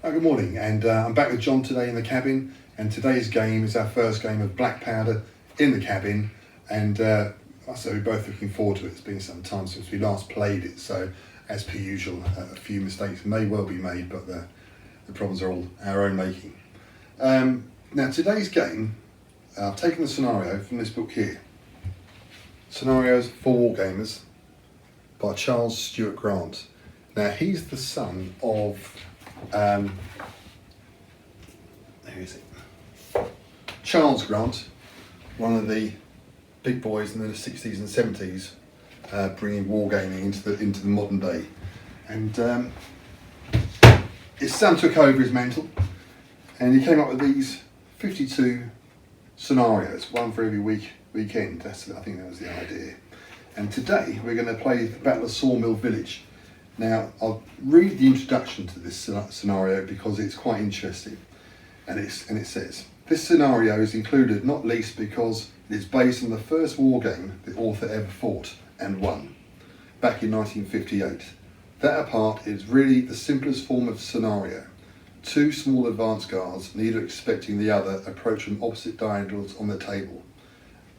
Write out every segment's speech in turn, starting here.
Good morning, and I'm back with John today in the cabin, and today's game is our first game of Black Powder in the cabin, and so we're both looking forward to it. It's been some time since we last played it, so as per usual, a few mistakes may well be made, but the problems are all our own making. Now today's game, I've taken the scenario from this book here, Scenarios for Wargamers by Charles Stewart Grant. Now he's the son of who is it? Charles Grant, one of the big boys in the 60s and 70s, bringing wargaming into the modern day. And his son took over his mantle, and he came up with these 52 scenarios, one for every weekend. I think that was the idea. And today we're going to play the Battle of Sawmill Village. Now, I'll read the introduction to this scenario because it's quite interesting. And it says, this scenario is included not least because it is based on the first war game the author ever fought and won, back in 1958. That apart, it is really the simplest form of scenario. Two small advance guards, neither expecting the other, approach from opposite diagonals on the table.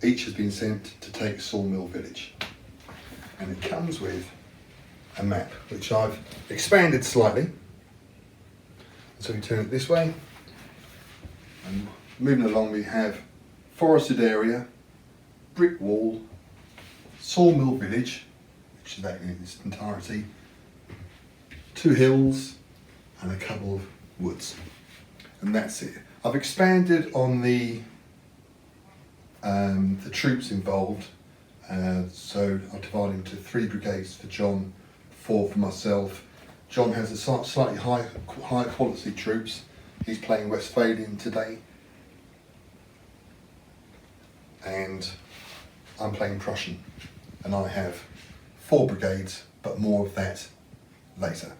Each has been sent to take Sawmill Village. And it comes with a map, which I've expanded slightly. So we turn it this way, and moving along we have forested area, brick wall, Sawmill Village, which is that in its entirety, two hills and a couple of woods, and that's it. I've expanded on the troops involved, so I've divided into 3 brigades for John, 4 for myself. John has a slightly high quality troops. He's playing Westphalian today, and I'm playing Prussian, and I have 4 brigades, but more of that later.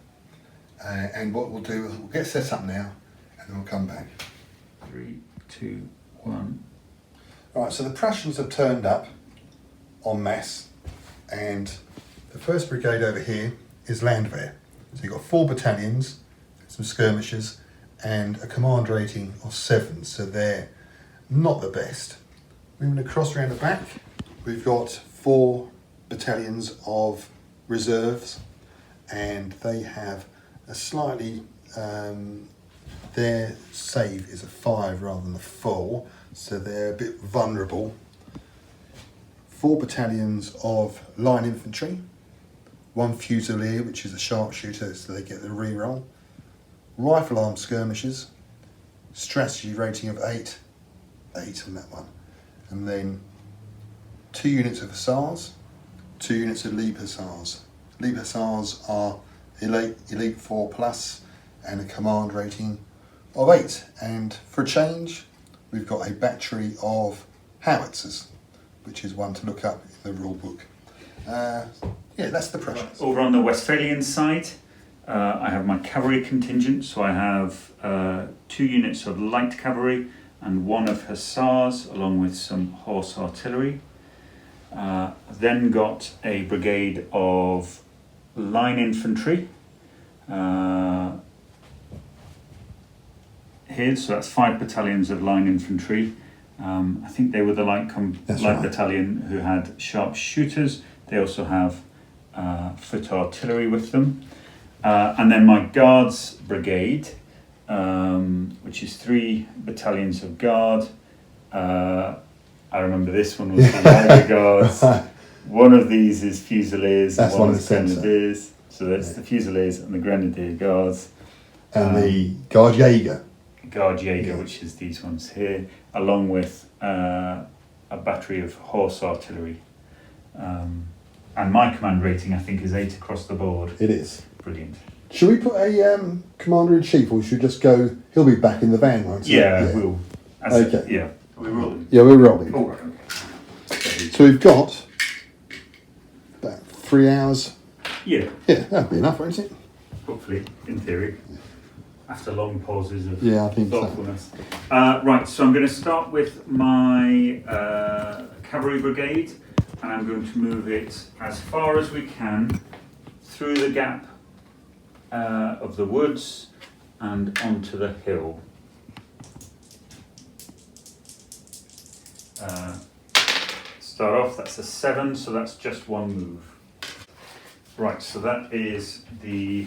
And what we'll do is we'll get set up now, and then we'll come back. 3, 2, 1. Right, so the Prussians have turned up en masse, and the first brigade over here is Landwehr. So you've got 4 battalions, some skirmishers, and a command rating of 7, so they're not the best. Moving across around the back, we've got 4 battalions of reserves, and they have a slightly, their save is a 5 rather than a 4, so they're a bit vulnerable. 4 battalions of line infantry, 1 fusilier, which is a sharpshooter, so they get the re-roll. Rifle armed skirmishers, strategy rating of 8 on that one. And then 2 units of hussars, 2 units of Lieb hussars. Lieb hussars are elite 4 plus and a command rating of 8. And for a change, we've got a battery of howitzers, which is one to look up in the rule book. Yeah, that's the Prussians. Over on the Westphalian side, I have my cavalry contingent, so I have 2 units of light cavalry and 1 of hussars, along with some horse artillery. Then got a brigade of line infantry here, so that's 5 battalions of line infantry. I think they were the light battalion who had sharpshooters. They also have foot artillery with them. And then my guards brigade, which is 3 battalions of guard. I remember this one was the Lighter Guards. One of these is Fusiliers, that's and one of is the Grenadiers. So that's the Fusiliers and the Grenadier Guards. And the Guard Jäger, which is these ones here, along with a battery of horse artillery. And my command rating, I think, is 8 across the board. It is. Brilliant. Should we put a commander-in-chief, or should we just go, he'll be back in the van, won't he? Yeah, we'll. Okay. Yeah, we're rolling. Yeah, we're rolling. Oh, okay. So we've got about 3 hours. Yeah. Yeah, that'd be enough, won't it? Hopefully, in theory. After long pauses of I think thoughtfulness. Right, so I'm going to start with my cavalry brigade, and I'm going to move it as far as we can through the gap of the woods and onto the hill. Start off, that's a 7, so that's just one move. Right, so that is the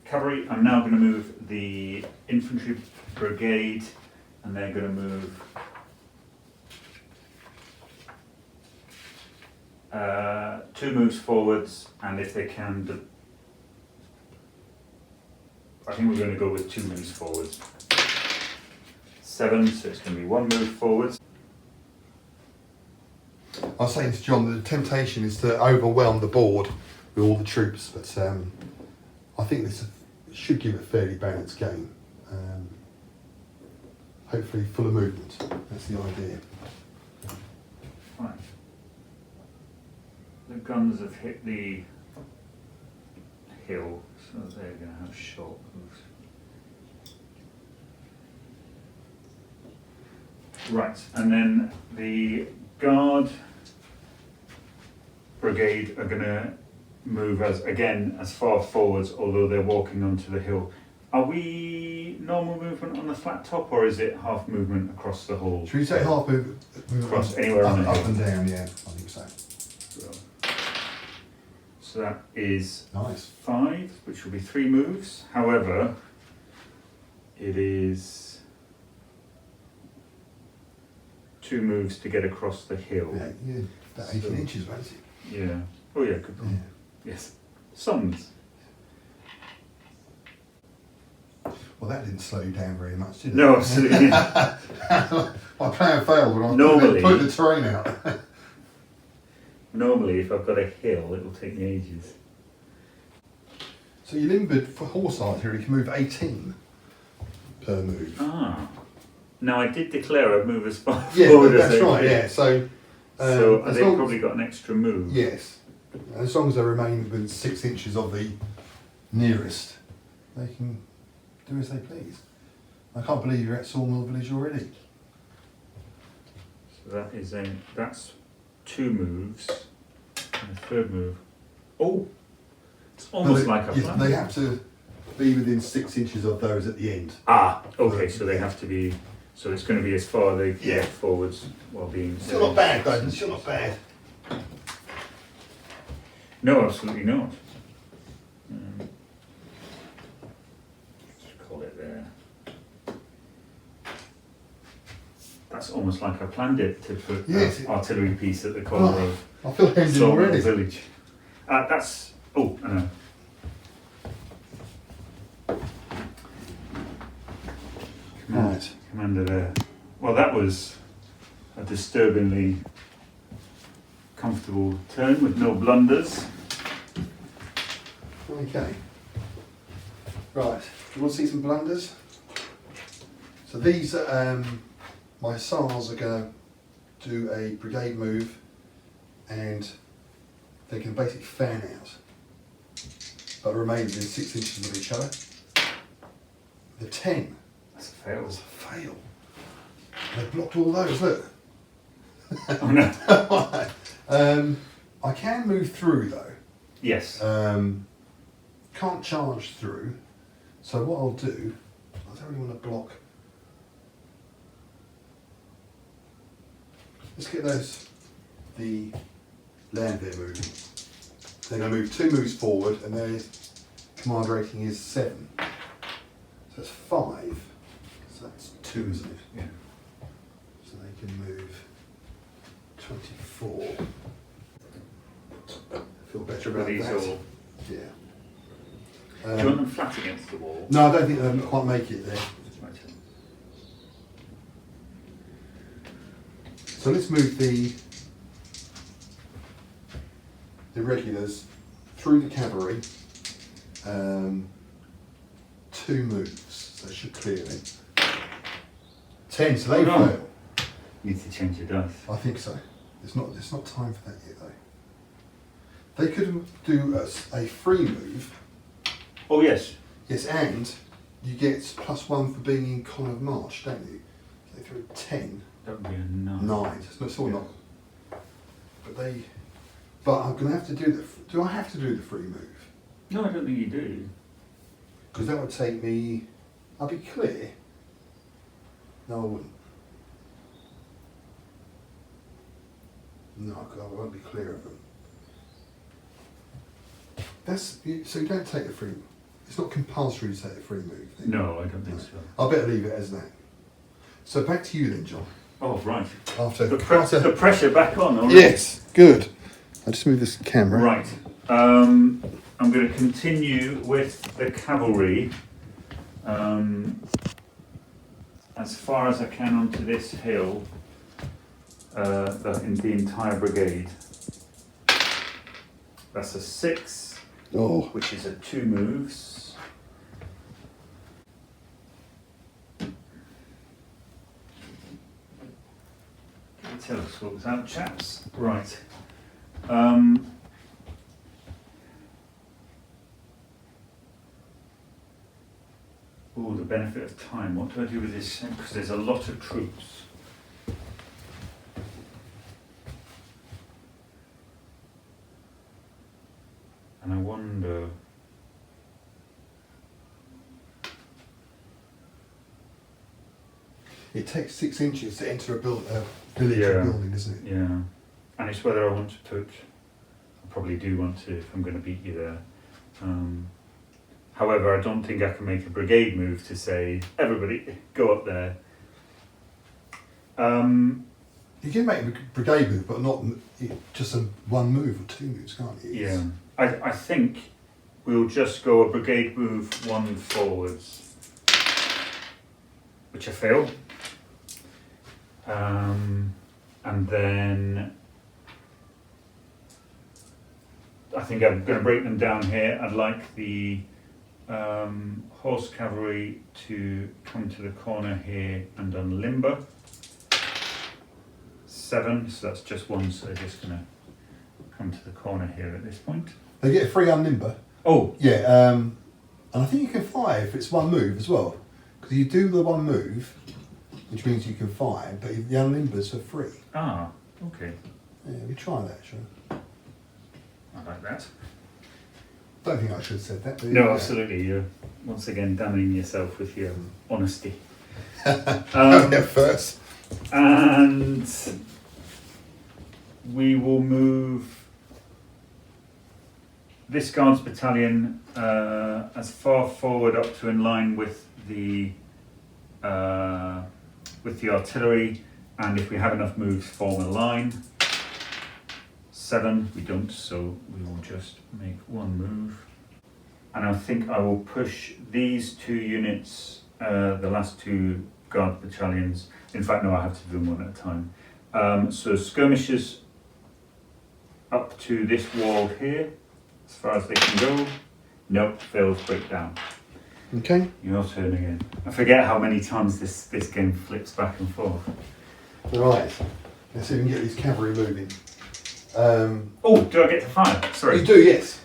cavalry. I'm now going to move the infantry brigade, and they're going to move 2 moves forwards, and if they can, I think we're going to go with 2 moves forwards. 7, so it's going to be 1 move forwards. I was saying to John that the temptation is to overwhelm the board with all the troops, but I think this should give a fairly balanced game. Hopefully full of movement. That's the idea. Right. The guns have hit the hill, so they're going to have short moves. Right, and then the guard brigade are going to move as far forwards, although they're walking onto the hill. Are we normal movement on the flat top, or is it half movement across the whole? Should we say half movement across anywhere on the hill? Up and down, yeah, I think so. So that is nice. 5, which will be 3 moves. However, it is 2 moves to get across the hill. Yeah, about 18 inches, won't it? Yeah. Oh yeah, good point. Yeah. Yes. Sums. Well, that didn't slow you down very much, did it? No, absolutely. My plan failed when I Normally- put the terrain out. Normally, if I've got a hill, it'll take me ages. So you limbered for horse artillery, you can move 18 per move. Ah. Now I did declare I'd move as far Yeah, forward as that's I right, could. yeah. So So as they've long- probably got an extra move. Yes. As long as they remain within 6 inches of the nearest, they can do as they please. I can't believe you're at Sawmill Village already. So that's 2 moves. And a 3rd move. Oh! It's almost like a plan. They have to be within 6 inches of those at the end. Ah, okay, so they have to be, so it's going to be as far as they can Yeah. get forwards while being... Still not bad though, still not bad. No, absolutely not. Just call it there. That's almost like I planned it, to put Yes. an artillery piece at the corner of I feel hemmed in Sawmill already. Village. That's... Oh, I know. Right. Commander there. Well, that was a disturbingly comfortable turn with no blunders. Okay. Right. Do you want to see some blunders? So these, my hussars are going to do a brigade move, and they can basically fan out, but remain within 6 inches of each other. The 10. That's a fail. That's a fail. They blocked all those. Look. Oh no. I can move through though. Yes. Can't charge through. So what I'll do, I don't really want to block. Let's get the land there moving. They're going to move 2 moves forward, and their command rating is 7. So that's 5. So that's 2, isn't it? Yeah. So they can move 24. Feel better about These that. all... Yeah. Do you want them flat against the wall? No, I don't think they'll quite make it there. Right. So let's move the regulars through the cavalry. 2 moves, so they should clear it. 10, so they no. fail. Need to change your dice. I think so. It's not time for that yet though. They could do a free move. Oh yes. Yes, and you get +1 for being in column of march, don't you? So they threw 10, That would be a 9. 9. It's still not. But they But I'm going to have to do the. Do I have to do the free move? No, I don't think you do. Because that would take me. I'll be clear. No, I wouldn't. No, I won't be clear of them. So you don't take the free. It's not compulsory to take the free move. Then. No, I don't think so. I'll better leave it as that. So back to you then, John. Oh, right. After The pressure back on already. Yes, good. I'll just move this camera. Right. I'm going to continue with the cavalry as far as I can onto this hill in the entire brigade. That's a 6, which is a 2 moves. Tell us what was out, chaps. Right. Oh, the benefit of time. What do I do with this? Because there's a lot of troops. And I wonder. It takes 6 inches to enter a village building, doesn't it? Yeah. And it's whether I want to put. I probably do want to if I'm going to beat you there. However, I don't think I can make a brigade move to say, everybody, go up there. You can make a brigade move, but not just a 1 move or 2 moves, can't you? Yeah. I think we'll just go a brigade move 1 forwards, which I fail. And then I think I'm going to break them down here. I'd like the horse cavalry to come to the corner here and unlimber. 7, so that's just 1, so they're just going to come to the corner here at this point. They get a free unlimber. Oh! Yeah, and I think you can fire if it's 1 move as well. Because you do the 1 move, which means you can fire, but the unlimbers are free. Ah, okay. Yeah, we try that, shall we? I like that. Don't think I should have said that. No, absolutely. You're once again damning yourself with your honesty. Yeah, first. And we will move this Guards battalion as far forward up to in line with the artillery, and if we have enough moves, form a line. 7, we don't, so we will just make 1 move. And I think I will push these 2 units, the last 2 Guard battalions. In fact, no, I have to do them 1 at a time. So skirmishers up to this wall here, as far as they can go. Nope, fails, break down. Okay. Your turn again. I forget how many times this game flips back and forth. Right. Let's see if we can get these cavalry moving. Oh, do I get to fire? Sorry. You do, yes.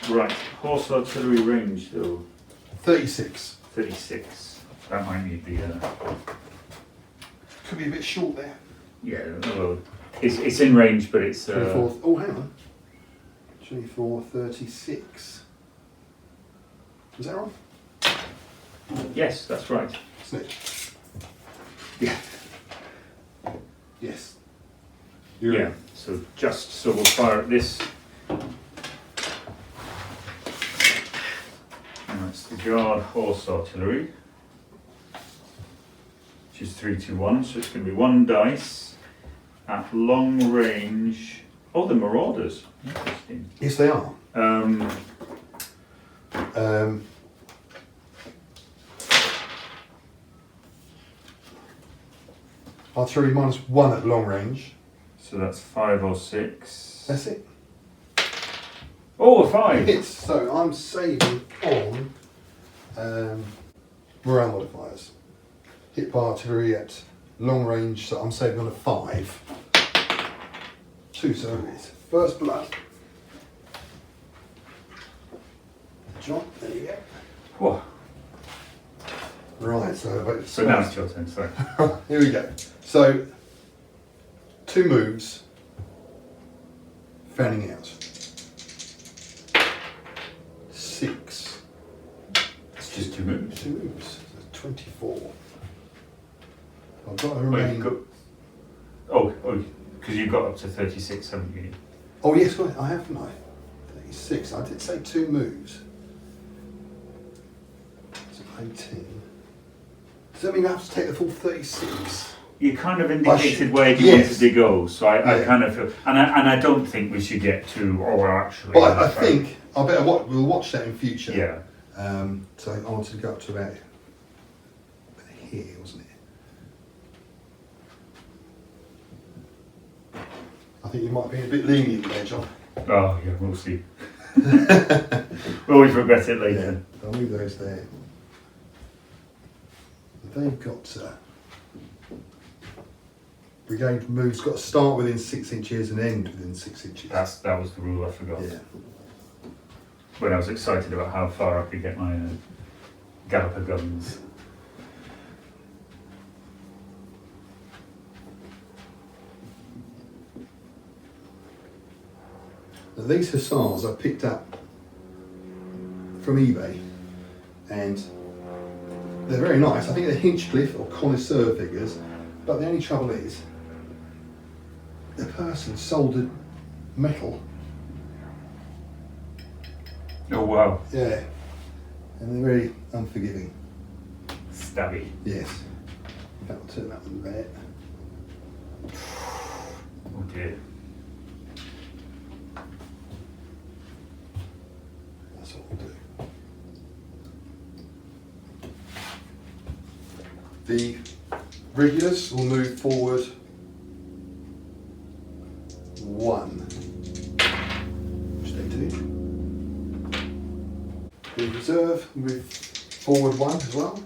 Right, horse artillery range though. 36. 36. That might need the. Could be a bit short there. Yeah, well, it's in range, but it's. 24. Oh, hang on. 24, 36. Is that wrong? Yes, that's right. Snitch. Yeah. Yes. Yeah. So we'll fire at this. And that's the Guard horse artillery, which is 3-2-1. So it's going to be 1 dice at long range. Oh, the Marauders. Interesting. Yes, they are. Artillery -1 at long range. So that's 5 or 6. That's it. Oh, a 5! Hits. So I'm saving on morale modifiers. Hit by artillery at long range, so I'm saving on a 5. 2 service. First blood. John, there you go. Whoa. Right, So now it's your turn, sorry. Here we go. So, 2 moves. fanning out. 6. It's just 2 moves. 2 moves. So 24. I've got to Oh, remain. you've got, oh, because you've got up to 36, haven't you? Oh yes, right, I have, haven't I? 36. I did say 2 moves. So 18. Does that mean I have to take the full 36? You kind of indicated where you yes. wanted to go, so I Yeah. kind of feel, and I don't think we should get to, actually. But I think I better we'll watch that in future. Yeah. So I wanted to go up to about here, wasn't it? I think you might be a bit lenient there, John. Oh, yeah, we'll see. We'll always regret it later. Yeah, I'll move those there. They've got brigade moves got to start within 6 inches and end within 6 inches. That was the rule I forgot. Yeah. When I was excited about how far I could get my Galloper guns. Now these hussars I picked up from eBay, and they're very nice. I think they're Hinchcliffe or connoisseur figures, but the only trouble is the person soldered metal. Oh wow. Yeah, and they're very unforgiving. Stabby. Yes. In fact, I'll turn that one there. Oh dear. That's what we'll do. The regulars will move forward 1, which they do. The reserve will move forward 1 as well.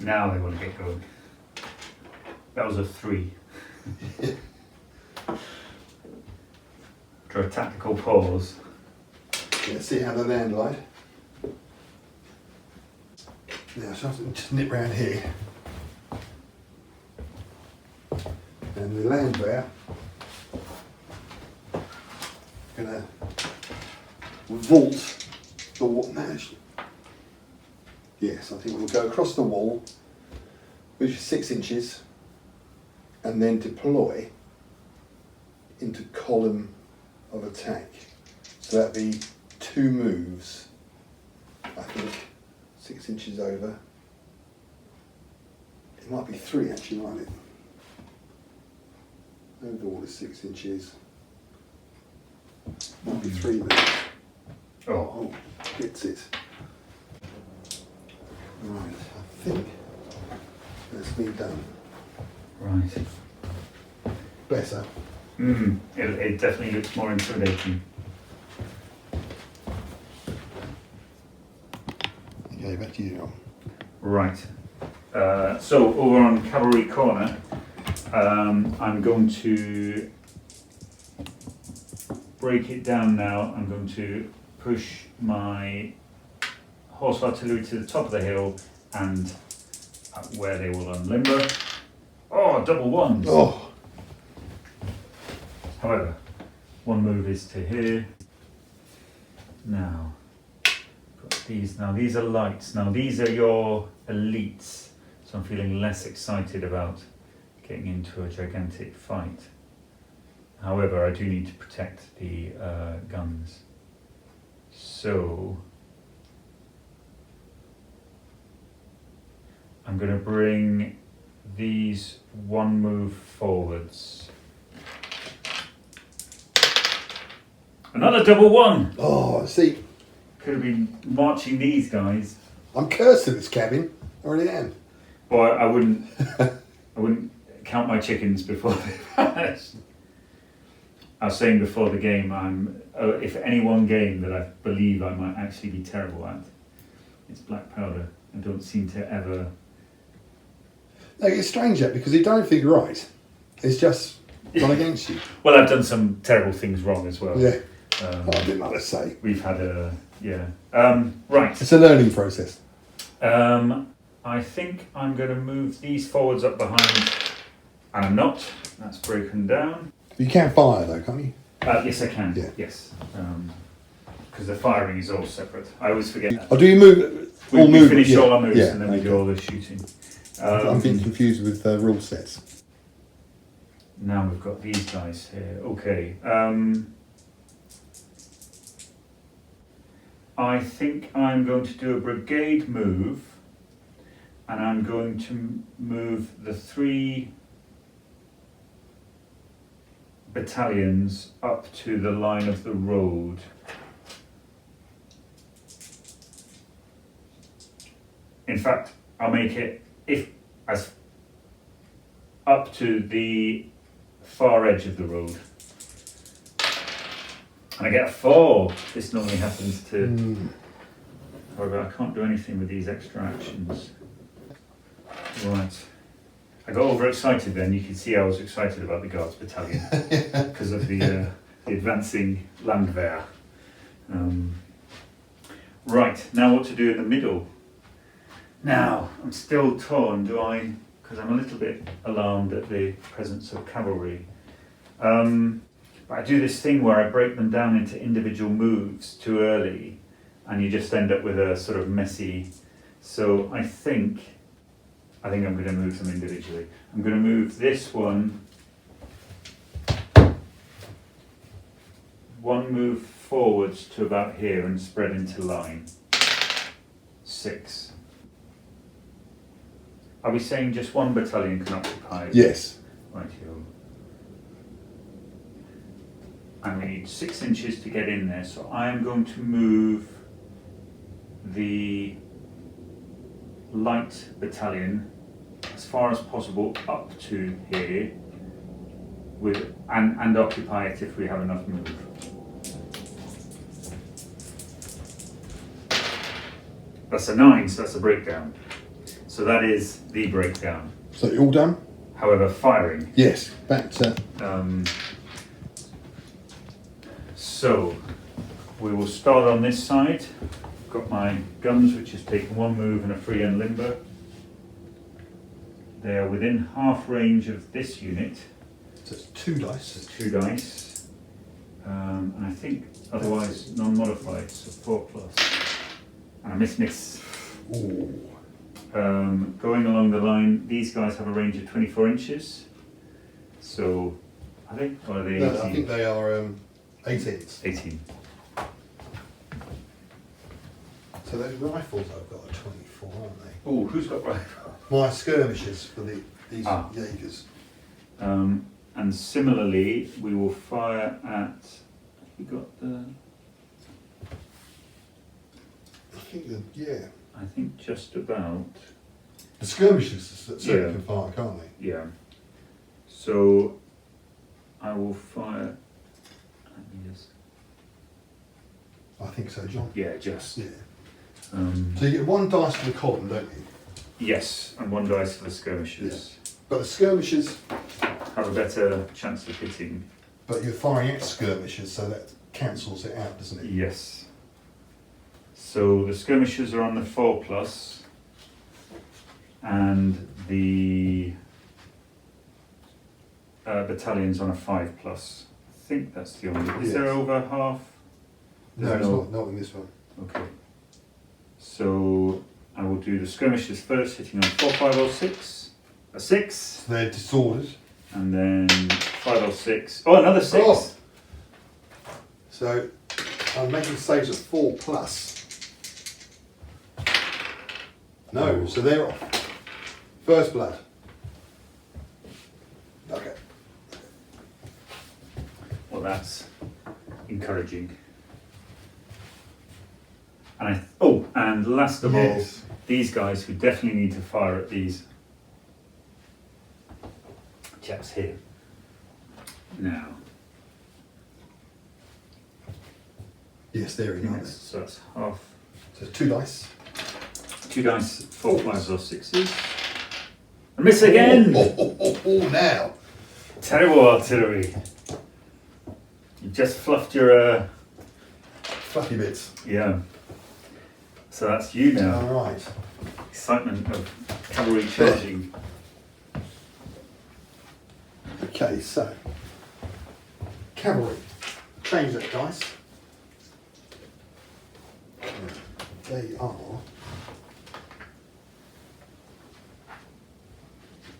Now they want to get going. That was a 3. For a tactical pause. Yeah, see how they land like. Now, so I'll just nip round here. And the land there, gonna vault the wall. Yes, I think we'll go across the wall, which is 6 inches, and then deploy into column of attack. So that'd be 2 moves, I think, 6 inches over. It might be 3 actually, mightn't it? Overall is 6 inches. Might be 3 moves. Oh, hits it. Right, I think that's me done. Right. Better. It definitely looks more intimidating. Okay, back to you, John. Right. So over on Cavalry Corner, I'm going to break it down now. I'm going to push my horse artillery to the top of the hill and where they will unlimber. Oh, double ones! Oh, However, 1 move is to here. Now, got these. Now these are lights. Now these are your elites. So I'm feeling less excited about getting into a gigantic fight. However, I do need to protect the guns. So I'm going to bring these 1 move forwards. Another double 1! oh, see, Could have been marching these guys. I'm cursed at this cabin. I really am. Well, I wouldn't count my chickens before they vanished. I was saying before the game, if any one game that I believe I might actually be terrible at, it's Black Powder. I don't seem to ever. No, it's strange that because you don't think right. It's just gone against you. Well, I've done some terrible things wrong as well. Yeah. I didn't know what to say. We've had a right. It's a learning process. I think I'm going to move these forwards up behind And I'm not. That's broken down. You can fire though, can't you? Yes, I can. Yeah. Yes. Because the firing is all separate. I always forget that. Or do you move? We finish yeah. all our moves Yeah, and then we do all the shooting. I'm getting confused with rule sets. Now we've got these guys here. Okay. I think I'm going to do a brigade move, and I'm going to move the 3 battalions up to the line of the road. In fact, I'll make it as up to the far edge of the road. And I get a 4. This normally happens to... However, I can't do anything with these extra actions. Right. I got overexcited then. You can see I was excited about the Guards Battalion because of the advancing Landwehr. Right, now what to do in the middle. Now, I'm still torn, because I'm a little bit alarmed at the presence of cavalry. But I do this thing where I break them down into individual moves too early, and you just end up with a sort of messy... So I think I'm going to move them individually. I'm going to move this one move forwards to about here and spread into line. 6. Are we saying just one battalion can occupy? Yes. Right here. And we need 6 inches to get in there, so I am going to move the light battalion as far as possible up to here and occupy it if we have enough move. That's a 9, so that's a breakdown. So that is the breakdown. So you're all done? However, firing. Yes, back to... So, we will start on this side. I've got my guns, which has taken 1 move and a free end limber. They are within half range of this unit. So it's 2 dice. So 2 dice. And I think otherwise non-modified, so 4+. And I miss. Ooh. Going along the line, these guys have a range of 24 inches. So, I think, or are they 18? No, I think they are 18s. 18. So those rifles I've got are 24, aren't they? Oh, who's got rifle? My skirmishers for these Jaegers. And similarly, we will fire at. We got the. I think just about. The skirmishers certainly can fire, can't they? Yeah. So I will fire. Let me just. I think so, John. Yeah, just. Yeah. So you get 1 dice for the column, don't you? Yes, and 1 dice for the skirmishers. Yeah. But the skirmishers have a better chance of hitting. But you're firing at skirmishers, so that cancels it out, doesn't it? Yes. So the skirmishers are on the 4+, and the battalion's on a 5+. I think that's the only. Is there over half? No, it's not in this one. Okay. So I will do the skirmishers first, hitting on 4, 5, or 6. A 6. So they're disordered. And then 5 or 6. Oh, another 6. Oh. So I'm making saves at 4+. No, so they're off. First blood. Okay. Well, that's encouraging. And and last of all, these guys who definitely need to fire at these chaps here. Now. Yes, they're in, aren't they? So that's half. So 2 dice. 2 dice, 4, 5s, or 6s. And miss again! Oh, now. Terrible artillery. You just fluffed your... Fluffy bits. Yeah. So that's you now. Alright. Excitement of cavalry charging. Okay, so cavalry. Change that dice. They are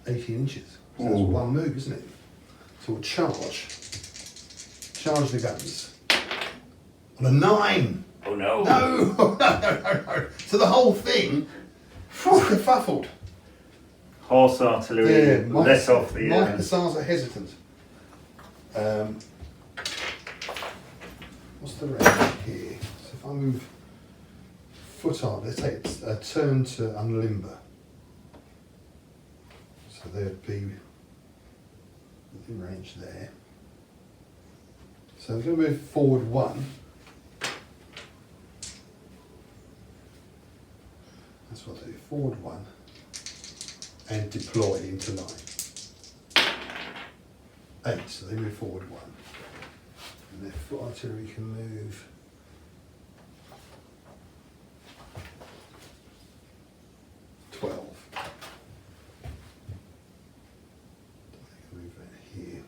18 inches. So that's Ooh. one move, isn't it? So we'll charge the guns. On a 9! Oh no! No! No. So the whole thing is kerfuffled. Horse artillery, let off the... My hussars are hesitant. What's the range here? So if I move foot on, let's take a turn to unlimber. So there'd be within range there. So I'm going to move forward 1. That's what I do, forward 1 and deploy into line. 8, so they move forward 1. And their foot artillery can move 12. They can move that here.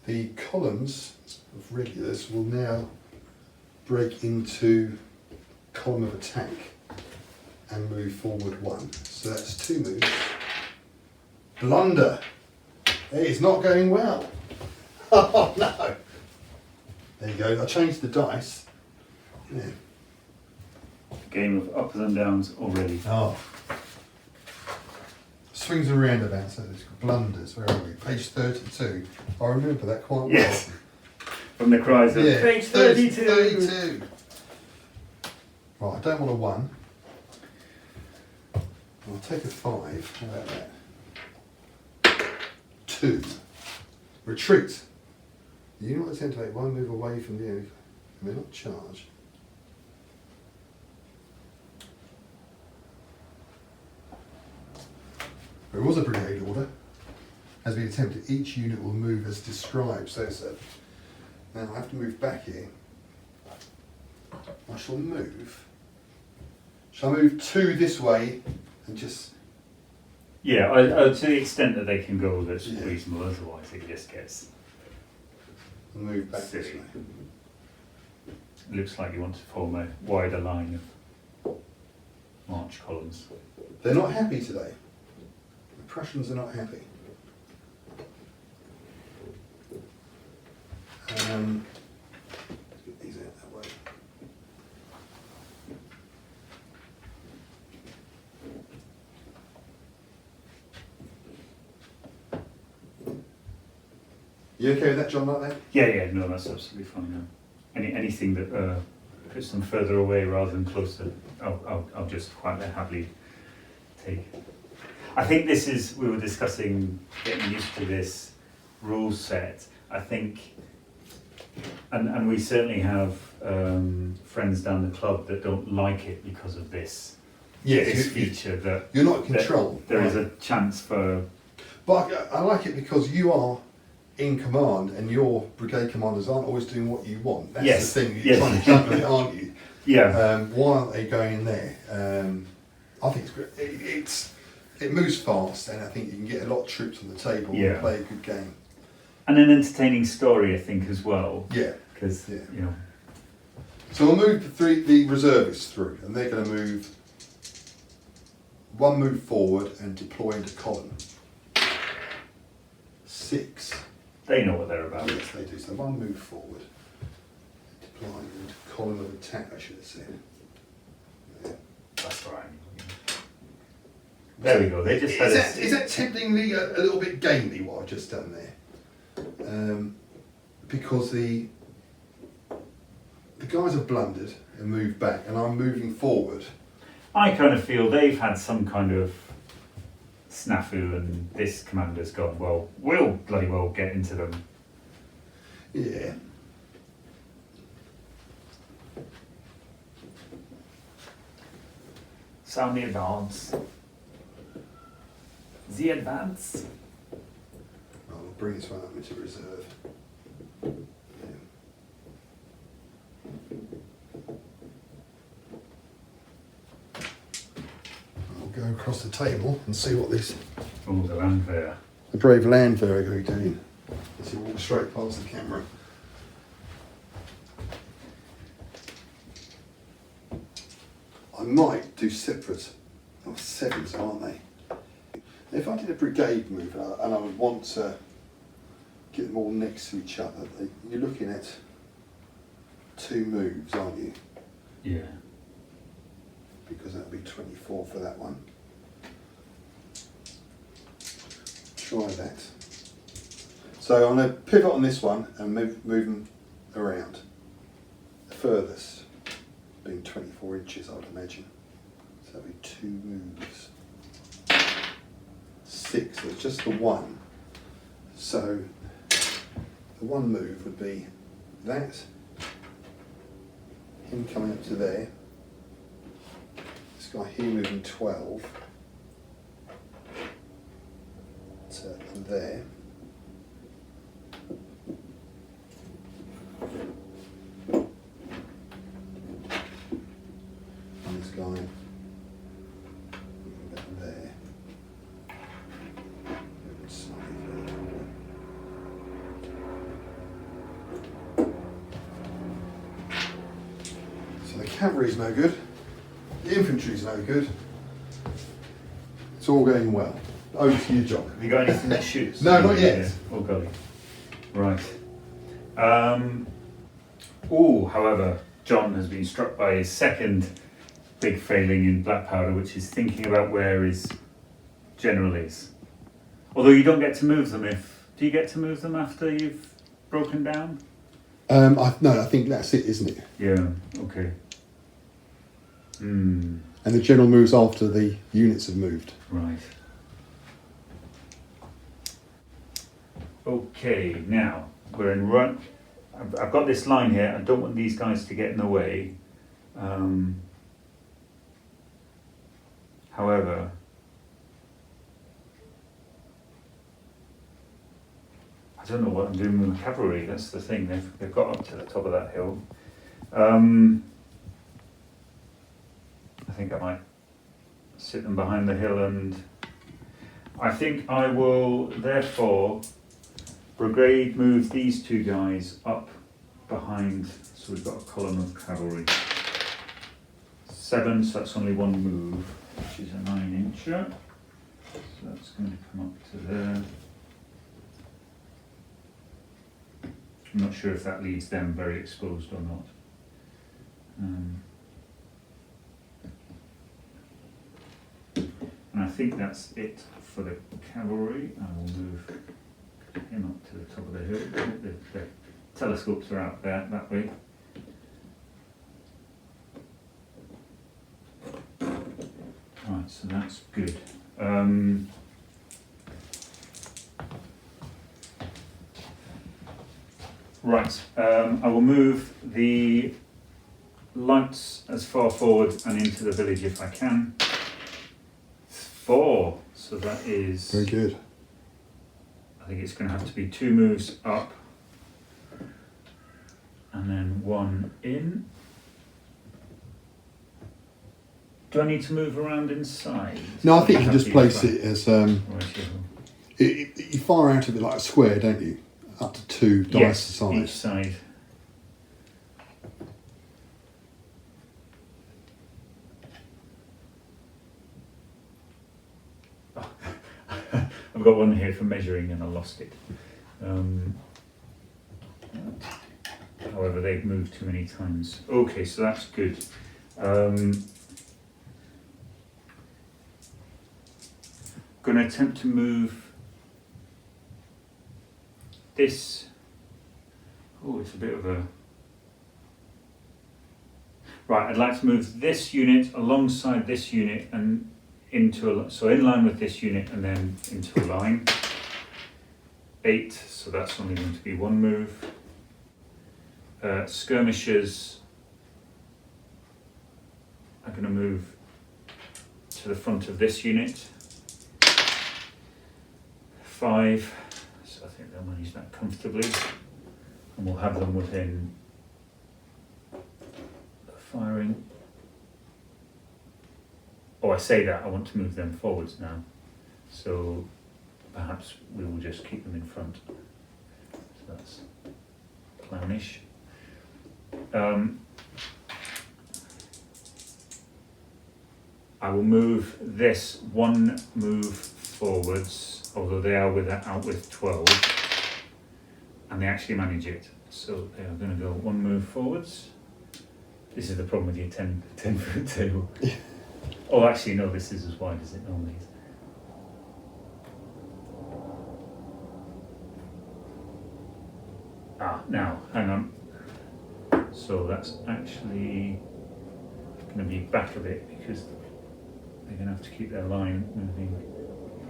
The columns of regulars will now break into column of attack and move forward 1. So that's 2 moves. Blunder. It is not going well. Oh no. There you go. I changed the dice. Yeah. Game of ups and downs already. Oh. Swings and roundabouts. So there's blunders. Where are we? Page 32. I remember that quite well. Yes. From the cries of page 32. 32. Right, I don't want a 1. I'll take a 5. How about that? 2. Retreat. You not attempt to make 1 move away from the enemy. May not charge. There was a brigade order. Has been attempted. Each unit will move as described. So it's a, now I have to move back here. I shall move. Shall I move 2 this way and just... Yeah, to the extent that they can go, that's reasonable. Otherwise, it just gets move back this silly. way. It looks like you want to form a wider line of march columns. They're not happy today. The Prussians are not happy. Let's get these out that way. You okay with that, John, like that? Yeah, no, that's absolutely fine. No. Anything that puts them further away rather than closer, I'll just quite happily take. I think this is, we were discussing getting used to this rule set. I think, and we certainly have friends down the club that don't like it because of this. Yes, this feature that you're not in control. There is a chance for. But I like it because you are in command, and your brigade commanders aren't always doing what you want. That's the thing. You're trying to juggle it, aren't you? Yeah. Why aren't they going in there? I think it's great. It moves fast, and I think you can get a lot of troops on the table and play a good game. And an entertaining story, I think, as well. Yeah. Because you know. So we'll move the reservists through, and they're going to move 1 move forward and deploy into column. 6. They know what they're about. Yes, they do. So 1 move forward, deploy into column of attack, I should have said. Yeah. That's right. There we go. They just had is that temptingly a little bit gamey what I've just done there? Because the guys have blundered and moved back, and I'm moving forward. I kind of feel they've had some kind of snafu, and this commander's gone, well, we'll bloody well get into them. Yeah. Sound the advance. The advance. I'll bring this one up into reserve. across the table and see what this Oh, the landwehr. the brave landwehr are going to be doing. As you walk straight past the camera. I might do separate. Oh, sevens, aren't they? If I did a brigade move and I would want to get them all next to each other, you're looking at 2 moves, aren't you? Yeah. Because that would be 24 for that one. Try that. So I'm going to pivot on this one and move them around. The furthest being 24 inches, I would imagine. So that'd be 2 moves. 6, so it's just the one. So the one move would be that, him coming up to there, this guy here moving 12 to there. And this guy moving back there. Moving slightly further forward. So the cavalry's no good, the infantry's no good. It's all going well. Over to you, John. Have you got anything that shoots? No, not yet. Yeah. Oh, golly. Right. However, John has been struck by his second big failing in black powder, which is thinking about where his general is. Although you don't get to move them do you get to move them after you've broken down? No, I think that's it, isn't it? Yeah, okay. And the general moves after the units have moved. Right. Okay, now we're in run. I've got this line here. I don't want these guys to get in the way. However, I don't know what I'm doing with the cavalry. That's the thing. They've got up to the top of that hill. I think I might sit them behind the hill, and I think I will therefore brigade move these 2 guys up behind, so we've got a column of cavalry. 7, so that's only 1 move, which is a 9-incher. So that's going to come up to there. I'm not sure if that leaves them very exposed or not. And I think that's it for the cavalry. I will move him up to the top of the hill. The telescopes are out there that way. Right, so that's good. Right, I will move the lights as far forward and into the village if I can. 4, so that is... Very good. I think it's going to have to be 2 moves up and then 1 in. Do I need to move around inside? No, I think you just place it as Right, you fire out of it like a square, don't you? Up to 2 dice yes, a side. each side. I've got one here for measuring and I lost it. However, they've moved too many times. Okay, so that's good. Going to attempt to move this. Oh, it's a bit of a... Right, I'd like to move this unit alongside this unit and into so in line with this unit and then into a line. 8, so that's only going to be 1 move. Skirmishers are going to move to the front of this unit. 5, so I think they'll manage that comfortably, and we'll have them within firing. Oh, I say that, I want to move them forwards now. So perhaps we will just keep them in front. So that's planish. I will move this one move forwards, although they are out with 12, and they actually manage it. So they are going to go one move forwards. This is the problem with your 10-foot table. Oh, actually, no, this is as wide as it normally is. Now, hang on. So that's actually going to be back a bit because they're going to have to keep their line moving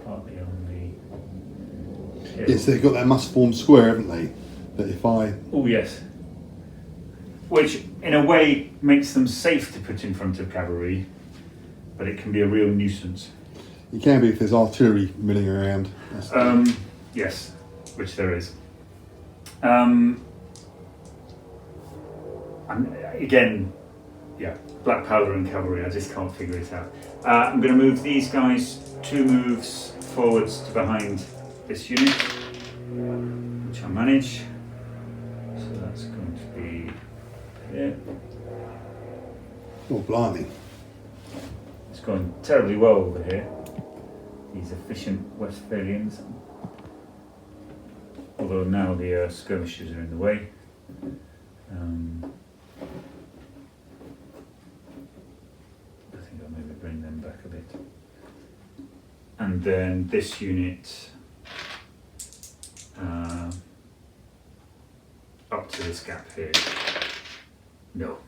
partly on the hill. Yes, they've got that must form square, haven't they? That if I... Oh, yes. Which, in a way, makes them safe to put in front of cavalry, but it can be a real nuisance. It can be if there's artillery milling around. Yes, which there is. And again, yeah, black powder and cavalry, I just can't figure it out. I'm going to move these guys 2 moves forwards to behind this unit, which I manage. So that's going to be here. Oh, blimey. It's going terribly well over here. These efficient Westphalians. Although now the skirmishers are in the way. I think I'll maybe bring them back a bit. And then this unit up to this gap here. No,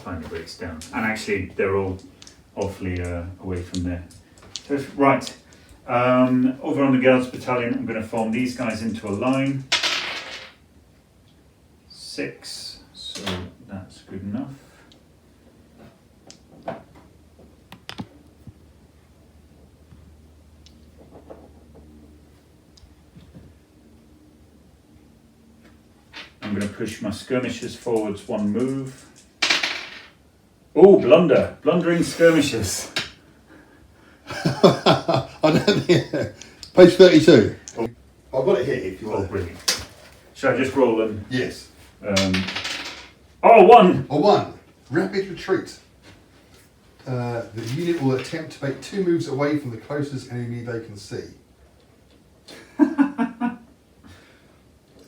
finally breaks down. And actually they're all awfully away from there. So right. Over on the Girls Battalion, I'm going to form these guys into a line. 6, so that's good enough. I'm going to push my skirmishers forwards 1 move. Oh, blundering skirmishers. I don't think... Page 32. I've got it here if you want. Oh, brilliant. Should I just roll them? Yes. 1! Or 1. Rapid retreat. The unit will attempt to make 2 moves away from the closest enemy they can see.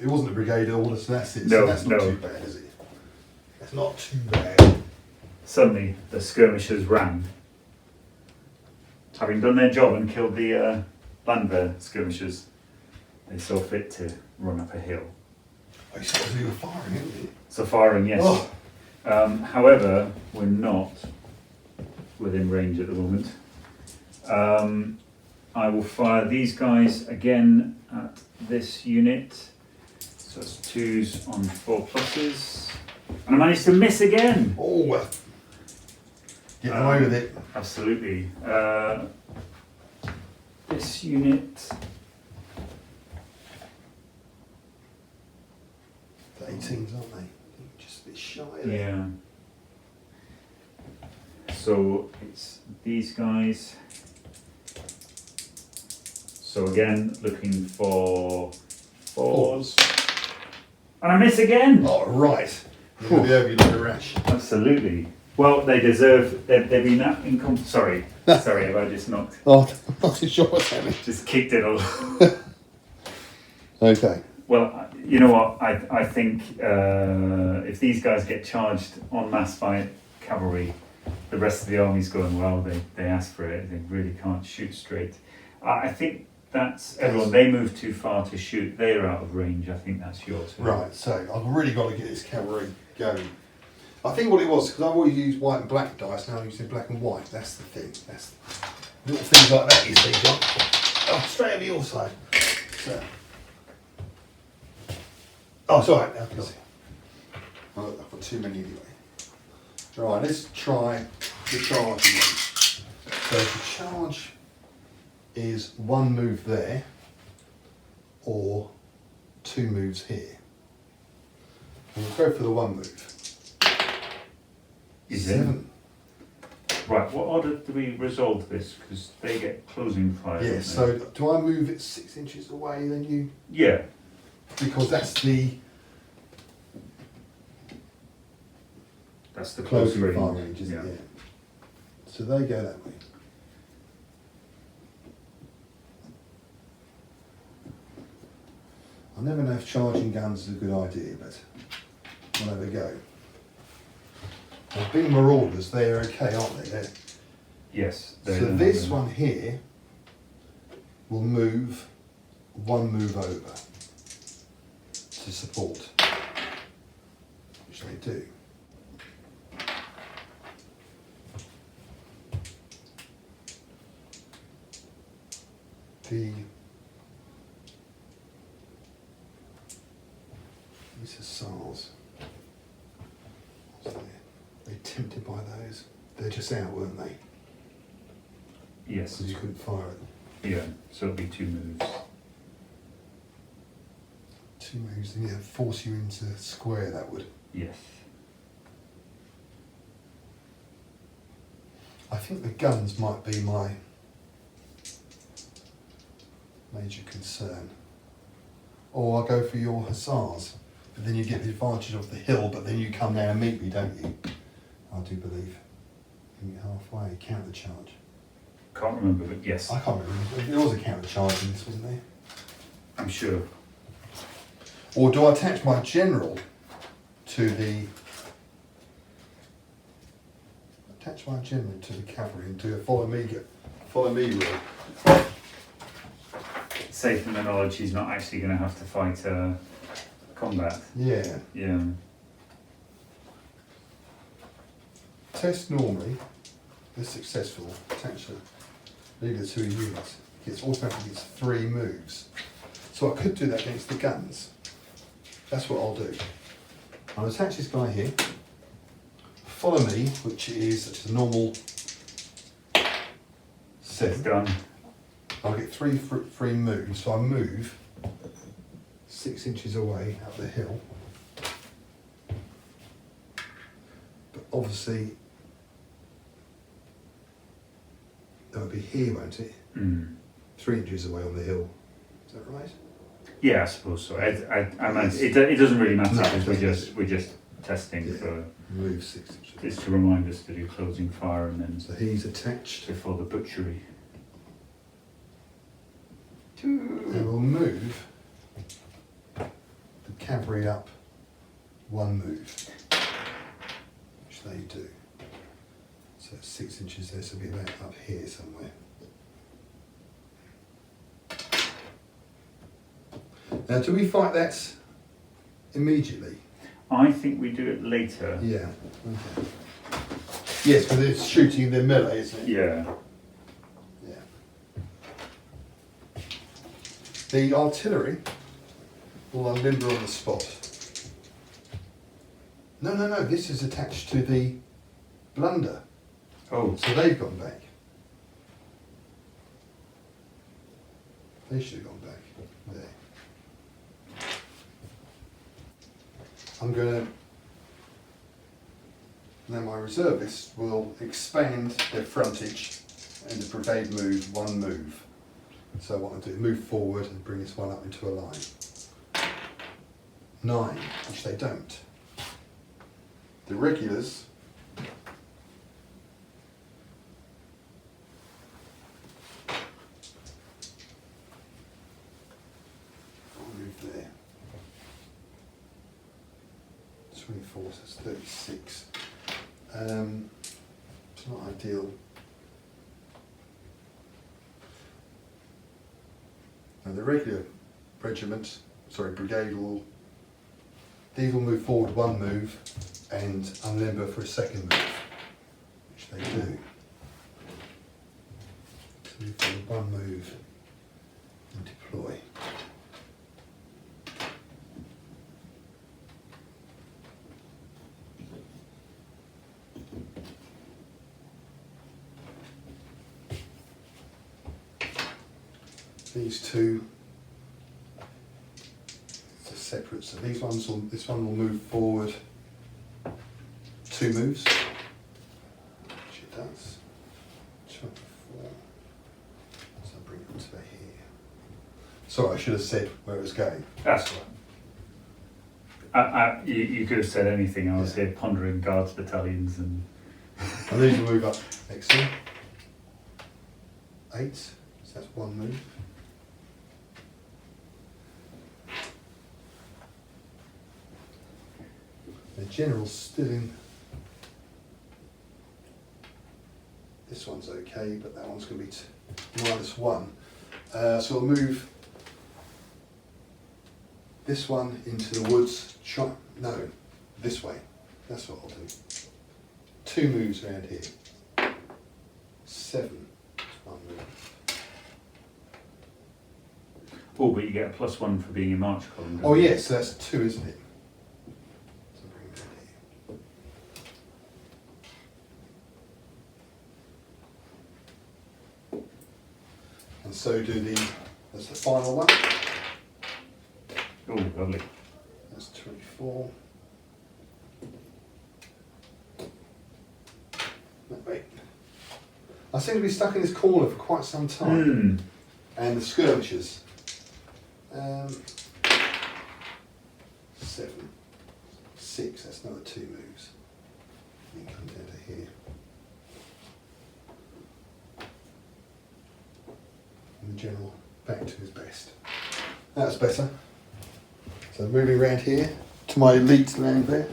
It wasn't a brigade order, so that's it. No, so that's not no. too bad, is it? That's not too bad. Suddenly, the skirmishers ran. Having done their job and killed the landwehr skirmishers, they saw fit to run up a hill. Oh, you supposed to do the firing, isn't it? So firing, yes. Oh. However, we're not within range at the moment. I will fire these guys again at this unit. So it's 2s on 4 pluses. And I managed to miss again! Oh, well. Get away with it. Absolutely. This unit... The 18s, aren't they? Just a bit shy there. Yeah. So it's these guys. So again, looking for 4s. And I miss again! Oh, right. You'll be over you like a rash. Absolutely. Well, they deserve. They've been that sorry, have I just knocked? Oh, I'm not too sure what's happening. Just kicked it all. Okay. Well, you know what? I think if these guys get charged en masse by cavalry, the rest of the army's going, well, they ask for it. They really can't shoot straight. I think that's everyone. They move too far to shoot. They're out of range. I think that's yours. Right, so I've really got to get this cavalry going. I think what it was, because I've always used white and black dice, now I'm using black and white. That's the thing. That's little things like that you see, John. Oh, straight over your side. So. Oh, it's alright now. I've got too many anyway. Right, let's try the charge again. So the charge is 1 move there, or 2 moves here. And we'll go for the 1 move. 7. Right, what order do we resolve this? Because they get closing fire. Yeah, don't so they? do I move it 6 inches away then you? Yeah, Because that's the that's the close closing range. fire range, isn't it? Yeah. So they go that way. I never know if charging guns is a good idea, but we'll have a go. Now, being marauders, they're okay, aren't they? Yes. So this one here will move one move over to support, which they do. These are SARS. They tempted by those. They're just out, weren't they? Yes. Because you couldn't fire it. Yeah, so it'll be 2 moves. 2 moves, and yeah, force you into square, that would. Yes. I think the guns might be my major concern. Or I'll go for your hussars, but then you get the advantage of the hill, but then you come there and meet me, don't you? I do believe. Meet halfway, counter charge. Can't remember, but yes, I can't remember. There was a counter charge in this, wasn't there? I'm sure. Or do I attach my general to the... Attach my general to the cavalry and do a follow me rule? Safe in the knowledge he's not actually going to have to fight combat. Yeah. Yeah. Test normally, if successful, attach a leader to a unit. Gets automatically gets 3 moves. So I could do that against the guns. That's what I'll do. I'll attach this guy here. Follow me, which is just a normal It's 7. done. I'll get 3 moves, so I move 6 inches away up the hill. But obviously, that would be here, won't it? Mm. 3 inches away on the hill. Is that right? Yeah, I suppose so. I meant it doesn't really matter No, because it doesn't. we're just testing Yeah. for Move 6 inches. it's to remind us to do closing fire and then So he's attached. before the butchery. And we'll move the cavalry up 1 move, which they do. So 6 inches there, so it'll be about up here somewhere. Now, do we fight that immediately? I think we do it later. Yeah. Okay. Yes, because it's shooting the melee, isn't it? Yeah. Yeah. The artillery will unlimber on the spot. No, this is attached to the blunder. Oh, So they've gone back. They should have gone back. There. I'm going to... Now my reservists will expand their frontage and the brigade move 1 move. So what I'll do, move forward and bring this one up into a line. 9, which they don't. The regulars I'll move there. 24, so that's 36. It's not ideal. Now the regular regiment, brigade these will move forward 1 move and unlimber for a 2nd move, which they do. So move forward 1 move and deploy. These 2 are separate, so this one will move forward 2 moves, which it does. 24. So I'll bring it to here. Sorry, I should have said where it was going. That's right. You could have said anything. I was here pondering guards battalions and. And these will move up. Excellent. 8. So that's one move. The general's still in. This one's okay, but that one's going to be -1. So we'll move this one into the woods. No, this way. That's what I'll do. 2 moves around here. 7. One move. Oh, but you get a +1 for being in march column. Oh yes, so that's 2, isn't it? So bring it down here. And so do that's the final one. Oh, lovely. That's 24. No, wait. I seem to be stuck in this corner for quite some time. And the skirmishers. 7. 6, that's another 2 moves. And then come down to here. And the general back to his best. That's better. So moving around here to my elite land there.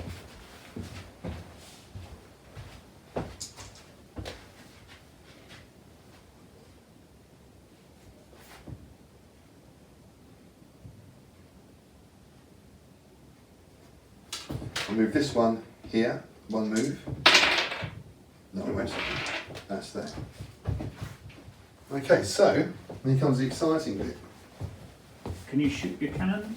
I'll move this one here, 1 move. No, I won't. That's there. Okay, so here comes the exciting bit. Can you shoot your cannon?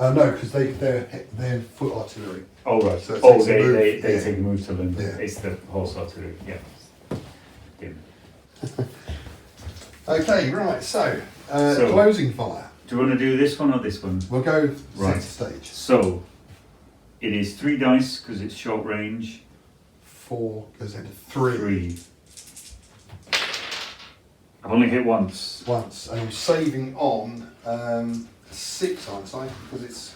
No, because they're foot artillery. Oh right. So it Oh, takes a move, they yeah. take a move to them. Yeah. It's the horse artillery. Yeah. Dim. Okay, right. So, So- closing fire. Do you want to do this one or this one? We'll go Right. centre stage. So, it is 3 dice because it's short range. 4 goes into 3. 3. I've only hit once. Once, and I'm saving on 6, aren't I? Because it's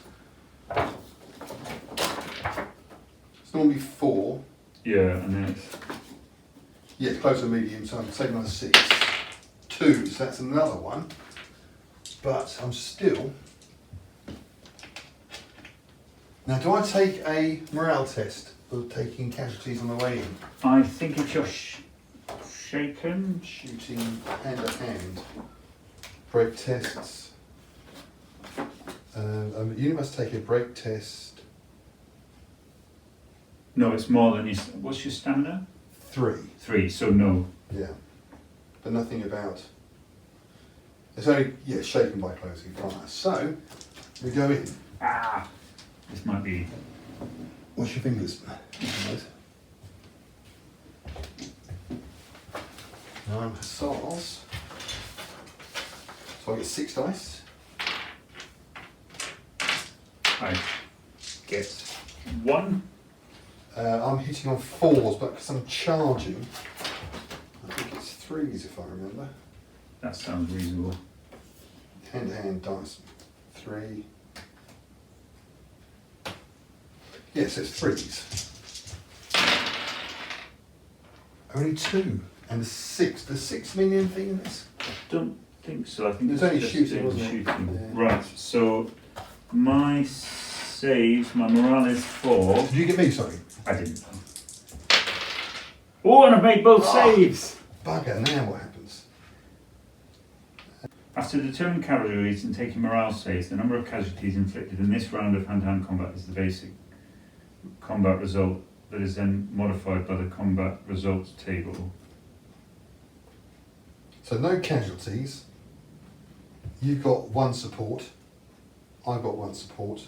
normally 4. Yeah, and then it's. Yeah, close to medium, so I'm saving on 6. 2, so that's another one. But I'm still. Now, do I take a morale test for taking casualties on the way in? I think if you're shaken. Shooting hand to hand. Break tests. You must take a break test. No, it's more than what's your stamina? 3. 3, so no. Yeah. But nothing about. It's only, shaken by closing fire. So, we go in. Ah! This might be. Wash your fingers. Right. Now I'm hussars. So I get 6 dice. I get 1. I'm hitting on 4s, but because I'm charging, I think it's 3s if I remember. That sounds reasonable. Hand to hand dice. 3. Yes, it's 3s. Only 2. And a 6. Does 6 mean anything in this? Don't think so. I think It was only just shooting, in wasn't it? shooting. Yeah. Right, so my saves, my morale is 4. Did you get me, sorry? I didn't. Oh, and I made both Oh. saves! Bugger, now what happens? After determining casualties and taking morale saves, the number of casualties inflicted in this round of hand-to-hand combat is the basic combat result that is then modified by the combat results table. So no casualties. You've got 1 support. I've got 1 support.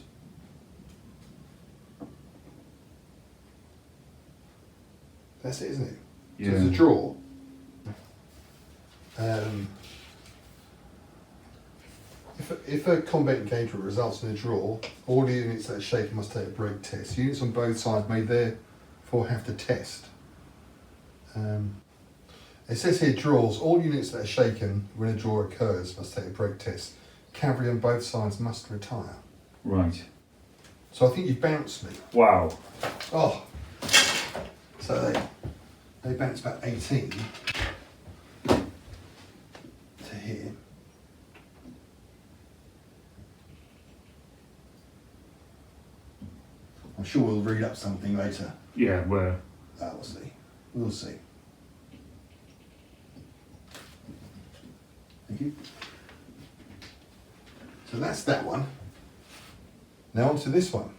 That's it, isn't it? Yeah. So it's a draw. If a combat engagement results in a draw, all the units that are shaken must take a break test. Units on both sides may therefore have to test. It says here draws. All units that are shaken when a draw occurs must take a break test. Cavalry on both sides must retire. Right. So I think you've bounced me. Wow. Oh. So they bounced about 18 to here. I'm sure we'll read up something later. Yeah, where? We'll see. We'll see. Thank you. So that's that one. Now on to this one.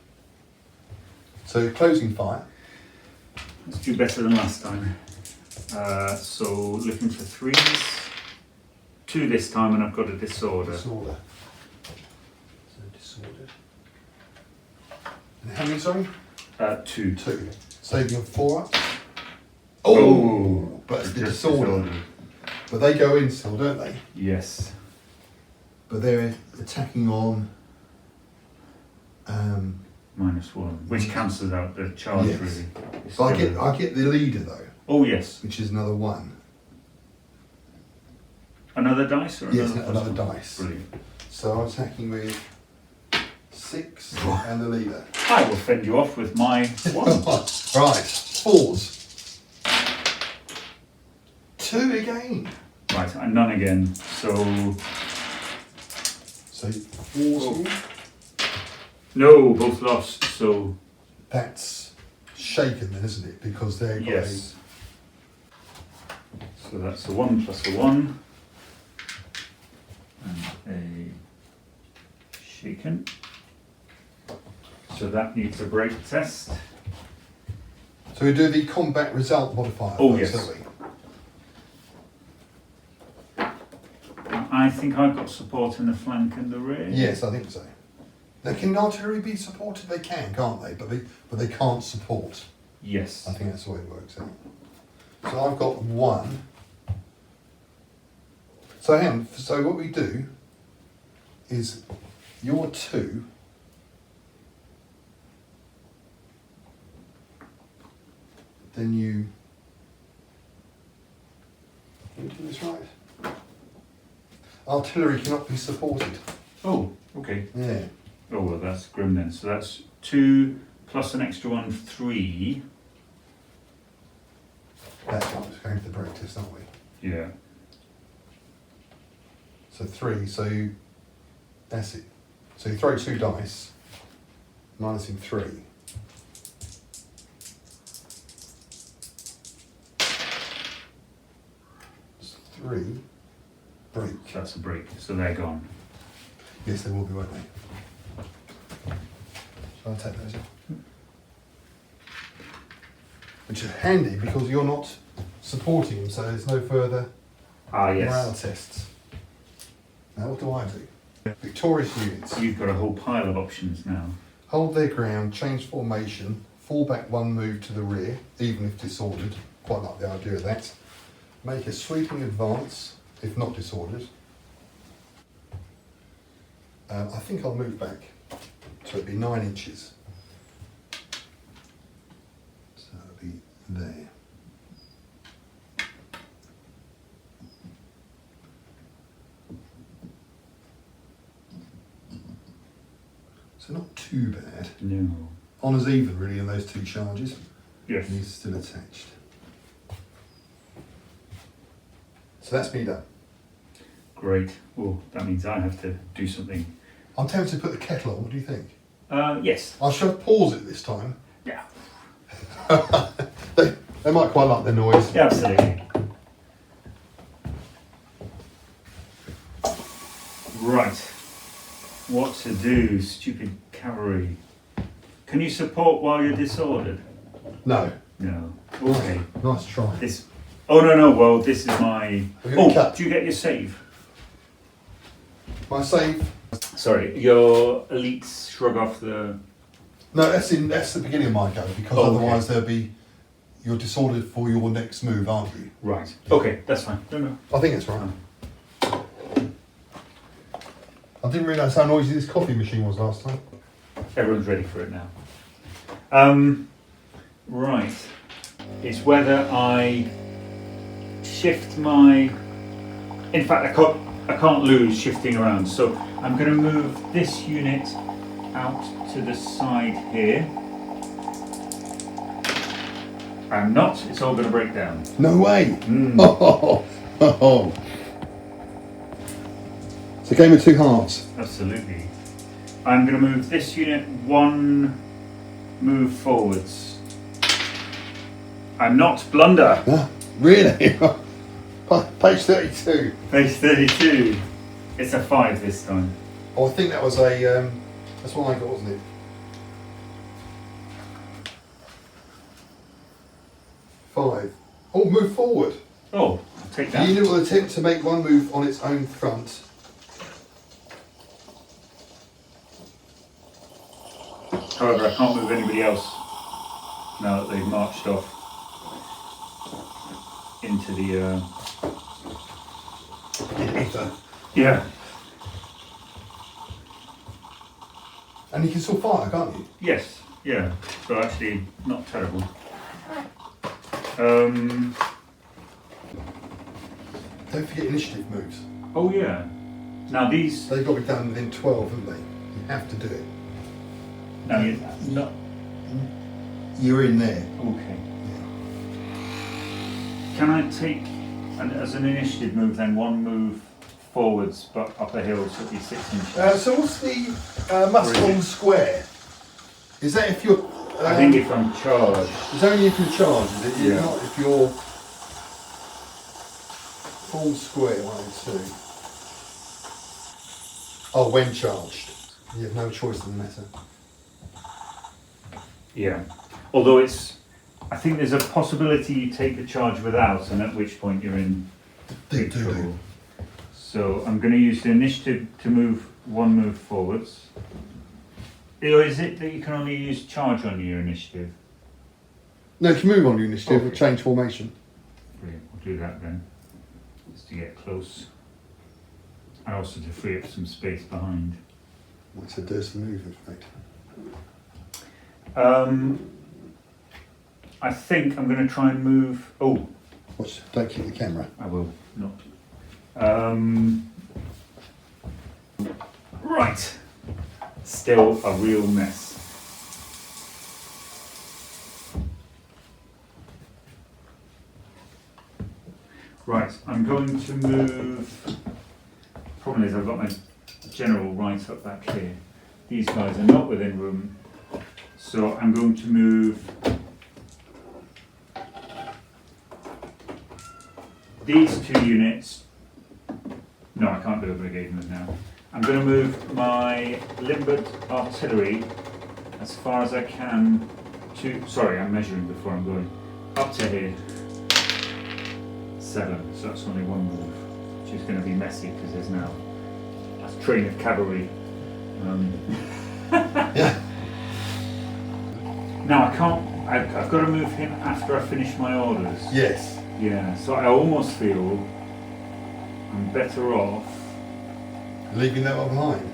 So closing fire. Let's do better than last time. So looking for 3s. 2 this time, and I've got a disorder. Disorder. So disordered. And how many, sorry? 2. 2. Saving of 4 up. Oh, but it's the just disorder. disordered. But they go in still, don't they? Yes. But they're attacking on. -1, which cancels out the charge, Yes. really. So I get the leader though, Oh yes. which is another 1. Another dice or Yes, another? another dice. Brilliant. So I'm attacking with 6 and the leader. I will fend you off with my 1. Right, 4s. 2 again. Right, and none again. So So 4s. Oh. No, both lost. So That's shaken then, isn't it? Because they're got yes. So that's a 1 plus a 1 and a shaken. So that needs a break test. So we do the combat result modifier. Oh, first, yes. don't we? I think I've got support in the flank and the rear. Yes, I think so. Now, can artillery be supported? They can, can't they? But they can't support. Yes. I think that's the way it works out. So I've got 1. So hang on, so what we do is your 2 then you do this right. Artillery cannot be supported. Oh, okay. Yeah. Oh well, that's grim then. So that's 2 plus an extra 1, 3. That's right, we're going to the break test, aren't we? Yeah. So 3, so that's it. So you throw 2 dice, minusing 3. It's 3, break. That's a break. So they're gone. Yes, they will be, won't they? Shall I take those off? Which is handy because you're not supporting them, so there's no further Ah yes. morale tests. Now what do I do? Victorious units. You've got a whole pile of options now. Hold their ground, change formation, fall back 1 move to the rear, even if disordered. Quite like the idea of that. Make a sweeping advance, if not disordered. I think I'll move back. So it'll be 9 inches. So it'll be there. So not too bad. No. Honours even really in those 2 charges. Yes. And he's still attached. So that's me done. Great. Oh, that means I have to do something. I'm tempted to put the kettle on, what do you think? Yes. I shall pause it this time. Yeah. They might quite like the noise. Yeah, absolutely. Right. What to do, stupid cavalry? Can you support while you're disordered? No. No. Okay. Nice try. This. Oh no. Well, this is my. Have you cut? Do you get your save? My save. Sorry, your elites shrug off the. No, that's the beginning of my go because Oh, otherwise there'll be you're disordered for your next move, aren't you? Right. Okay, that's fine. No. I think that's right. I didn't realise how noisy this coffee machine was last time. Everyone's ready for it now. Right. It's whether I shift my. In fact, I can't lose shifting around. So I'm going to move this unit out to the side here. I'm not. It's all going to break down. No way. Mm. Oh. It's a game of two hearts. Absolutely. I'm going to move this unit one move forwards. I'm not. Blunder. Ah, really? Page 32. Page 32. It's a 5 this time. Oh, I think that was a. That's what I got, wasn't it? 5. Oh, move forward. Oh, I'll take The that. unit will attempt to make one move on its own front. However, I can't move anybody else now that they've marched off into the. Ether. Yeah. And you can still fire, can't you? Yes. Yeah. So actually, not terrible. Um. Don't forget initiative moves. Oh yeah. Now these. They've got to be done within 12, haven't they? You have to do it. No, you're not. You're in there. Okay. Can I take, as an initiative move, then one move forwards, but up a hill, so it'd be 6 inches? So what's the Muscombe Square? Is that if you're... I think if I'm charged. It's only if you're charged, is it? Yeah. Not if you're full square, 1 and 2. Oh, when charged. You have no choice in the matter. Yeah. Although I think there's a possibility you take the charge without, and at which point you're in big trouble. So I'm going to use the initiative to move one move forwards. Or is it that you can only use charge on your initiative? No, you can move on your initiative or Okay. change formation. Brilliant. We'll do that then, just to get close. And also to free up some space behind. That's a dirty move, in fact. I think I'm going to try and move. Oh, Watch, don't kick the camera. I will not. Right. Still a real mess. Right, I'm going to move. Problem is, I've got my general right up back here. These guys are not within room, so I'm going to move these 2 units. No, I can't do a brigade move now. I'm going to move my limbered artillery as far as I can to. Sorry, I'm measuring before I'm going up to here. 7, so that's only 1 move, which is going to be messy because there's now a train of cavalry. Yeah. Now I can't. I've got to move him after I finish my orders. Yes. Yeah, so I almost feel I'm better off. Leaving that one behind.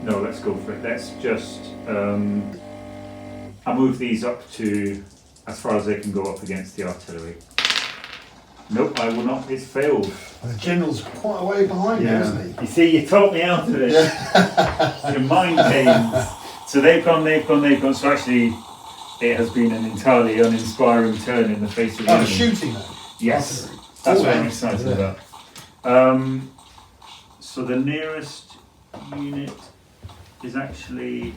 No, let's go for it. Let's just. I'll move these up to as far as they can go up against the artillery. Nope, I will not. It's failed. And the general's quite a way behind you, isn't he? You see, you talked me out of it. Yeah. Your mind games. So they've gone. So actually, it has been an entirely uninspiring turn in the face of the Oh, enemy. shooting though. Yes, Artillery. that's Oh, what I'm yeah. excited Yeah. about. So the nearest unit is actually.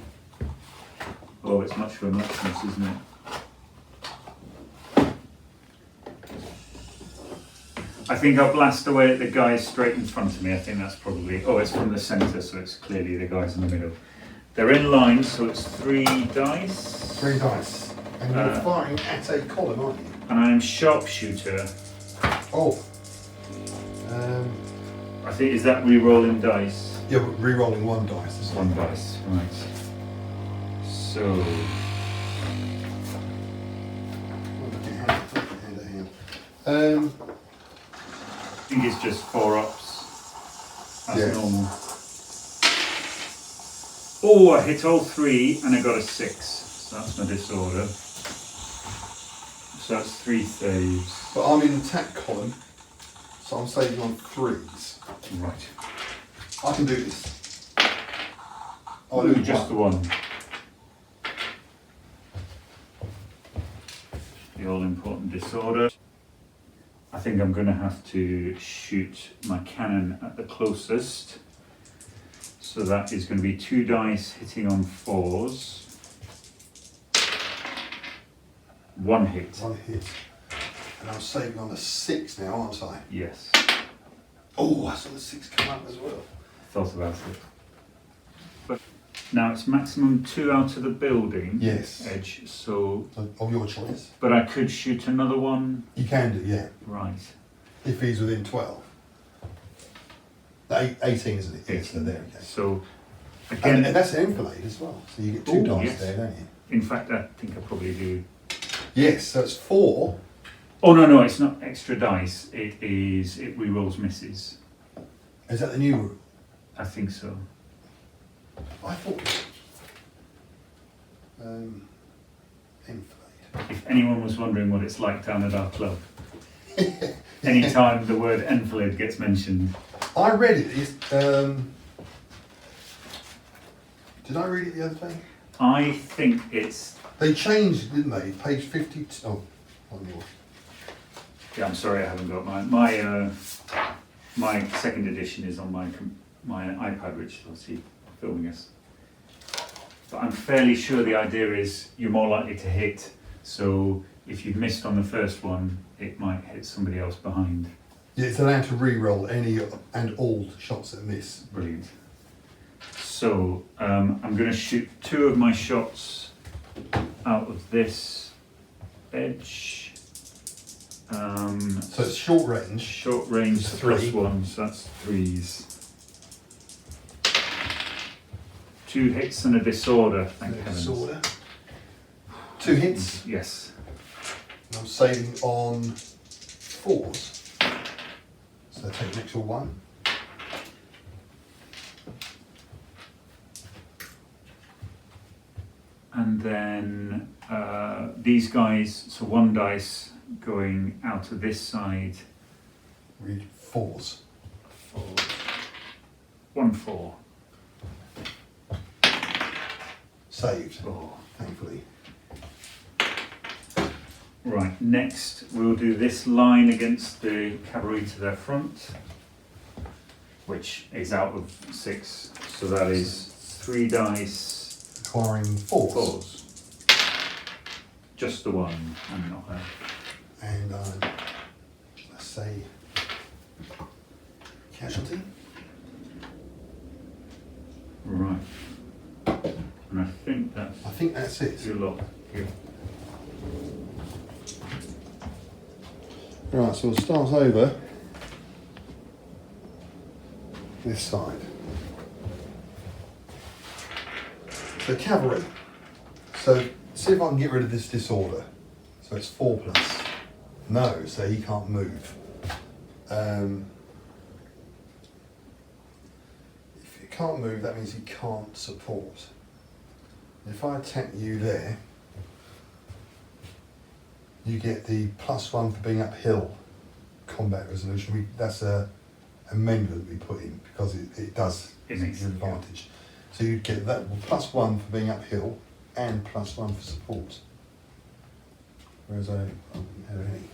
Oh, it's much for a muchness, isn't it? I think I'll blast away at the guys straight in front of me. I think that's probably. Oh, it's from the centre, so it's clearly the guys in the middle. They're in line, so it's 3 dice. 3 dice. And you're firing at a column, aren't you? And I'm sharpshooter. Oh. I think, is that re-rolling dice? Yeah, but re-rolling 1 dice. Isn't 1 it? dice, right. So, I think it's just 4 ups. That's Yeah. normal. Oh, I hit all 3 and I got a 6. So that's my disorder. So that's 3 saves. But I'm in attack column, so I'm saving on 3s. Right. I can do this. I'll Ooh, do just the one. The all-important disorder. I think I'm going to have to shoot my cannon at the closest. So that is going to be 2 dice hitting on 4s. 1 hit. 1 hit. And I'm saving on the 6 now, aren't I? Yes. Oh, I saw the 6 come up as well. Thought about it. But now it's maximum 2 out of the building Yes. edge, so Of your choice. but I could shoot another one. You can do, yeah. Right. If he's within 12. 18, isn't it? Yes, so 18. there we go. So And again, that's an enfilade as well. So you get 2 Ooh, dice yes. there, don't you? in fact, I think I probably do. Yes, so it's 4. Oh no, it's not extra dice. It re-rolls misses. Is that the new rule? I think so. I thought. Enfilade. If anyone was wondering what it's like down at our club, anytime the word enfilade gets mentioned, I read it. Did I read it the other day? I think it's. They changed it, didn't they? Page 50. Oh, one more. Yeah, I'm sorry, I haven't got my second edition is on my iPad, which is obviously filming us. But I'm fairly sure the idea is you're more likely to hit. So if you've missed on the first one, it might hit somebody else behind. Yeah, it's allowed to re-roll any and all shots that miss. Brilliant. So I'm going to shoot 2 of my shots out of this edge. So it's short range. Short range It's plus 3. 1, so that's 3s. 2 hits and a disorder, thank heavens. Disorder. 2 hits. Yes. And I'm saving on 4s. So I take an extra 1. And then these guys, so 1 dice going out of this side. Read 4s. 4. 1 4. Saved, Oh. thankfully. Right, next we'll do this line against the cavalry to their front, which is out of 6. So that is 3 dice. Requiring 4s. 4s. Just the 1, and not her. And let's say casualty. Right. And I think that's it. your lot. Yeah. Right, so we'll start over this side. So cavalry. So see if I can get rid of this disorder. So it's 4 plus. No, so he can't move. If he can't move, that means he can't support. If I attack you there, you get the +1 for being uphill combat resolution. That's a amendment we put in because it does It makes an advantage. So you get that +1 for being uphill and +1 for support. Whereas I didn't have any.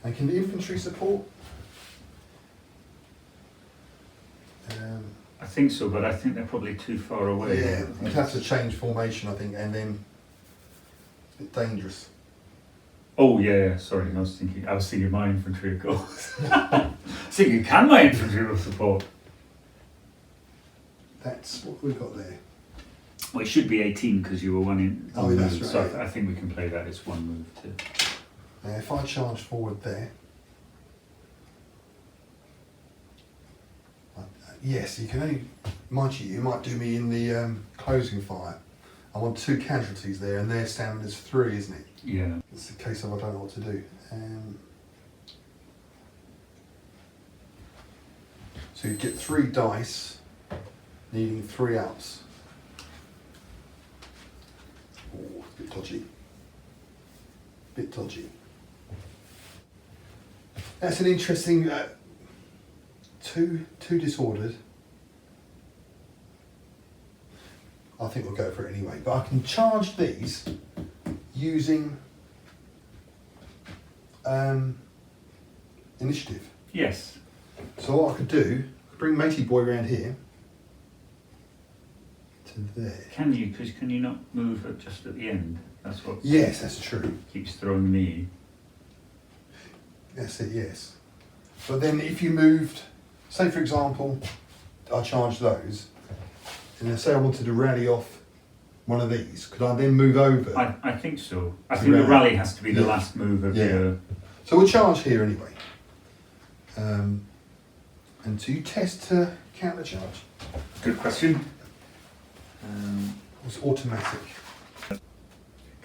And can the infantry support? I think so, but I think they're probably too far away. Yeah, you'd have to change formation, I think, and then it's a bit dangerous. Oh yeah, sorry, I was thinking my infantry, of course. Thinking, can my infantry will support? That's what we've got there. Well, it should be 18 because you were 1 in. Oh, that's move, right. So I think we can play that as 1 move too. Now, if I charge forward there, yes, you can only, mind you might do me in the closing fire. I want 2 casualties there, and their stamina's 3, isn't it? Yeah. It's a case of I don't know what to do. So you get 3 dice, needing 3 outs. Ooh. dodgy. Bit dodgy. That's an interesting. Two disordered. I think we'll go for it anyway. But I can charge these using initiative. Yes. So what I could do, bring Matey Boy around here to there. Can you? Because can you not move just at the end? That's what. Yes, that's true. Keeps throwing me. That's it. Yes. But then if you moved, say for example, I charged those, and then say I wanted to rally off one of these, could I then move over? I think so. I think the rally has to be the last move of your. So we'll charge here anyway. And do you test to counter charge? Good question. It's automatic.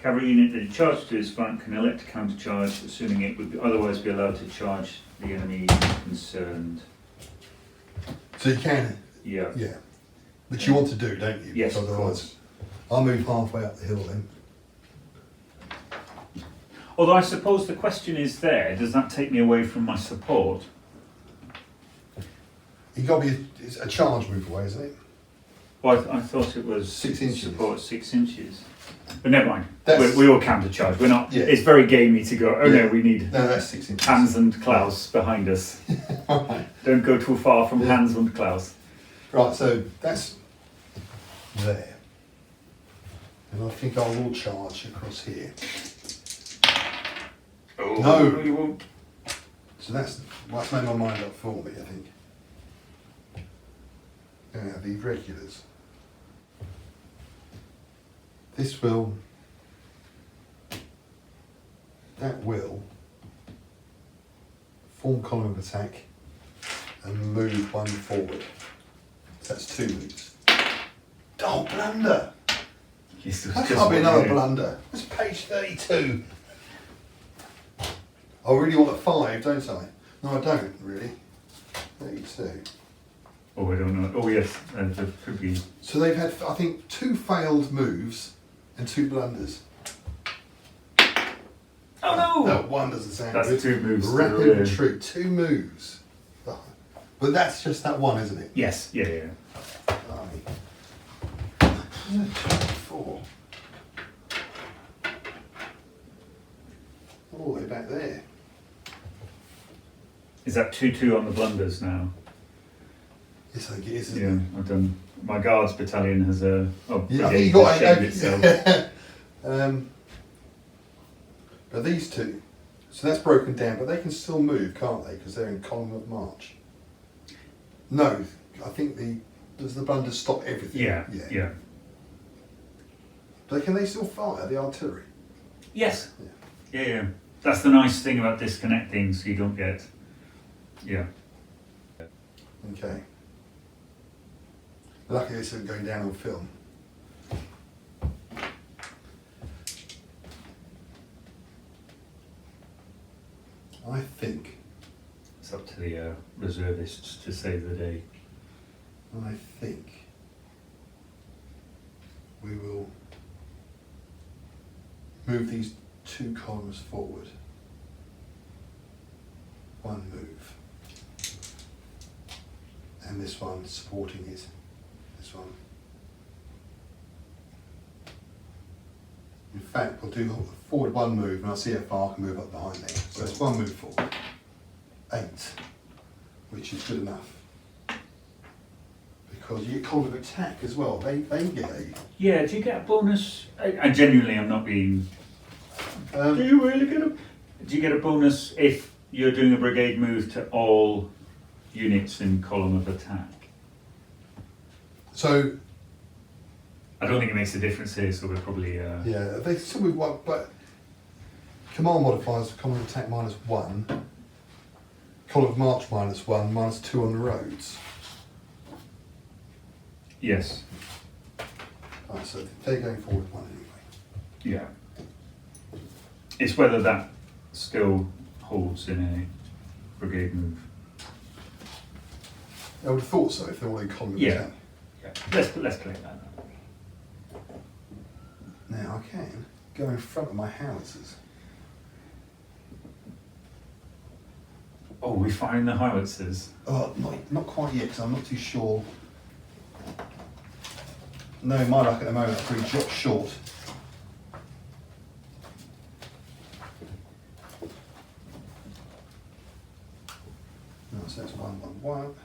Cavalry unit that charged to its flank can elect to counter charge, assuming it would otherwise be allowed to charge the enemy concerned. So you can. Yeah. Yeah. But you want to do, don't you? Yes, Because of course. I'll move halfway up the hill then. Although I suppose the question is there, does that take me away from my support? You got to be it's a charge move away, isn't it? Well, I thought it was 6 inches. Support 6 inches. But never mind. That's- We all counter charge. We're not. Yeah. It's very gamey to go. Oh Yeah. no, we need No, that's 6 inches. Hans and Klaus behind us. Right. Don't go too far from Yeah. Hans and Klaus. Right, so that's there. And I think I will charge across here. Oh, No. you won't. So that's made my mind up for me, I think. Now, the regulars. This will, that will form column of attack and move one forward. So that's 2 moves. Oh, blunder! Yes, That can't be another blunder. That's page 32. I really want a 5, don't I? No, I don't, really. 32. Oh, I don't know. Oh, yes, there could be. So they've had, I think, 2 failed moves and 2 blunders. Oh no! No, 1 doesn't sound That's good. 2 moves. to the Rapid rear. retreat, 2 moves. But that's just that one, isn't it? Yes, yeah. Blimey. 24. All the way back there. Is that 2-2 on the blunders now? Yes, I think it is, Yeah, isn't I've done. My guards battalion has a. Oh, it? Yeah, I brigade think you got has shaved itself. But these 2, so that's broken down, but they can still move, can't they? Because they're in column of march. No, I think does the blunders stop everything? Yeah. But can they still fire the artillery? Yes. Yeah. That's the nice thing about disconnecting, so you don't get. Yeah. Okay. Luckily this isn't going down on film. I think, It's up to the reservists to save the day. I think we will move these 2 columns forward. 1 move. And this one supporting it. This one. In fact, we'll do forward 1 move and I'll see how far I can move up behind there. So it's 1 move forward. 8, which is good enough. Because you get column of attack as well. They get a. Yeah, do you get a bonus? I genuinely, I'm not being. Do you really get a? Do you get a bonus if you're doing a brigade move to all units in column of attack? So I don't think it makes a difference here, so we're probably. yeah, they still move 1, but command modifiers: column of attack -1, column of march -1, -2 on the roads. Yes. Right, so they're going forward 1 anyway. Yeah. It's whether that still holds in a brigade move. I would have thought so if they're all in column of Yeah. attack. Yeah. Let's play that. Now I can. go in front of my howitzers. Oh, we're firing the howitzers. Oh, not quite yet, because I'm not too sure. No, my luck at the moment, I've pretty dropped short. No, so that's 1, 1, 1.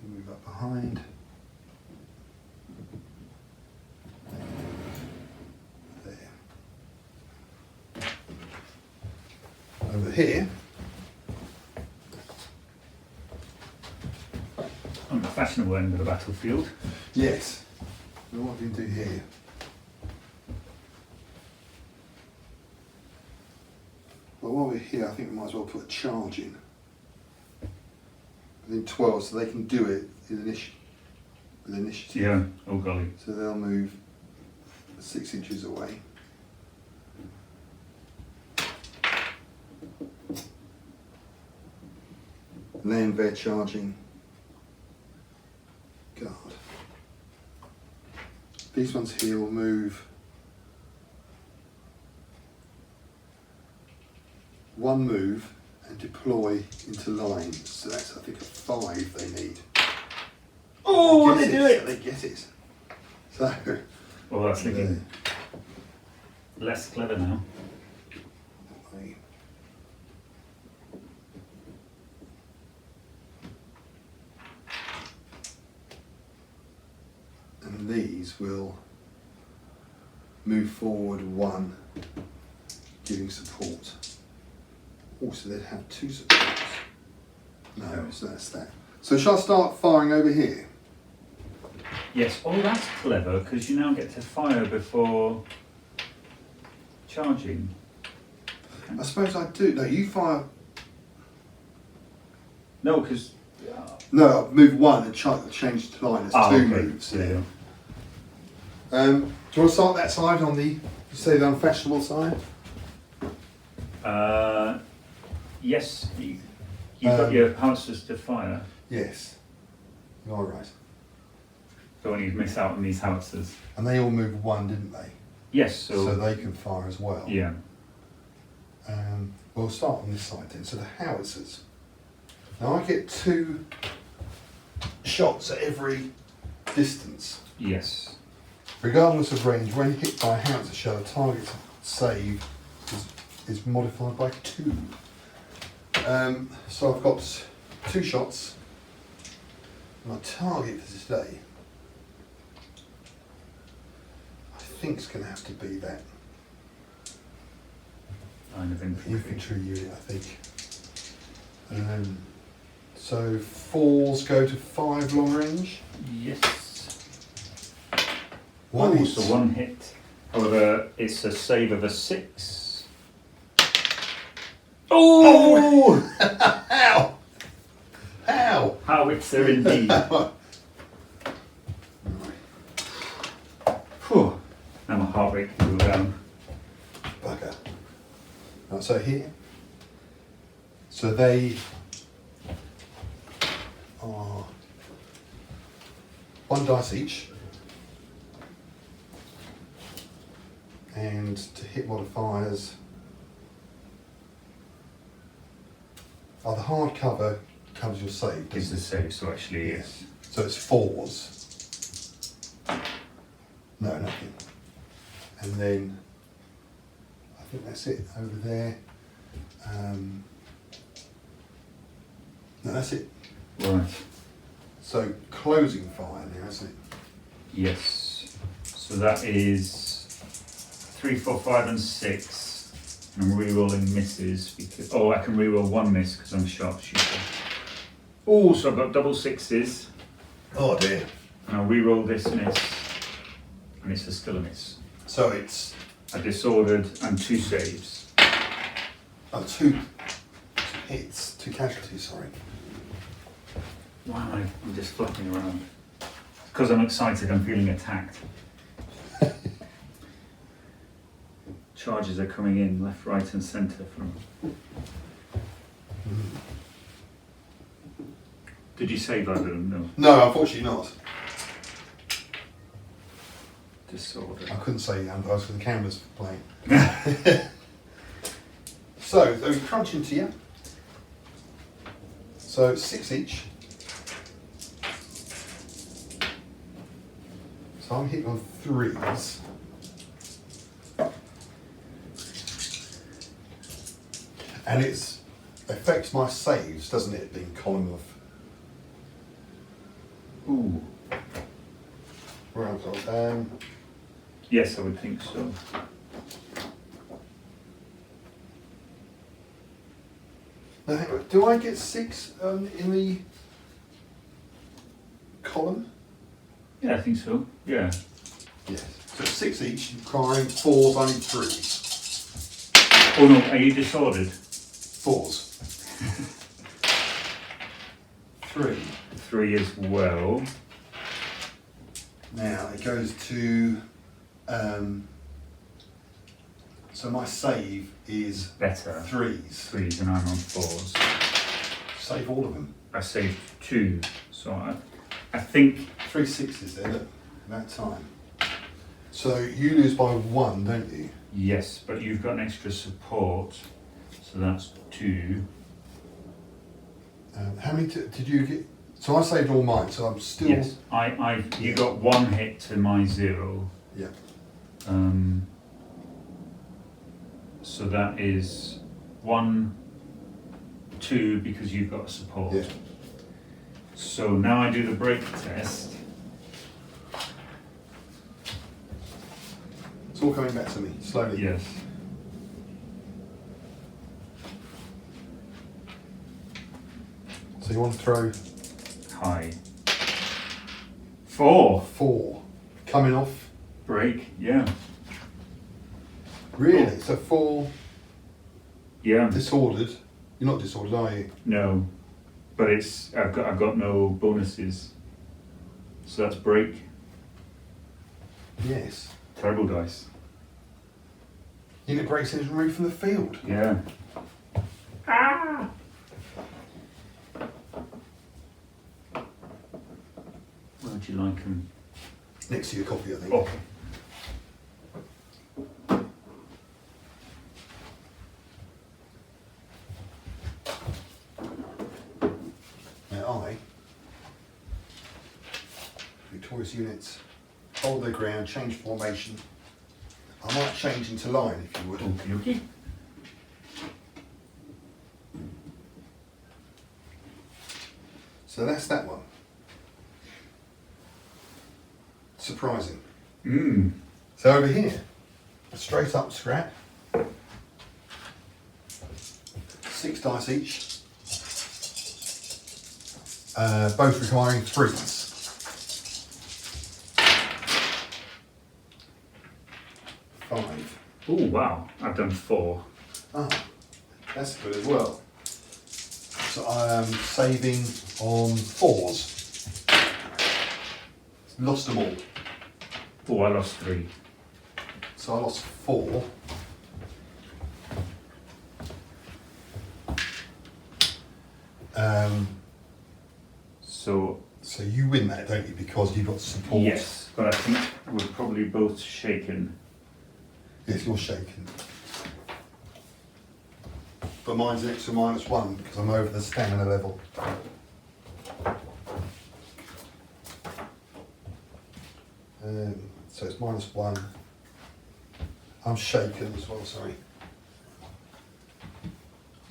Move up behind. There. Over here. On the fashionable end of the battlefield. Yes. Now what do you do here? Well, while we're here, I think we might as well put a charge in. Within 12, so they can do it with initiative. Yeah, oh golly. So they'll move 6 inches away. And then they're charging guard. These ones here will move 1 move and deploy into line. So that's, I think, a 5 they need. Oh, they do it! They get it. So. Well, that's looking less clever now. And these will move forward 1, giving support. Also, they'd have 2 supports. No, so that's that. So shall I start firing over here? Yes, oh that's clever, because you now get to fire before charging. I suppose I do. No, you fire. No, because... No, I'll move 1 and change the line. It's 2 okay. moves. Yeah. Do you want to start that side on the, you say the unfashionable side? Yes, you've got your howitzers to fire. Yes. You are right. Don't want you to miss out on these howitzers. And they all move 1, didn't they? Yes, So they can fire as well. yeah. We'll start on this side then. So the howitzers. Now I get 2 shots at every distance. Yes. Regardless of range, when hit by a howitzer shell, the target's save is modified by 2. So I've got 2 shots. My target for today, I think it's going to have to be that Line of infantry. infantry unit, I think. So 4s go to 5 long range. Yes. One Oh, hit. so 1 hit. However, it's a save of a 6. Oh! How? How? Howitzer indeed. Phew. Now my heart rate can go down. Bugger. Right, so here. So they are 1 dice each. And to hit modifiers, the hard cover covers your save, Is doesn't the save, so actually it? yes. So it's 4s. No, nothing. And then I think that's it over there. No, that's it. Right. So closing fire now, isn't it? Yes. So that is 3, 4, 5 and 6. And I'm re-rolling misses because I can re-roll 1 miss because I'm a sharpshooter. Oh, so I've got double 6s. Oh dear. And I'll re-roll this miss. And it's still a miss. So it's A disordered and 2 saves. 2 hits, 2 casualties, sorry. Why am I'm just flapping around? Because I'm excited, I'm feeling attacked. Charges are coming in left, right and centre from... Did you save either of them? No. No, unfortunately not. Disorder. I couldn't say otherwise because the camera's playing. So those crunch into you. So 6 each. So I'm hitting on 3s. And it affects my saves, doesn't it, being column of... Ooh. Right, Yes, I would think so. now, hang on, do I get 6 in the column? Yeah, I think so. Yeah. Yes. So 6 each, requiring 4s, only 3s. Oh no, are you disordered? 4s. 3. 3 as well. Now it goes to, so my save is Better. 3s. 3s and I'm on 4s. Save all of them. I saved 2, so I think 3 6s then at that time. So you lose by 1, don't you? yes, but you've got an extra support, so that's 2. How many did you get? So I saved all mine, so I'm still... Yes, you got 1 hit to my 0. Yeah. So that is 1, 2 because you've got support. Yeah. So now I do the break test. It's all coming back to me, slowly. Yes. So you want to throw High. 4. 4. Coming off. Break. Yeah. Really? So 4 Yeah. disordered. You're not disordered, are you? No, but I've got no bonuses, so that's break. Yes. Terrible dice. Unit breaks in is removed from the field. Yeah. Ah. Where would you like them? Next to your copy, I think. Okay. Now victorious units hold their ground, change formation. I might change into line if you would. Okay. So that's that one. Surprising. So over here, a straight up scrap. 6 dice each. Both requiring 3s. 5. Oh wow, I've done 4. Ah, that's good as well. So I am saving on 4s. Lost them all. Oh, I lost 3. So I lost 4. So you win that, don't you? Because you've got support. Yes, but I think we're probably both shaken. Yes, you're shaken. But mine's an extra -1 because I'm over the stamina level. So it's -1. I'm shaken as well, sorry.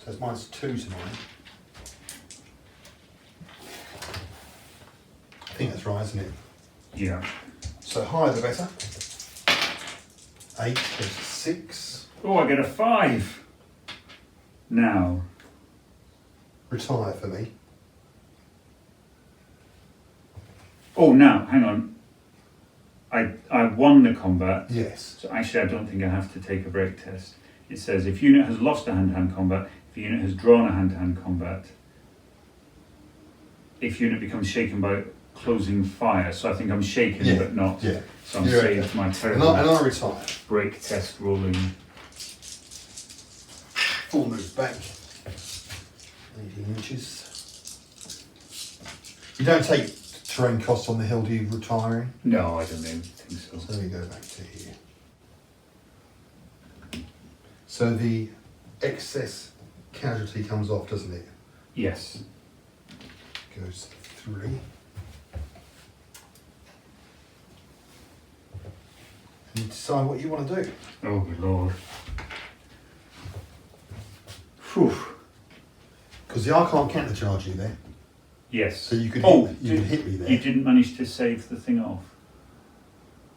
So it's -2 to mine. I think that's right, isn't it? Yeah. So higher the better. 8 goes to 6. Oh, I get a 5. Now. Retire for me. Oh, now, hang on. I won the combat. Yes. So actually, I don't think I have to take a break test. It says if unit has lost a hand-to-hand combat, if unit has drawn a hand-to-hand combat, if unit becomes shaken by closing fire. So I think I'm shaken, Yeah, but not. yeah. So I'm You're saved okay. my And terrible I retire. break test rolling. 4 moves back. 18 inches. You don't take terrain costs on the hill, do you retiring? No, I don't think so. So we go back to here. So the excess casualty comes off, doesn't it? Yes. Goes 3. And you decide what you want to do. Oh, good lord. Phew. Because I can't countercharge you there. Yes. So you could you could hit me there. You didn't manage to save the thing off?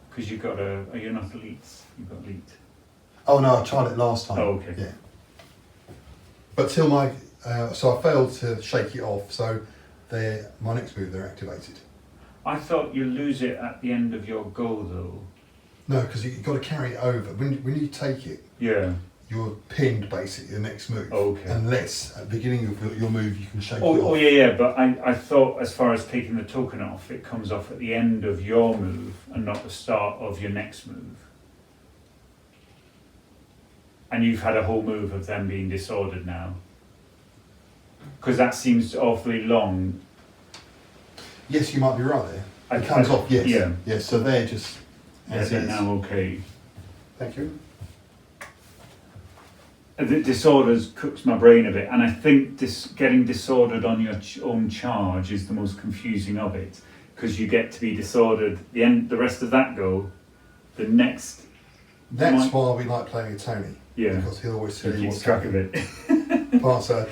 Because you got you're not elite. You got elite. Oh no, I tried it last time. Oh, okay. Yeah. But till so I failed to shake it off, so my next move they're activated. I thought you lose it at the end of your go though. No, because you've got to carry it over. When you take it, Yeah. you're pinned basically the next move. Okay. Unless at the beginning of your move you can shake it Oh, off. oh yeah, but I thought as far as taking the token off, it comes off at the end of your move and not the start of your next move. And you've had a whole move of them being disordered now. Because that seems awfully long. Yes, you might be right there. I- It comes off, yes. Yeah. Yes, so they're just Yes, as they're is. now okay. Thank you. The disorders cooks my brain a bit, and I think getting disordered on your own charge is the most confusing of it, because you get to be disordered the rest of that go, the next. That's why we like playing with Tony. Yeah. Because he'll always He tell you keeps what's track of happening. it.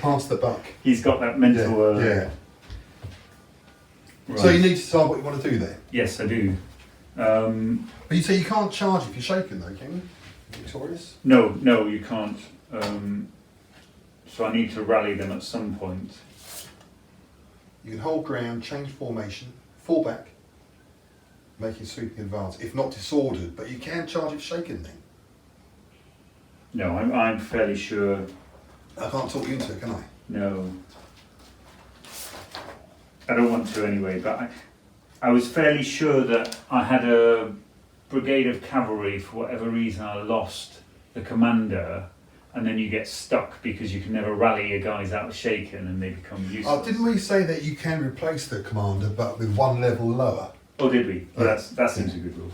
Pass the buck. He's got that mental. Yeah. Right. So you need to decide what you want to do there. Yes, I do. But you say you can't charge if you're shaken though, can you? Victorious? No, you can't. So I need to rally them at some point. You can hold ground, change formation, fall back, make a sweeping advance. If not disordered, but you can charge if shaken then. No, I'm fairly sure. I can't talk you into it, can I? No. I don't want to anyway, but I was fairly sure that I had a brigade of cavalry. For whatever reason, I lost the commander, and then you get stuck because you can never rally your guys out of shaken and they become useless. Oh, didn't we say that you can replace the commander but with one level lower? Oh, did we? Oh, Yeah. that seems a good rule.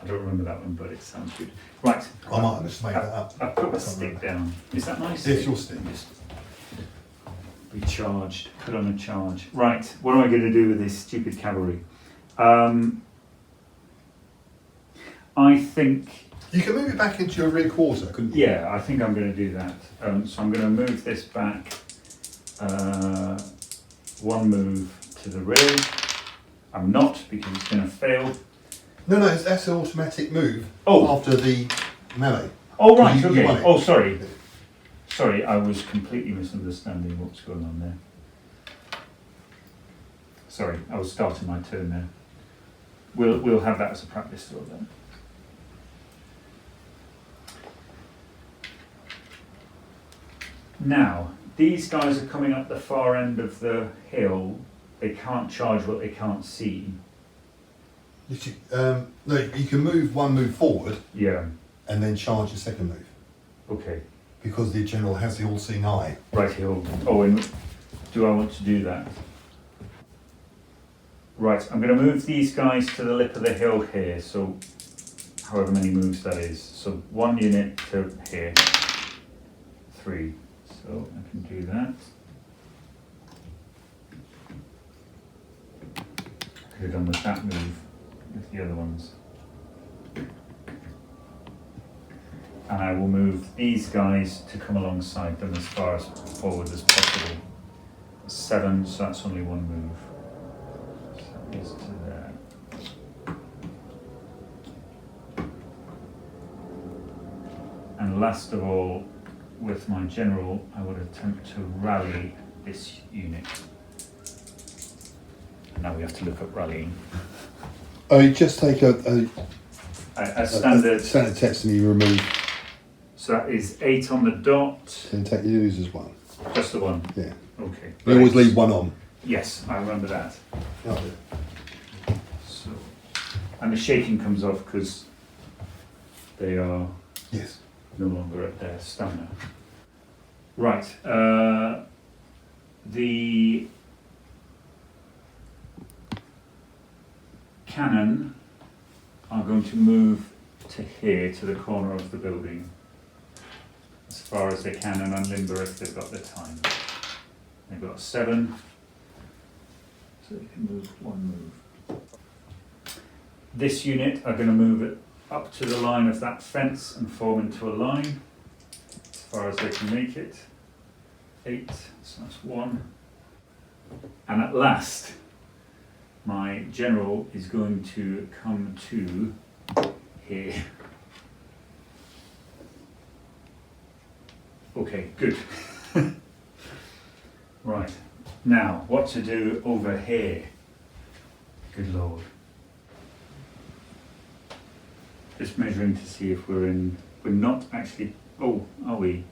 I don't remember that one, but it sounds good. Right. I might have just made that up. I put my stick down. Is that nice? It's your stick. Just be charged. Put on a charge. Right. What am I going to do with this stupid cavalry? I think. You can move it back into your rear quarter, couldn't you? Yeah, I think I'm going to do that. So I'm going to move this back. One move to the rear. I'm not, because it's going to fail. No, that's an automatic move Oh. after the melee. Oh, right, You okay. won it. Oh, sorry. Sorry, I was completely misunderstanding what's going on there. Sorry, I was starting my turn there. We'll have that as a practice drill then. Now, these guys are coming up the far end of the hill. They can't charge what they can't see. No, you can move one move forward Yeah, and then charge your second move okay. because the general has the all-seeing eye. Right hill. Oh, and do I want to do that? Right, I'm going to move these guys to the lip of the hill here, so however many moves that is. So 1 unit to here. 3. So I can do that. Could have done with that move with the other ones. And I will move these guys to come alongside them as far as forward as possible. 7, so that's only one move. So that is to there. And last of all, with my general, I would attempt to rally this unit. And now we have to look up rallying. Oh, you just take a Standard. standard text and you remove So that is 8 on the dot. and take your losers one. Just the one. Yeah. Okay. You always Right. leave one on. Yes, I remember that. Oh, So, and the shaking comes off because they are yes. no longer at their stamina. Right. cannon are going to move to here, to the corner of the building, as far as they can and unlimber if they've got the time. They've got 7, so they can move 1 move. This unit are going to move it up to the line of that fence and form into a line, as far as they can make it. 8, so that's 1. And at last, my general is going to come to here. Okay, good. Right, now what to do over here? Good Lord. Just measuring to see if we're not actually, oh, are we?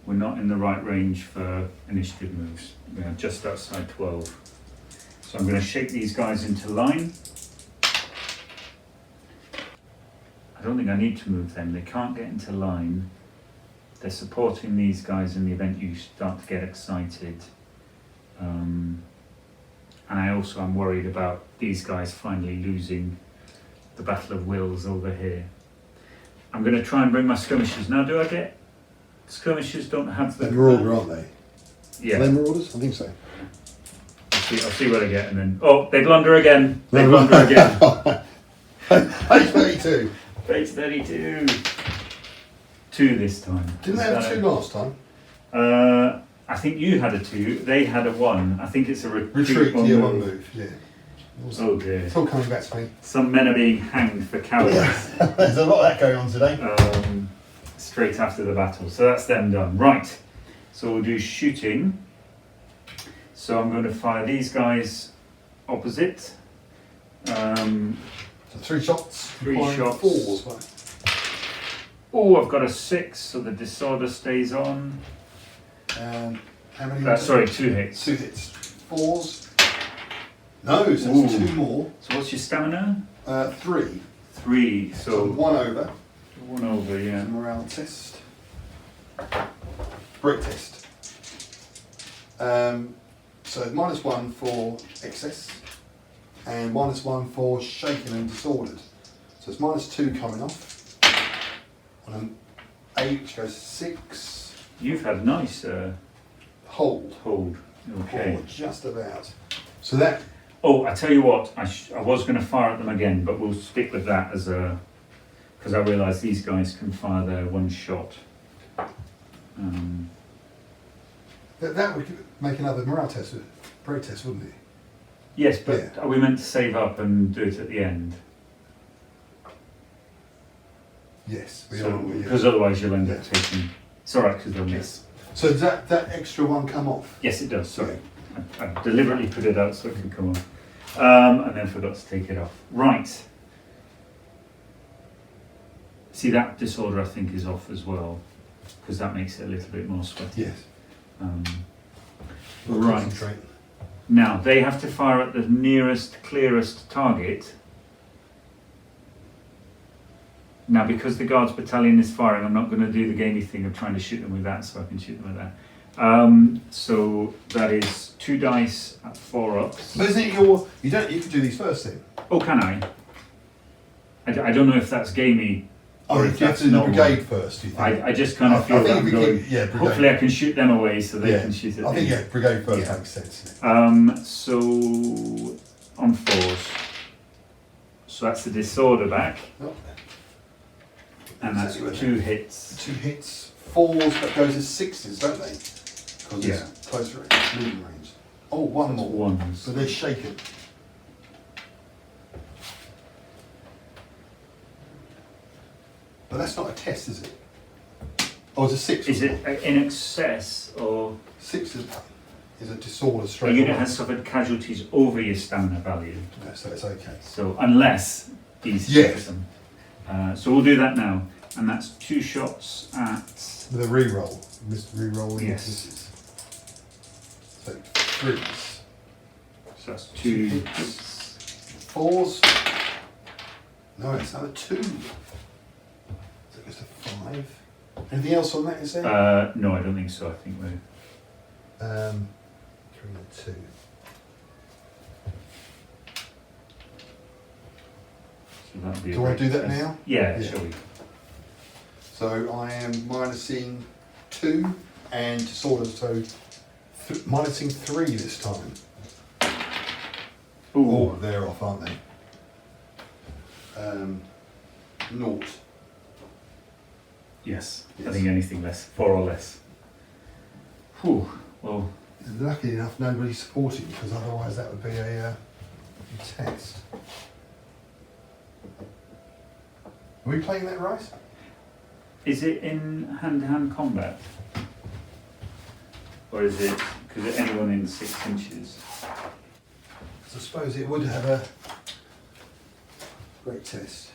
We're not in the right range for initiative moves. We are just outside 12. So I'm going to shape these guys into line. I don't think I need to move them. They can't get into line. They're supporting these guys in the event you start to get excited. And I also am worried about these guys finally losing the Battle of Wills over here. I'm going to try and bring my skirmishers. Now, do I get... Skirmishers don't have the... They're marauder, aren't they? Yeah. Are they marauders? I think so. I'll see what I get and then... Oh, they blunder again. They blunder again. Page 32. Page 32. 2 this time. Didn't they have 2 last time? I think you had a 2. They had a 1. I think it's a Retreat, one yeah, move. 1 move, yeah. Oh dear. It's all coming back to me. Some men are being hanged for cowardice. There's a lot of that going on today. Straight after the battle. So that's them done. Right. So we'll do shooting. So I'm going to fire these guys opposite. So 3 shots. 3 shots. 4s, right? Oh, I've got a 6, so the disorder stays on. How many? Sorry, 2 hits. 2 hits. 4s. No, so it's 2 more. So what's your stamina? 3. 3. So 1 over. 1 over, yeah. Morale test. Break test. So -1 for excess and -1 for shaken and disordered. So it's -2 coming off. On an 8, which goes 6. You've had nice Hold. Okay. Oh, just about. So that. Oh, I tell you what, I was going to fire at them again, but we'll stick with that as a... Because I realise these guys can fire their 1 shot. That would make another morale test, break test, wouldn't it? Yes, but are we meant to save up and do it at the end? Yes, we So, are. because otherwise you'll end up taking... It's alright, because they'll miss. So does that extra 1 come off? Yes, it does, sorry. I deliberately put it out so it can come off. And then forgot to take it off. Right. See, that disorder I think is off as well, because that makes it a little bit more sweaty. Yes. Right. Concentrate. Now, they have to fire at the nearest, clearest target. Now, because the Guards Battalion is firing, I'm not going to do the gamey thing of trying to shoot them with that, so I can shoot them with that. So that is 2 dice at 4 ups. But isn't it you could do these first then? Oh, can I? I don't know if that's gamey. Oh, you have to do the brigade first, do you think? I just kind of feel that I'm going, brigade. hopefully I can shoot them away so they can shoot at me. I think, brigade first makes sense. So, on 4s. So that's the disorder back. Oh. And that's 2 hits. 2 hits. 4s, that goes as 6s, don't they? Because it's closer moving range. Oh, 1 more. 1s. So they're shaken. But that's not a test, is it? Oh, it's a 6. Is it in excess or... 6 is a disorder A straight unit away. has suffered casualties over your stamina value. No, so it's okay. So unless these Yes. them. So we'll do that now. And that's 2 shots at... With a re-roll. Mr. Re-roll. Yes. Misses. So 3s. So that's 2 hits. 4s. No, it's another 2. So it goes to 5. Anything else on that, is there? No, I don't think so. I think we're... 3 and 2. So that'll be. Do I do that now? Yeah, Yeah. shall we? So I am minusing 2 and disorders, so minusing 3 this time. Ooh. Oh, they're off, aren't they? 0. Yes. Yes. I think anything less, 4 or less. Whew. Well, Lucky enough, nobody's supporting, because otherwise that would be a test. Are we playing that right? is it in hand-to-hand combat? Or is it, because anyone in 6 inches? I suppose it would have a great test.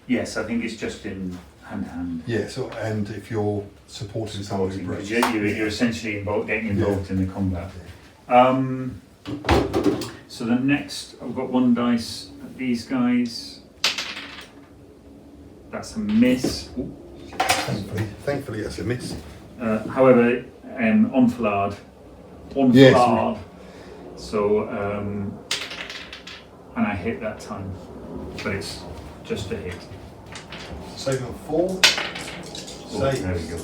Yes, I think it's just in hand-to-hand. Yeah, so, and if you're supporting someone who breaks. Because you're essentially getting involved in the combat. So the next, I've got 1 dice at these guys. That's a miss. Ooh. Thankfully that's a miss. However, enfilade. Yes. So, and I hit that time, but it's just a hit. Saving on 4. Oh, there we go.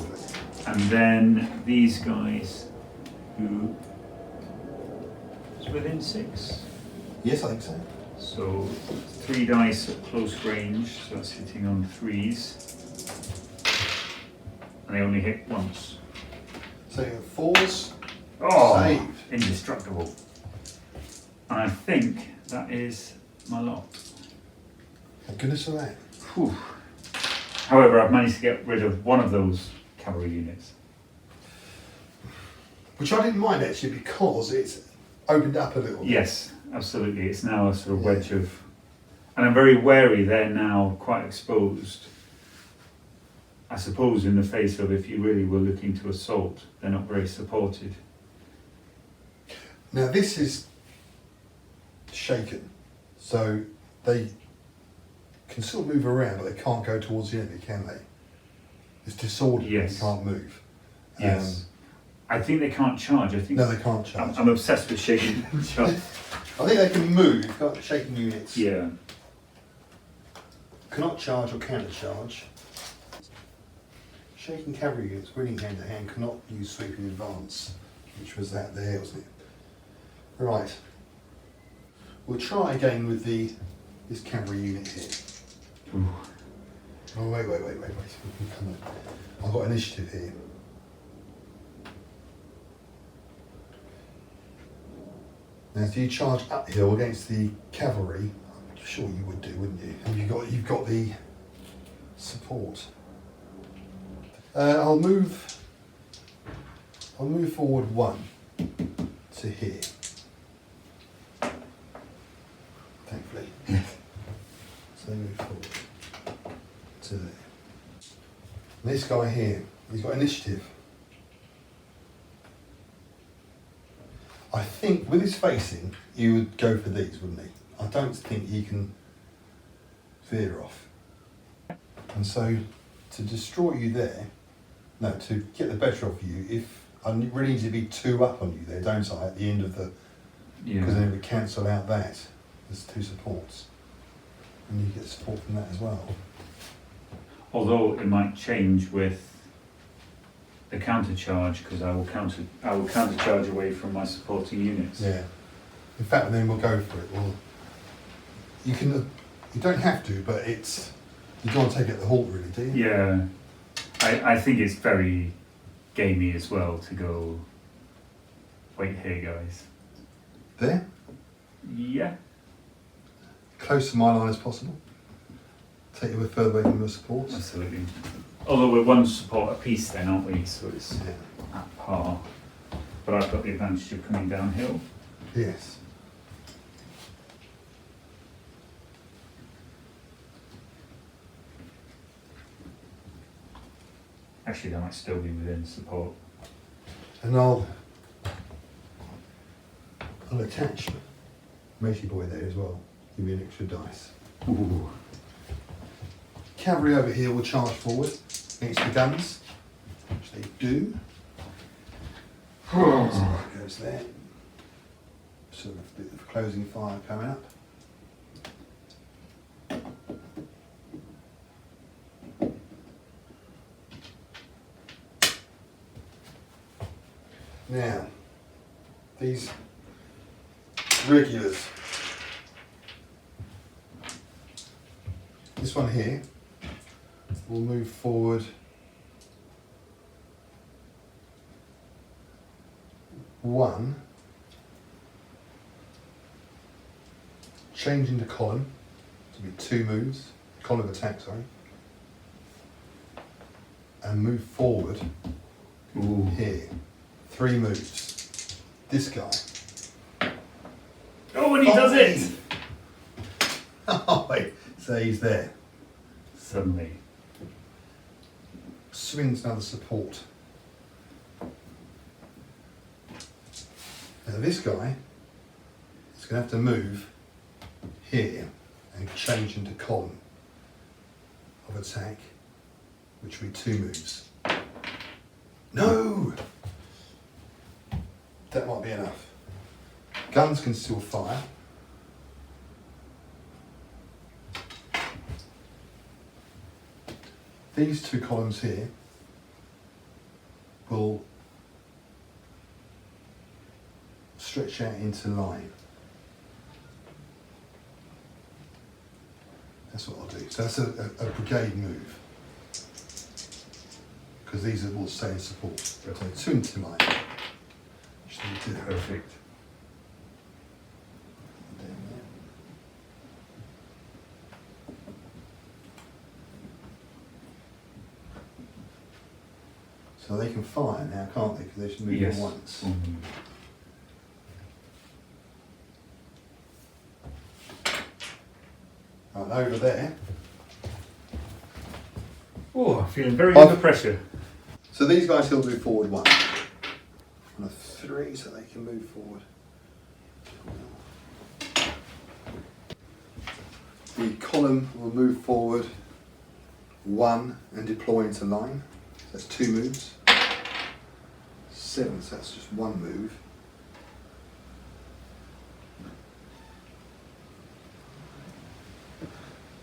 And then these guys, who is within 6. Yes, I think so. So 3 dice at close range, so that's hitting on 3s. And they only hit once. Saving on 4s. Oh, Save. indestructible. And I think that is my lot. Thank goodness for that. Whew. However, I've managed to get rid of 1 of those cavalry units. Which I didn't mind actually, because it's opened up a little bit. Yes, absolutely. It's now a sort of wedge of... And I'm very wary they're now quite exposed. I suppose in the face of if you really were looking to assault, they're not very supported. Now this is shaken, so they can sort of move around, but they can't go towards the enemy, can they? It's disordered, Yes. they can't move. Yes. I think they can't charge. I think No, they can't charge. I'm obsessed with shaking charge. I think they can move, got shaken units. Yeah. Cannot charge or counter charge. Shaken cavalry units, winning hand to hand, cannot use sweeping advance, which was that there, wasn't it? Right. We'll try again with this cavalry unit here. Ooh. Oh, wait. We can come on. I've got initiative here. Now, do you charge uphill against the cavalry? I'm sure you would do, wouldn't you? And you've got the support. I'll move forward 1 to here. Thankfully. So they move forward to there. And this guy here, he's got initiative. I think with his facing, you would go for these, wouldn't he? I don't think he can veer off. And so, to destroy you there, no, to get the better of you, if I really need to be 2 up on you there, don't I, at the end of the, because then it would cancel out that. There's 2 supports. And you get support from that as well. Although it might change with the counter charge, because I will counter charge away from my supporting units. Yeah. In fact, then we'll go for it. Well, you don't have to, but it's, you don't want to take it the halt really, do you? Yeah. I think it's very gamey as well to go, wait here guys. There? Yeah. Close to my line as possible. Take you a bit further away from your support. Absolutely. Although we're 1 support a piece then, aren't we? So it's at par. But I've got the advantage of coming downhill. Yes. Actually, they might still be within support. And I'll attach Matey Boy there as well. Give me an extra dice. Ooh. Cavalry over here will charge forward against the guns, which they do. So that goes there. Sort of a bit of closing fire coming up. regulars. This one here will move forward 1, change into column, to be 2 moves, column of attack, sorry, and move forward here, 3 moves. This guy. Oh, and he does it! Oh, wait, so he's there. Suddenly. Swings another support. Now this guy is going to have to move here and change into column of attack, which will be 2 moves. No! That might be enough. Guns can still fire. These 2 columns here will stretch out into line. That's what I'll do. So that's a brigade move, because these are all stay in support. So 2 into line. Perfect. So they can fire now, can't they? Because they should move once. Right, over there. Oh, I'm feeling very under pressure. So these guys will move forward 1. And a 3, so they can move forward. The column will move forward 1 and deploy into line. That's 2 moves. 7, so that's just 1 move.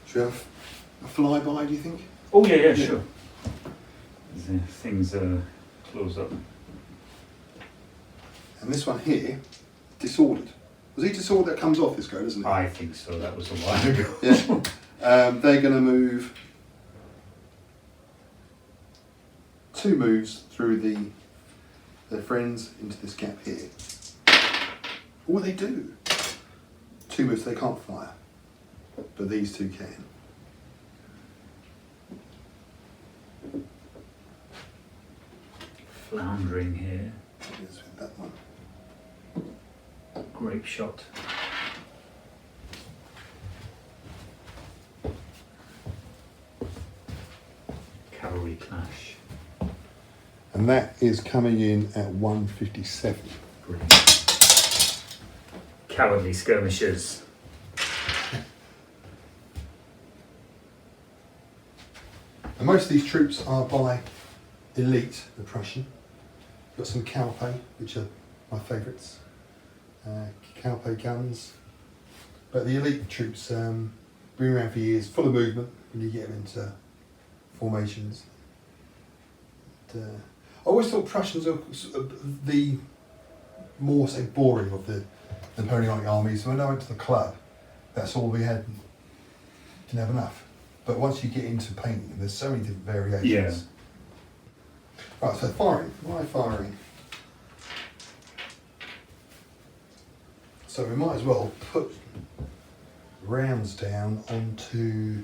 Should we have a flyby, do you think? Oh yeah, sure. Things close up. And this one here, disordered. Was he disordered? That comes off this go, doesn't it? I think so, that was a while ago. Yeah. They're going to move 2 moves through their friends into this gap here. What they do? 2 moves, they can't fire. But these 2 can. Floundering here. Yes, with that one. Grape shot. Cavalry clash. And that is coming in at 157. Brilliant. Cowardly skirmishers. And most of these troops are by elite, the Prussian. Got some Cowpay, which are my favourites. Cowpay guns. But the elite troops been around for years, full of movement when you get them into formations. And, I always thought Prussians are the more, say, boring of the Napoleonic armies. When I went to the club, that's all we had. Didn't have enough. But once you get into painting, there's so many different variations. Yeah. Right, so firing. Why firing? So we might as well put rounds down onto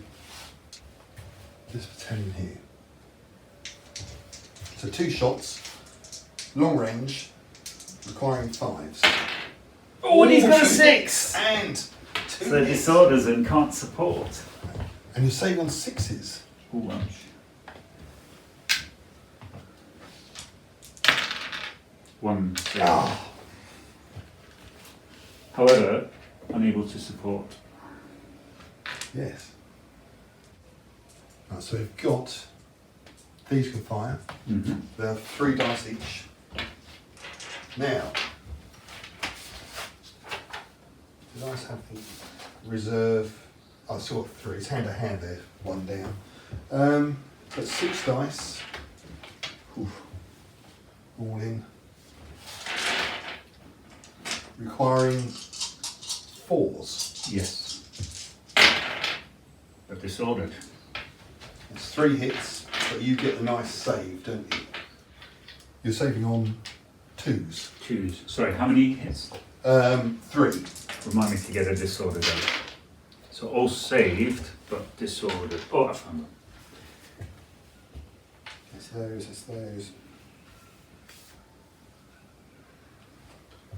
this battalion here. So 2 shots, long range, requiring 5s. Oh, and he's got a 6! And 2 So the hits. disorders and can't support. And you save on 6s. Oh, ouch. 1 6. Ah. However, unable to support. Yes. Right, so we've got, these can fire. Mm-hmm. They have 3 dice each. Now, did I have the reserve? I saw 3. It's hand to hand there, 1 down. So 6 dice. Oof. All in. Requiring fours. Yes. But disordered. It's 3 hits, but you get a nice save, don't you? You're saving on 2s. 2s. Sorry, how many hits? 3. Remind me to get a disordered out. So all saved, but disordered. Oh, I found them. It's those.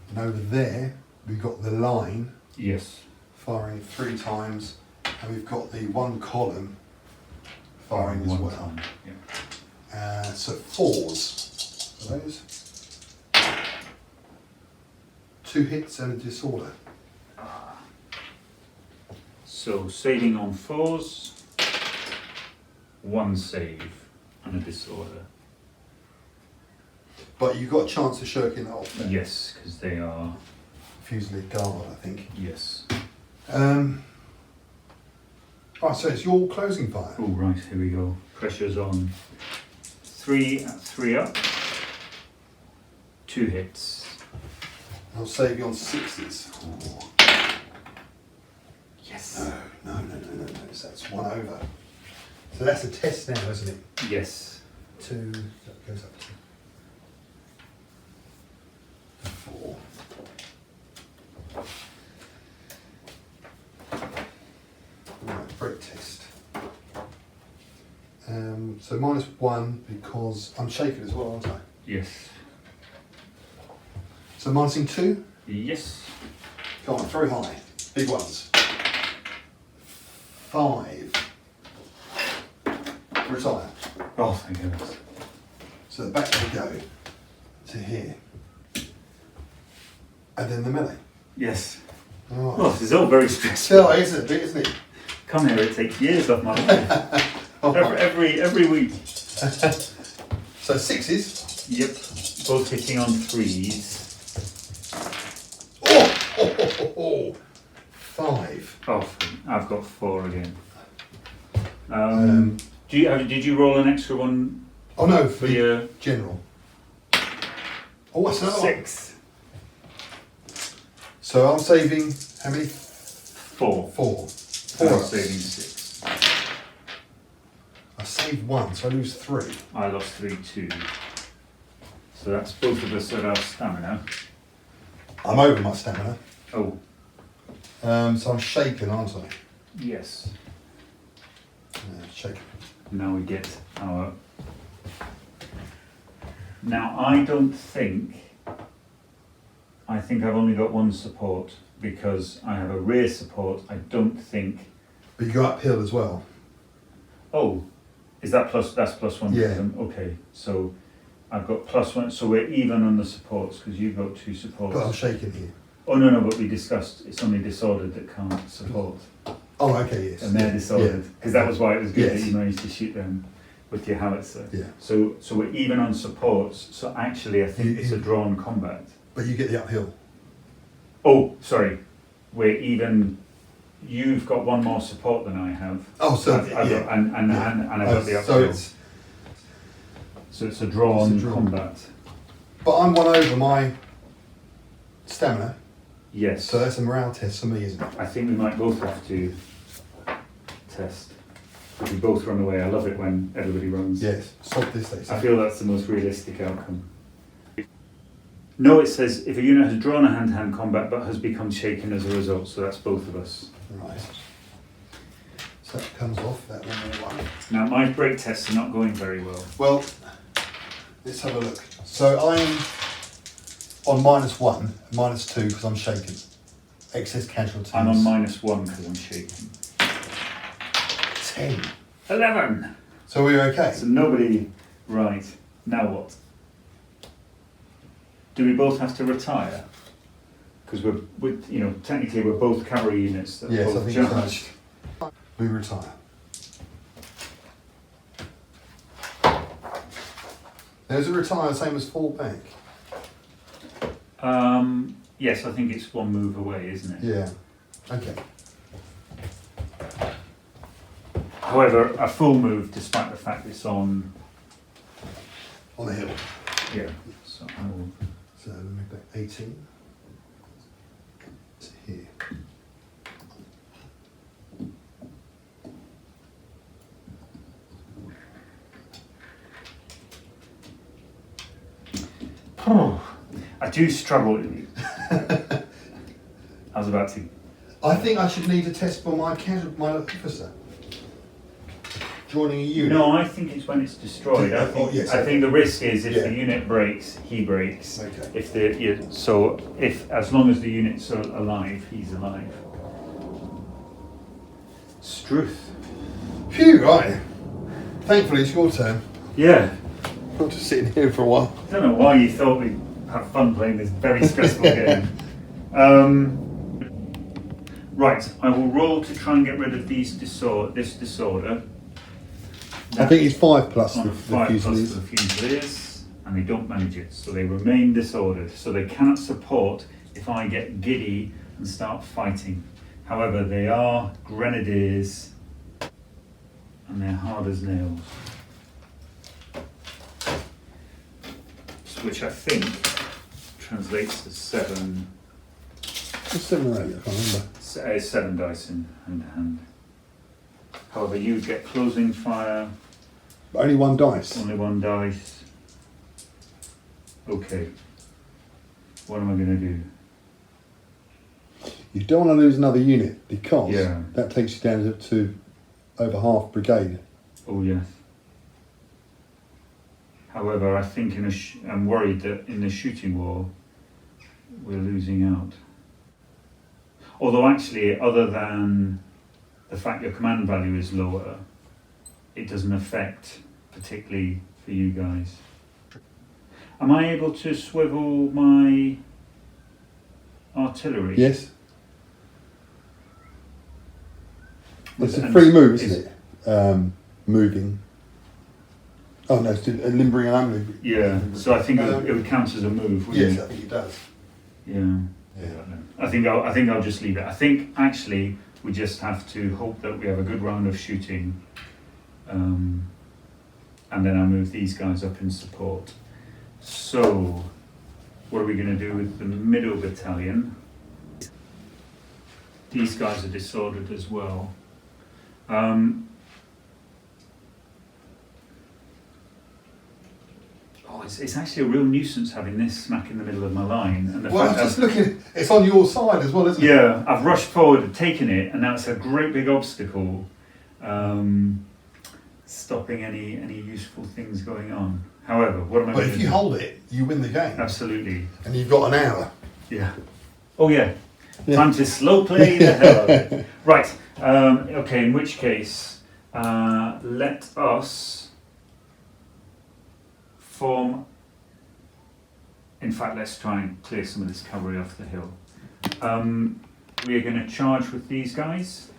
And over there, we've got the line Yes. firing 3 times, and we've got the 1 column firing as one well. time. Yeah. So 4s for those. 2 hits and a disorder. So saving on 4s, 1 save, and a disorder. But you've got a chance of shirking that off there. Yes, because they are. Fusilier guard, I think. Yes. Right, so it's your closing fire. Oh, right, here we go. Pressure's on. 3 up. 2 hits. I'll save you on 6s. Yes. No. So that's 1 over. So that's a test now, isn't it? Yes. 2, that goes up to 4. Right, break test. So -1 because I'm shaken as well, aren't I? Yes. So minusing 2. Yes. Come on, throw high. Big ones. 5. Retire. Oh, thank goodness. So the back we go to here. And then the melee. Yes. All Oh, right. this is all very stressful. Still, isn't it? Come here, it takes years off my life. every week. So 6s. Yep. Both hitting on 3s. Oh. 5. Oh, I've got 4 again. Did you roll an extra one Oh no, for your general. Oh, what's another 6? So I'm saving how many? 4. 4. I'm 4. saving 6. I saved 1, so I lose 3. I lost 3 too. So that's both of us at our stamina. I'm over my stamina. Oh, So I'm shaken, aren't I? yes. Shaken. Now we get our. Now I think I've only got 1 support because I have a rear support. I don't think. But you go uphill as well. Oh, is that plus? That's +1. Yeah. For them? Okay, so I've got +1. So we're even on the supports because you've got 2 supports. But I'm shaken here. Oh no, but we discussed it's only disordered that can't support, Oh, okay, yes. and they're disordered because that was why it was good Yes. that you managed to shoot them with your howitzer. Yeah. So we're even on supports. So actually, I think it's a drawn combat. But you get the uphill. Oh, sorry, we're even. You've got 1 more support than I have. Oh, so I've got, and I've got the uphill. So it's a drawn combat. But I'm 1 over my stamina, Yes. so that's a morale test for me, isn't it? I think we might both have to test. We both run away. I love it when everybody runs. Yes. Stop this, they say. I feel that's the most realistic outcome. No, it says if a unit has drawn a hand-to-hand combat but has become shaken as a result, so that's both of us. Right. So that comes off, that 101. Now my break tests are not going very well. Well, let's have a look. So I'm on -1, -2 because I'm shaken. Excess casualties. I'm on -1 because I'm shaken. 10. 11! So we're okay? So nobody... Right, now what? Do we both have to retire? Because technically we're both cavalry units that Yes, are I both think charged. so. We retire. There's a retire, same as fall back. Yes, I think it's 1 move away, isn't it? Yeah. Okay. However, a full move, despite the fact it's on... On the hill. Yeah, so I will... So let me back 18. To here. I do struggle. I was about to. I think I should need a test for my officer joining a unit. No, I think it's when it's destroyed. I think, yes, I think the risk is if yeah. the unit breaks, he breaks. Okay. If as long as the unit's alive, he's alive. Struth. Phew, right. Thankfully, it's your turn. Yeah. Not just sitting here for a while. I don't know why you thought we'd have fun playing this very stressful game. Right, I will roll to try and get rid of this disorder. I think it's 5 plus On the 5 plus Fusiliers. the Fusiliers, and they don't manage it, so they remain disordered. So they cannot support if I get giddy and start fighting. However, they are grenadiers, and they're hard as nails. Which I think translates to 7. What's 7 or 8? I can't remember. 7 dice in hand to hand. However, you get closing fire, But only 1 dice. only 1 dice. Okay. What am I going to do? You don't want to lose another unit because Yeah. that takes you down to over half brigade. Oh, yes. However, I think I'm worried that in the shooting war, we're losing out. Although actually, other than the fact your command value is lower, it doesn't affect particularly for you guys. Am I able to swivel my artillery? Yes. It's a And free move, isn't it? Moving. Oh no, it's limbering and unlimbering. Yeah, so I think it would count as a move, wouldn't Yes, it? I think it does. Yeah. I think I'll just leave it. I think actually we just have to hope that we have a good round of shooting, and then I'll move these guys up in support. So, what are we going to do with the middle battalion? These guys are disordered as well. It's actually a real nuisance having this smack in the middle of my line. And the Well, I fact was just looking, it's on your side as well, isn't it? yeah, I've rushed forward and taken it, and now it's a great big obstacle, stopping any useful things going on. However, what am I But going if to you do? hold it, you win the game. Absolutely. And you've got an hour. Yeah. Oh yeah. Yeah. Time to slow play the hell out of it. Right. Okay. In which case, let us form. In fact, let's try and clear some of this cavalry off the hill. We are going to charge with these guys.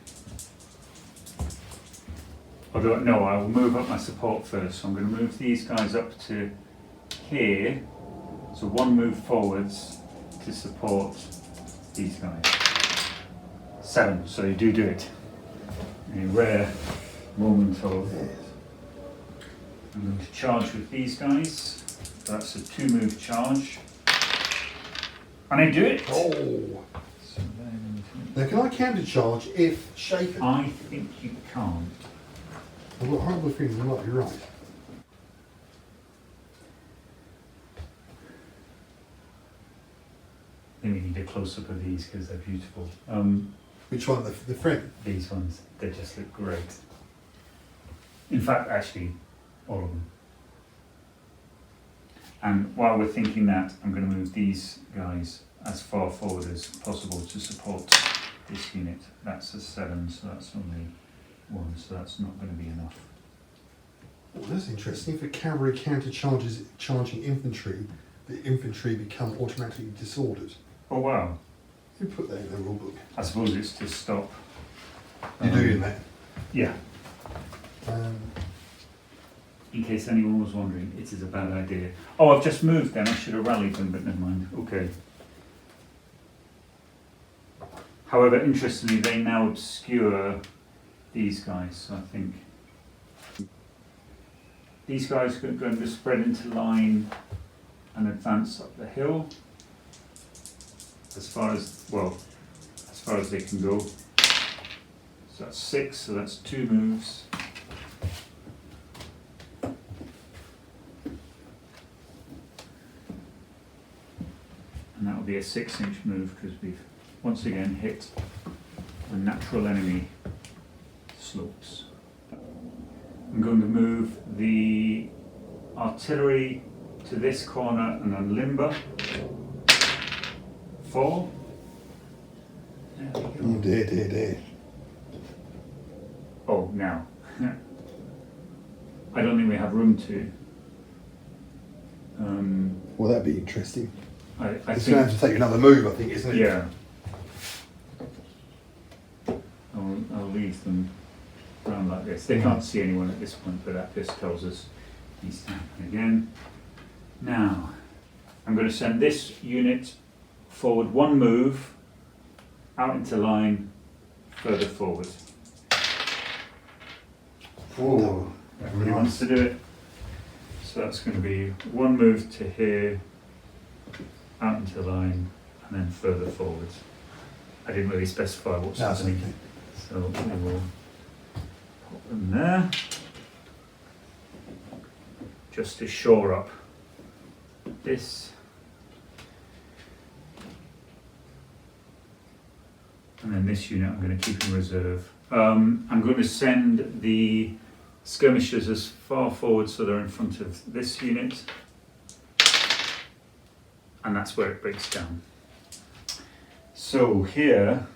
Although, no, I will move up my support first. So I'm going to move these guys up to here. So 1 move forwards to support these guys. 7, so you do it. A rare moment of. I'm going to charge with these guys. So that's a 2-move charge. And I do it! Oh. So then, Now, can I counter charge if shaken? I think you can't. I've got a horrible feeling you might be right. I think we need a close-up of these because they're beautiful. Which one? The friend? These ones, they just look great. In fact, actually, all of them. And while we're thinking that, I'm going to move these guys as far forward as possible to support this unit. That's a 7, so that's only 1, so that's not going to be enough. Oh, that's interesting. If a cavalry counter charges charging infantry, the infantry become automatically disordered. Oh wow. Who put that in the rule book? I suppose it's to stop. You do in that. Yeah. Um, In case anyone was wondering, it is a bad idea. Oh, I've just moved then. I should have rallied them, but never mind. Okay. However, interestingly, they now obscure these guys. So I think these guys are going to spread into line and advance up the hill as far as they can go. So that's 6. So that's 2 moves. be a 6-inch move because we've once again hit the natural enemy slopes. I'm going to move the artillery to this corner and unlimber. 4. There we go. Oh dear. Oh, now. I don't think we have room to. Well, that'd be interesting. I It's going to think, have to take another move, I think, isn't it? yeah. I'll leave them around like this. They can't see anyone at this point, but that just tells us he's happening again. Now, I'm going to send this unit forward 1 move, out into line, further forward. Oh, Everybody wants to do it. So that's going to be 1 move to here, out into line, and then further forward. I didn't really specify what's That's happening. okay. So we will put them there, just to shore up this. And then this unit I'm going to keep in reserve. I'm going to send the skirmishers as far forward so they're in front of this unit. And that's where it breaks down. So here,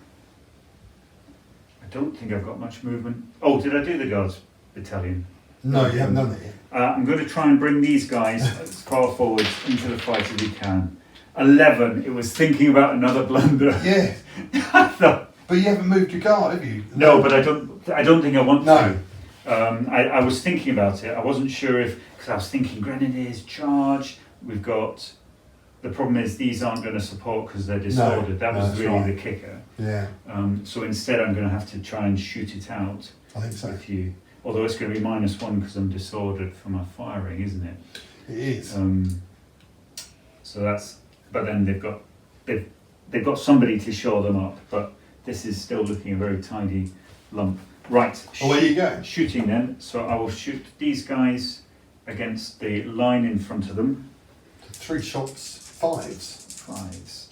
I don't think I've got much movement. Oh, did I do the Guards battalion? No, you haven't done it yet. I'm going to try and bring these guys as far forward into the fight as we can. 11, it was thinking about another blunder. Yeah, I thought, but you haven't moved your guard, have you? no, but I don't think I want No. to. I was thinking about it. I wasn't sure if, because I was thinking Grenadiers charge. We've got, the problem is these aren't going to support because they're disordered. That was that's really right. the kicker. Yeah, So instead I'm going to have to try and shoot it out I think so. with you. Although it's going to be -1 because I'm disordered for my firing, isn't it? It is. So that's, but then they've got somebody to shore them up, but this is still looking a very tidy lump. Right, Oh, where you going? shooting then, so I will shoot these guys against the line in front of them. 3 shots, 5s. 5s.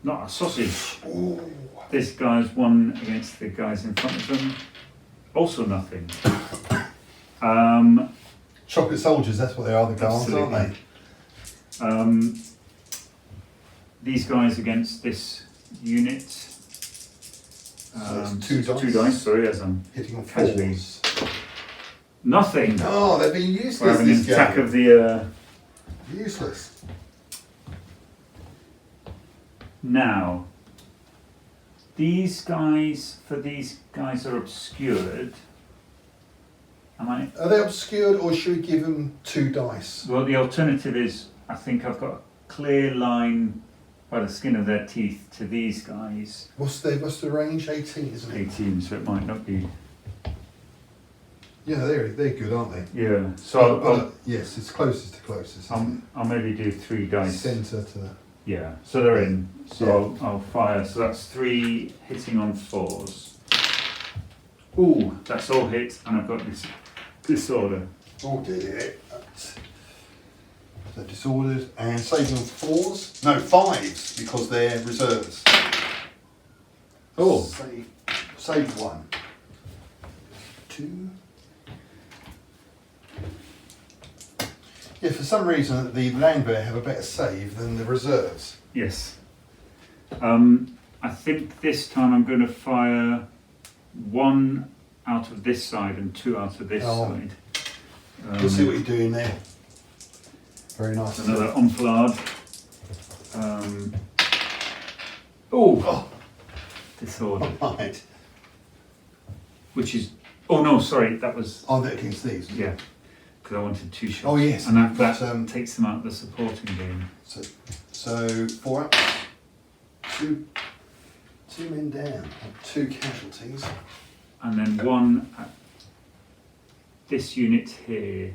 Not a sausage. Ooh. This guy's 1 against the guys in front of them. Also nothing. Chocolate soldiers, that's what they are, the guards, aren't they? These guys against this unit. So it's 2 dice. 2 dice, sorry, as I'm Hitting on casually. 4s. Nothing. Oh, they're being useless We're having an this attack game. of the. Useless. Now, these guys are obscured. Are they obscured, or should we give them 2 dice? Well, the alternative is, I think I've got a clear line by the skin of their teeth to these guys. What's the range? 18, isn't it? 18, so it might not be. Yeah, they're good, aren't they? Yeah. So yes, it's closest to closest. I'll maybe do 3 dice. Centre to. Yeah. So they're in. So I'll fire. So that's 3 hitting on 4s. Ooh, that's all hit, and I've got this disorder. Oh dear. They're disordered and saving on 4s. No, 5s because they're reserves. Oh. Save 1. 2. Yeah, for some reason the Landwehr have a better save than the reserves. Yes. I think this time I'm going to fire 1 out of this side and 2 out of this side. We'll see what you're doing there. Very nice. Another enfilade. Oh! Disorder. Right. Which is... Oh no, sorry, that was... Oh, they're against these. Yeah. Because I wanted 2 shots. Oh yes. And that But, takes them out of the supporting game. So 4 up. 2 men down. 2 casualties. And then 1 at this unit here.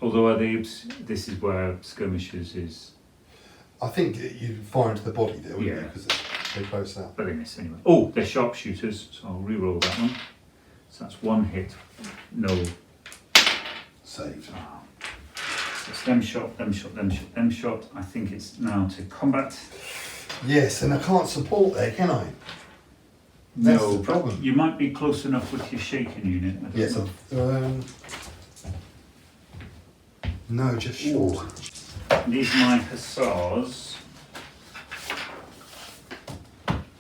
Although this is where skirmishers is, I think you fire into the body there, wouldn't Yeah. you? Because they close up. but they miss anyway. Oh, they're sharpshooters, so I'll re-roll that one. So that's 1 hit, no. saved. So it's them shot, them shot, them shot, them shot. I think it's now to combat. Yes, and I can't support there, can I? That's the problem. You might be close enough with your shaken unit. I don't Yes, know. No, just short. These are my hussars.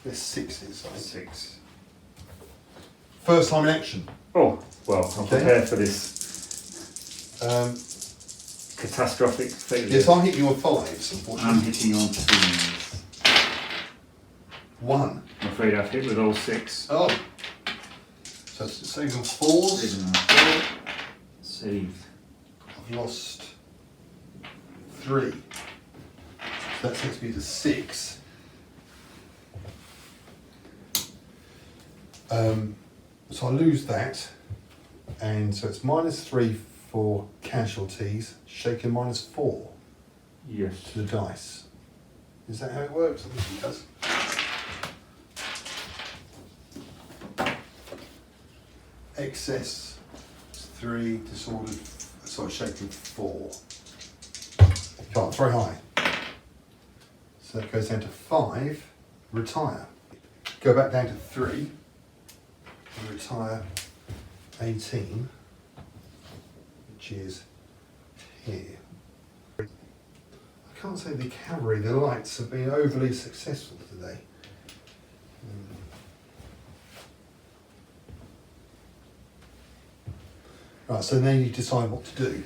They're 6s, I think. 6. First time in action. Oh, well, I'll Okay. prepare for this catastrophic failure. Yes, I hit you on 5s, I'm unfortunately. hitting on 2s. 1. I'm afraid I've hit with all 6. Oh. So it's saved on 4s. Saved. I've lost 3. So that takes me to 6. So I lose that, and so it's -3 for casualties, shaken -4 Yes. to the dice. Is that how it works? I think it does. Excess is 3, disordered, sorry, shaken 4. Can't, very high. So that goes down to 5, retire. Go back down to 3. And retire 18, which is here. I can't say the cavalry, the lights have been overly successful today. Right, so then you decide what to do,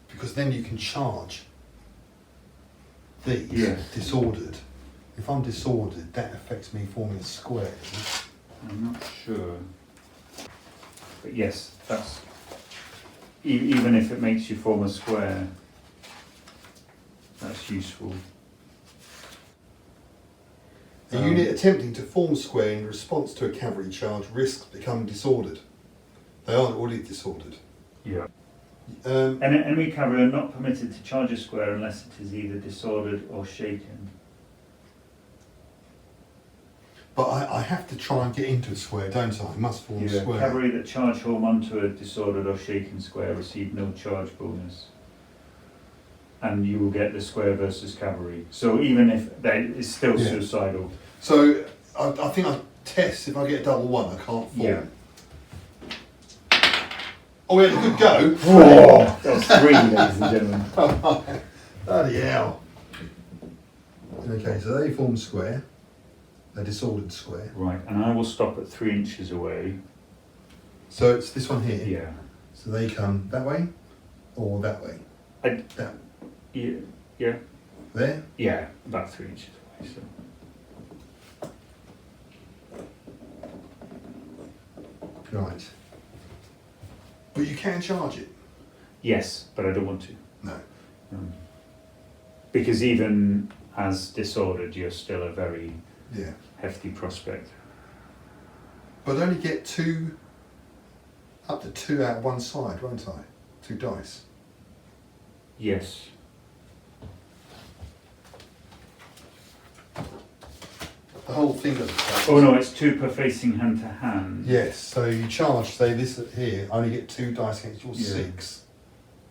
because then you can charge these disordered. If I'm disordered, that affects me forming a square, doesn't it? I'm not sure. But yes, that's even if it makes you form a square, that's useful. A unit attempting to form a square in response to a cavalry charge risks becoming disordered. They aren't already disordered. Yeah. Um, And enemy cavalry are not permitted to charge a square unless it is either disordered or shaken. but I have to try and get into a square, don't I? I must form a square. Cavalry that charge home onto a disordered or shaken square receive no charge bonus. And you will get the square versus cavalry. So even if it's still suicidal. So I think I test if I get a double 1, I can't form. Yeah. Oh, we had a good go. Whoa! That was 3, ladies and gentlemen. Bloody hell. Okay, so they form square. A disordered square. Right, and I will stop at 3 inches away. So it's this one here. Yeah. So they come that way or that way? That Yeah. there? Yeah, about 3 inches away. So. Right. But you can charge it? Yes, but I don't want to. No. Because even as disordered, you're still a very Yeah. hefty prospect. But only get 2, up to 2 out one side, won't I? 2 dice. Yes. The whole thing doesn't count. Oh no, it's 2 per facing hand to hand. Yes, so you charge, say this here, I only get 2 dice against your 6.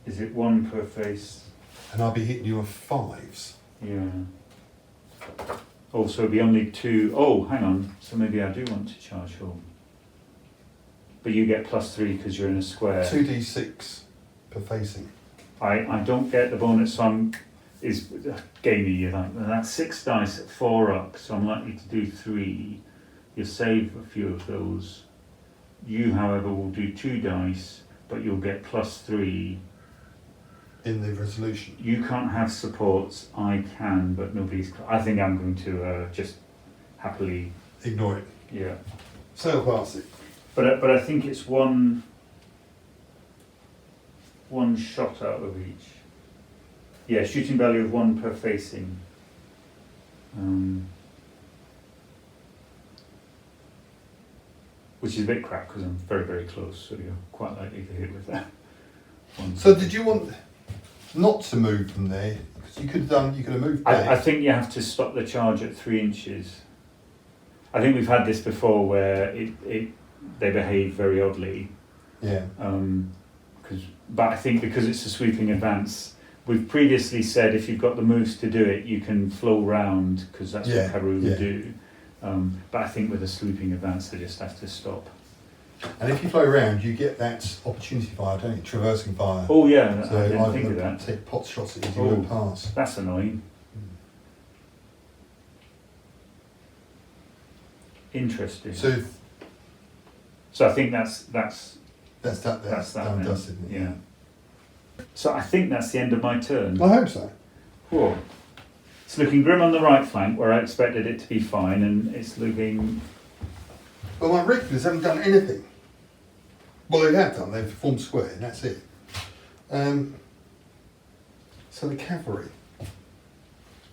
Is it 1 per face? And I'll be hitting you with 5s. Yeah. Also, it'd be only 2. Oh, hang on. So maybe I do want to charge home. But you get +3 because you're in a square. 2d6 per facing. I don't get the bonus, so I'm gamey. You're like, well, that's 6 dice at 4 up, so I'm likely to do 3. You'll save a few of those. You, however, will do 2 dice, but you'll get +3. In the resolution. You can't have supports. I can, but nobody's. I think I'm going to just happily Ignore it. Yeah. Sail past it. But I think it's one shot out of each. Yeah, shooting value of 1 per facing. Which is a bit crap because I'm very, very close, so you're quite likely to hit with that. So did you want not to move from there? Because you could have moved back. I think you have to stop the charge at 3 inches. I think we've had this before where they behave very oddly. Yeah. Because But I think because it's a sweeping advance, we've previously said if you've got the moves to do it, you can flow round because that's what Cavalry would do. But I think with a sweeping advance, they just have to stop. And if you flow around, you get that opportunity fire, don't you? Traversing fire. Oh yeah, So I didn't think of that. Take pot shots as you go past. That's annoying. Interesting. So I think that's that then. dusted, isn't it? Yeah. So I think that's the end of my turn. I hope so. Whoa. It's looking grim on the right flank where I expected it to be fine, and it's looking. Well, my regulars haven't done anything. Well, they have done. They've formed square, and that's it. So the cavalry,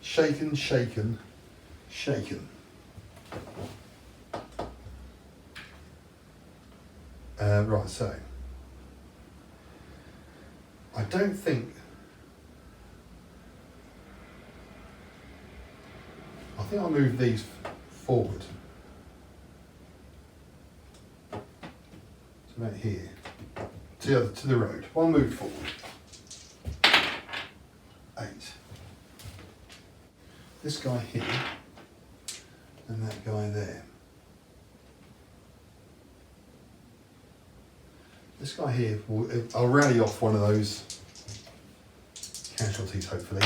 shaken, shaken, shaken. Right, so I don't think. I think I'll move these forward. So about here, to the road. One move forward. 8. This guy here, and that guy there. This guy here, I'll rally off one of those casualties, hopefully.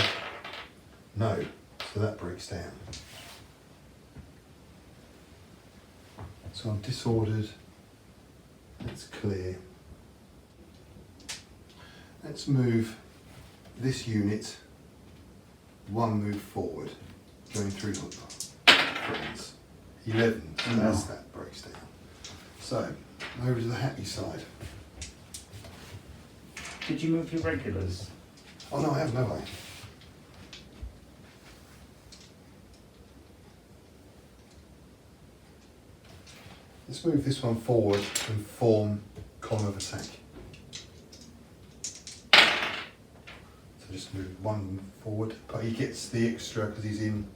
No, so that breaks down. So I'm disordered. That's clear. Let's move this unit one move forward, going through friends. 11, so that breaks down. So, over to the happy side. Did you move your regulars? Oh no, I haven't, have I? Let's move this one forward and form column of attack. So just move one forward, but he gets the extra because he's in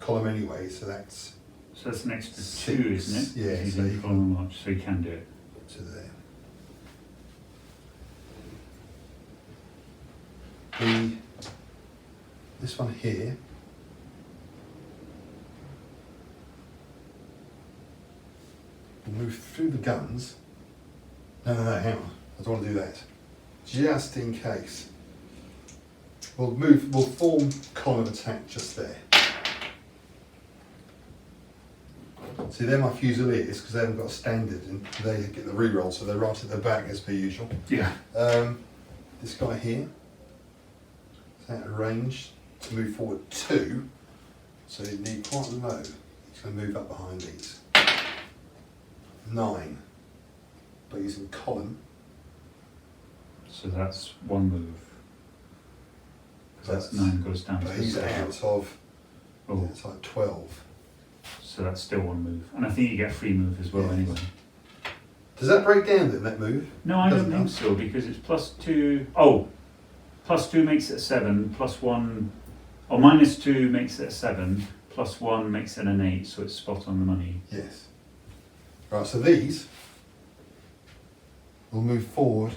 column anyway, so that's... So that's an extra 6, 2, isn't it? Yeah, he's so in column march, so you can do it. To there. This one here, we'll move through the guns. No, hang on. I don't want to do that. Just in case. We'll form column of attack just there. See, they're my Fusiliers because they haven't got a standard and they get the reroll, so they're right at the back as per usual. Yeah. This guy here, is out of range to move forward 2, so you need quite low. He's going to move up behind these. 9, but he's in column. So that's one move. That's 9 goes down to but he's 7. out of, Oh, it's like 12. so that's still one move. And I think you get a free move as well Yeah. anyway. Does that break down then, that move? No, I don't Doesn't think it? so, because it's +2. Oh, +2 makes it 7, +1, or -2 makes it a 7, +1 makes it an 8, so it's spot on the money. Yes. Right, so these will move forward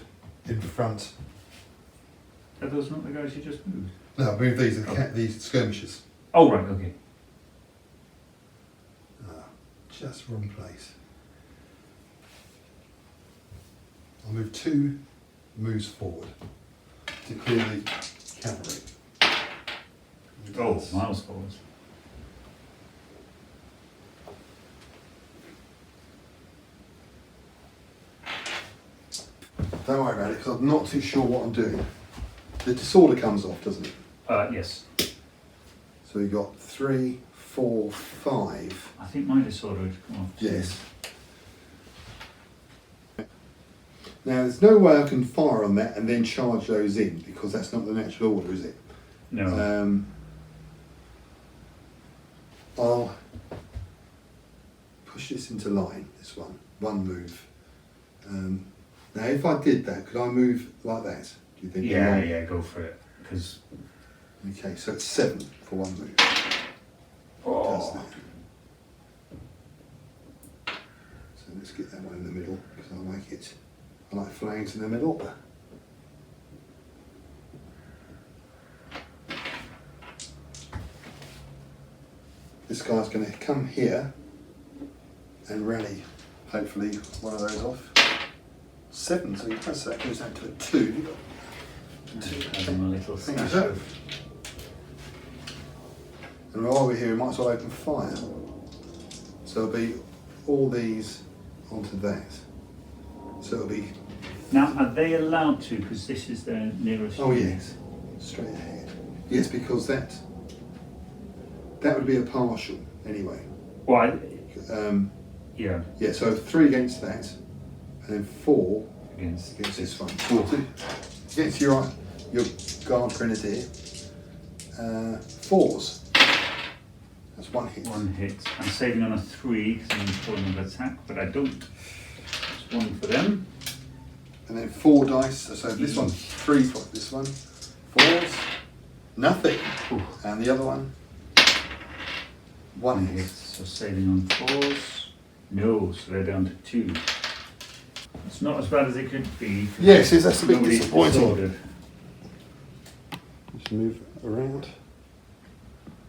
in front. Are those not the guys you just moved? No, move these, these skirmishers. Oh, right, okay. Just wrong place. I'll move 2 moves forward to clear the cavalry. Oh, miles forward. Don't worry about it because I'm not too sure what I'm doing. The disorder comes off, doesn't it? Yes. So we've got 3, 4, 5. I think my disorder would come off too. Yes. Now there's no way I can fire on that and then charge those in because that's not the natural order, is it? No. I'll push this into line, this one move. Now if I did that, could I move like that? Do you think? Yeah, go for it. Because Okay, so it's 7 for one move. Does that. So let's get that one in the middle because I like flanks in the middle. this guy's going to come here and rally, hopefully, one of those off. 7, so he does that, goes down to a 2. Having a little Think smash so. of- And while we're here, we might as well open fire. So it'll be all these onto that. So it'll be, Now, are they allowed to? Because this is their nearest. oh yes, straight ahead. Yes, because that would be a partial anyway. Well, Um, yeah, yeah, so 3 against that, and then 4 against. against this one. 4 against your guard grenadier. 4s. That's 1 hit. One hit. I'm saving on a 3 because I'm in point of attack, but I don't. It's 1 for them. And then 4 dice. So this one's 3 for this one. 4s. Nothing. Ooh. And the other one. 1 hit. So saving on 4s. No, so they're down to 2. It's not as bad as it could be. Yes, that's a bit Nobody's disappointing. disordered. Just move around.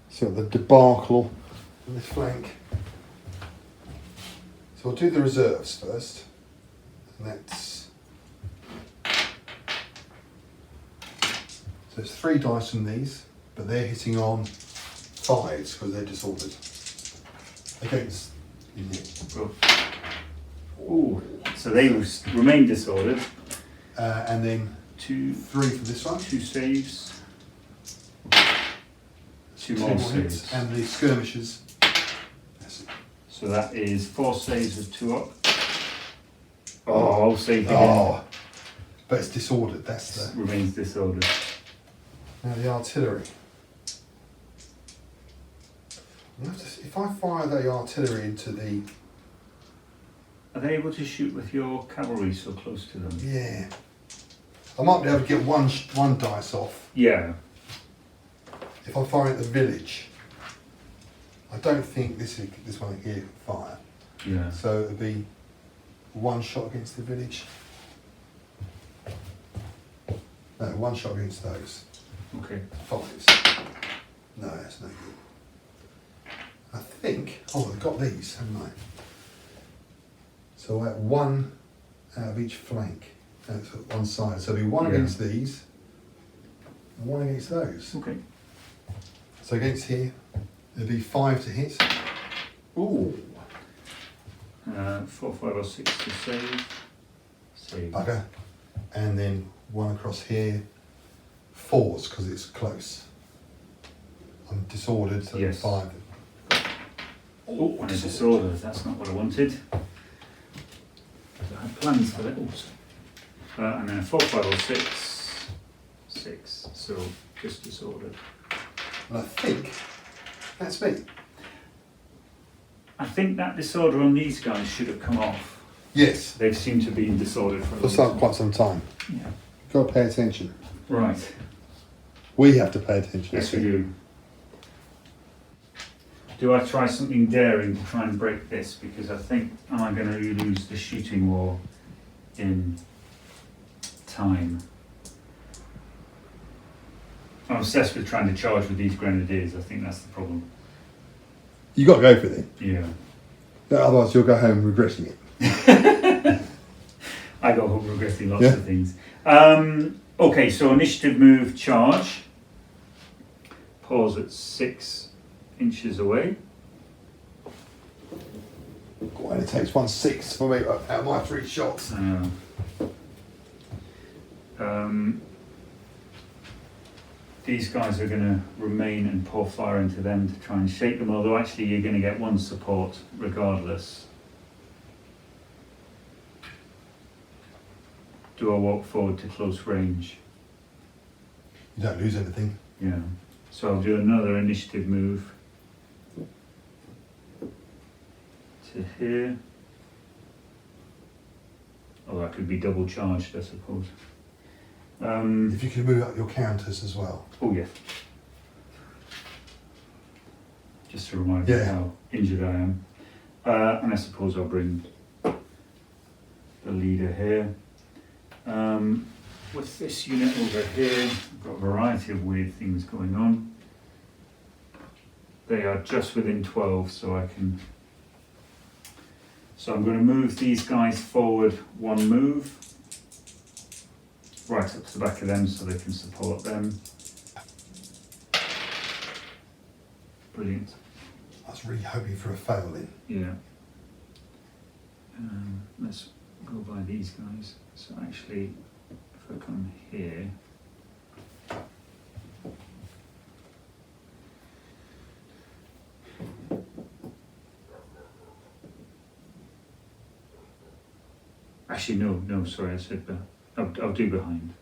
So the debacle on this flank. So we'll do the reserves first. And that's. So it's 3 dice from these, but they're hitting on 5s because they're disordered. Against. Ooh, so they remain disordered. And then 2 3 for this one. 2 saves. 2 2 more more saves. hits. And the skirmishers. That's it. So that is 4 saves with 2 up. Oh, I'll save again. Oh, but it's disordered. That's the. Remains disordered. Now the artillery. You have to, if I fire the artillery into the, Are they able to shoot with your cavalry so close to them? yeah, I might be able to get one dice off Yeah. if I fire at the village. I don't think this one here can fire, Yeah. so it'll be 1 shot against the village. No, 1 shot against those. Okay. 5s. No, that's no good. I think, oh, I've got these, haven't I? So I have 1 out of each flank, that's at one side. So it'll be 1 Yeah. against these, and 1 against those. Okay. So against here, there'll be 5 to hit. Ooh, 4, 5 or 6 to save. Save. bugger. And then 1 across here, 4s, because it's close. I'm disordered, so Yes. 5. Oh, and a disorder. That's not what I wanted. I had plans for that also. And then a 4, 5 or 6. 6. So just disordered. And I think that's me. I think that disorder on these guys should have come off. Yes, They've seemed to be disordered for a for long time. quite some time. Yeah. Got to pay attention. Right. We have to pay attention. Yes, we do. Do I try something daring to try and break this? Because I think, am I going to lose the shooting war in time? I'm obsessed with trying to charge with these grenadiers. I think that's the problem. You got to go for it. Yeah. Otherwise, you'll go home regretting it. I go home regretting lots Yeah. of things. Okay, so initiative move charge. Pause at 6 inches away. Well, it takes 1/6 for me out of my 3 shots. These guys are going to remain and pour fire into them to try and shake them, although actually you're going to get 1 support regardless. Do I walk forward to close range? You don't lose anything. Yeah. So I'll do another initiative move to here. Oh, that could be double charged, I suppose. If you could move up your counters as well. Oh yeah. Just to remind me Yeah. how injured I am. And I suppose I'll bring the leader here. With this unit over here, I've got a variety of weird things going on. they are just within 12, so I can. So I'm going to move these guys forward one move, right up to the back of them so they can support them. Brilliant. I was really hoping for a fail in. Yeah. Let's go by these guys. So actually, if I come here, actually no, sorry, I said I'll do behind.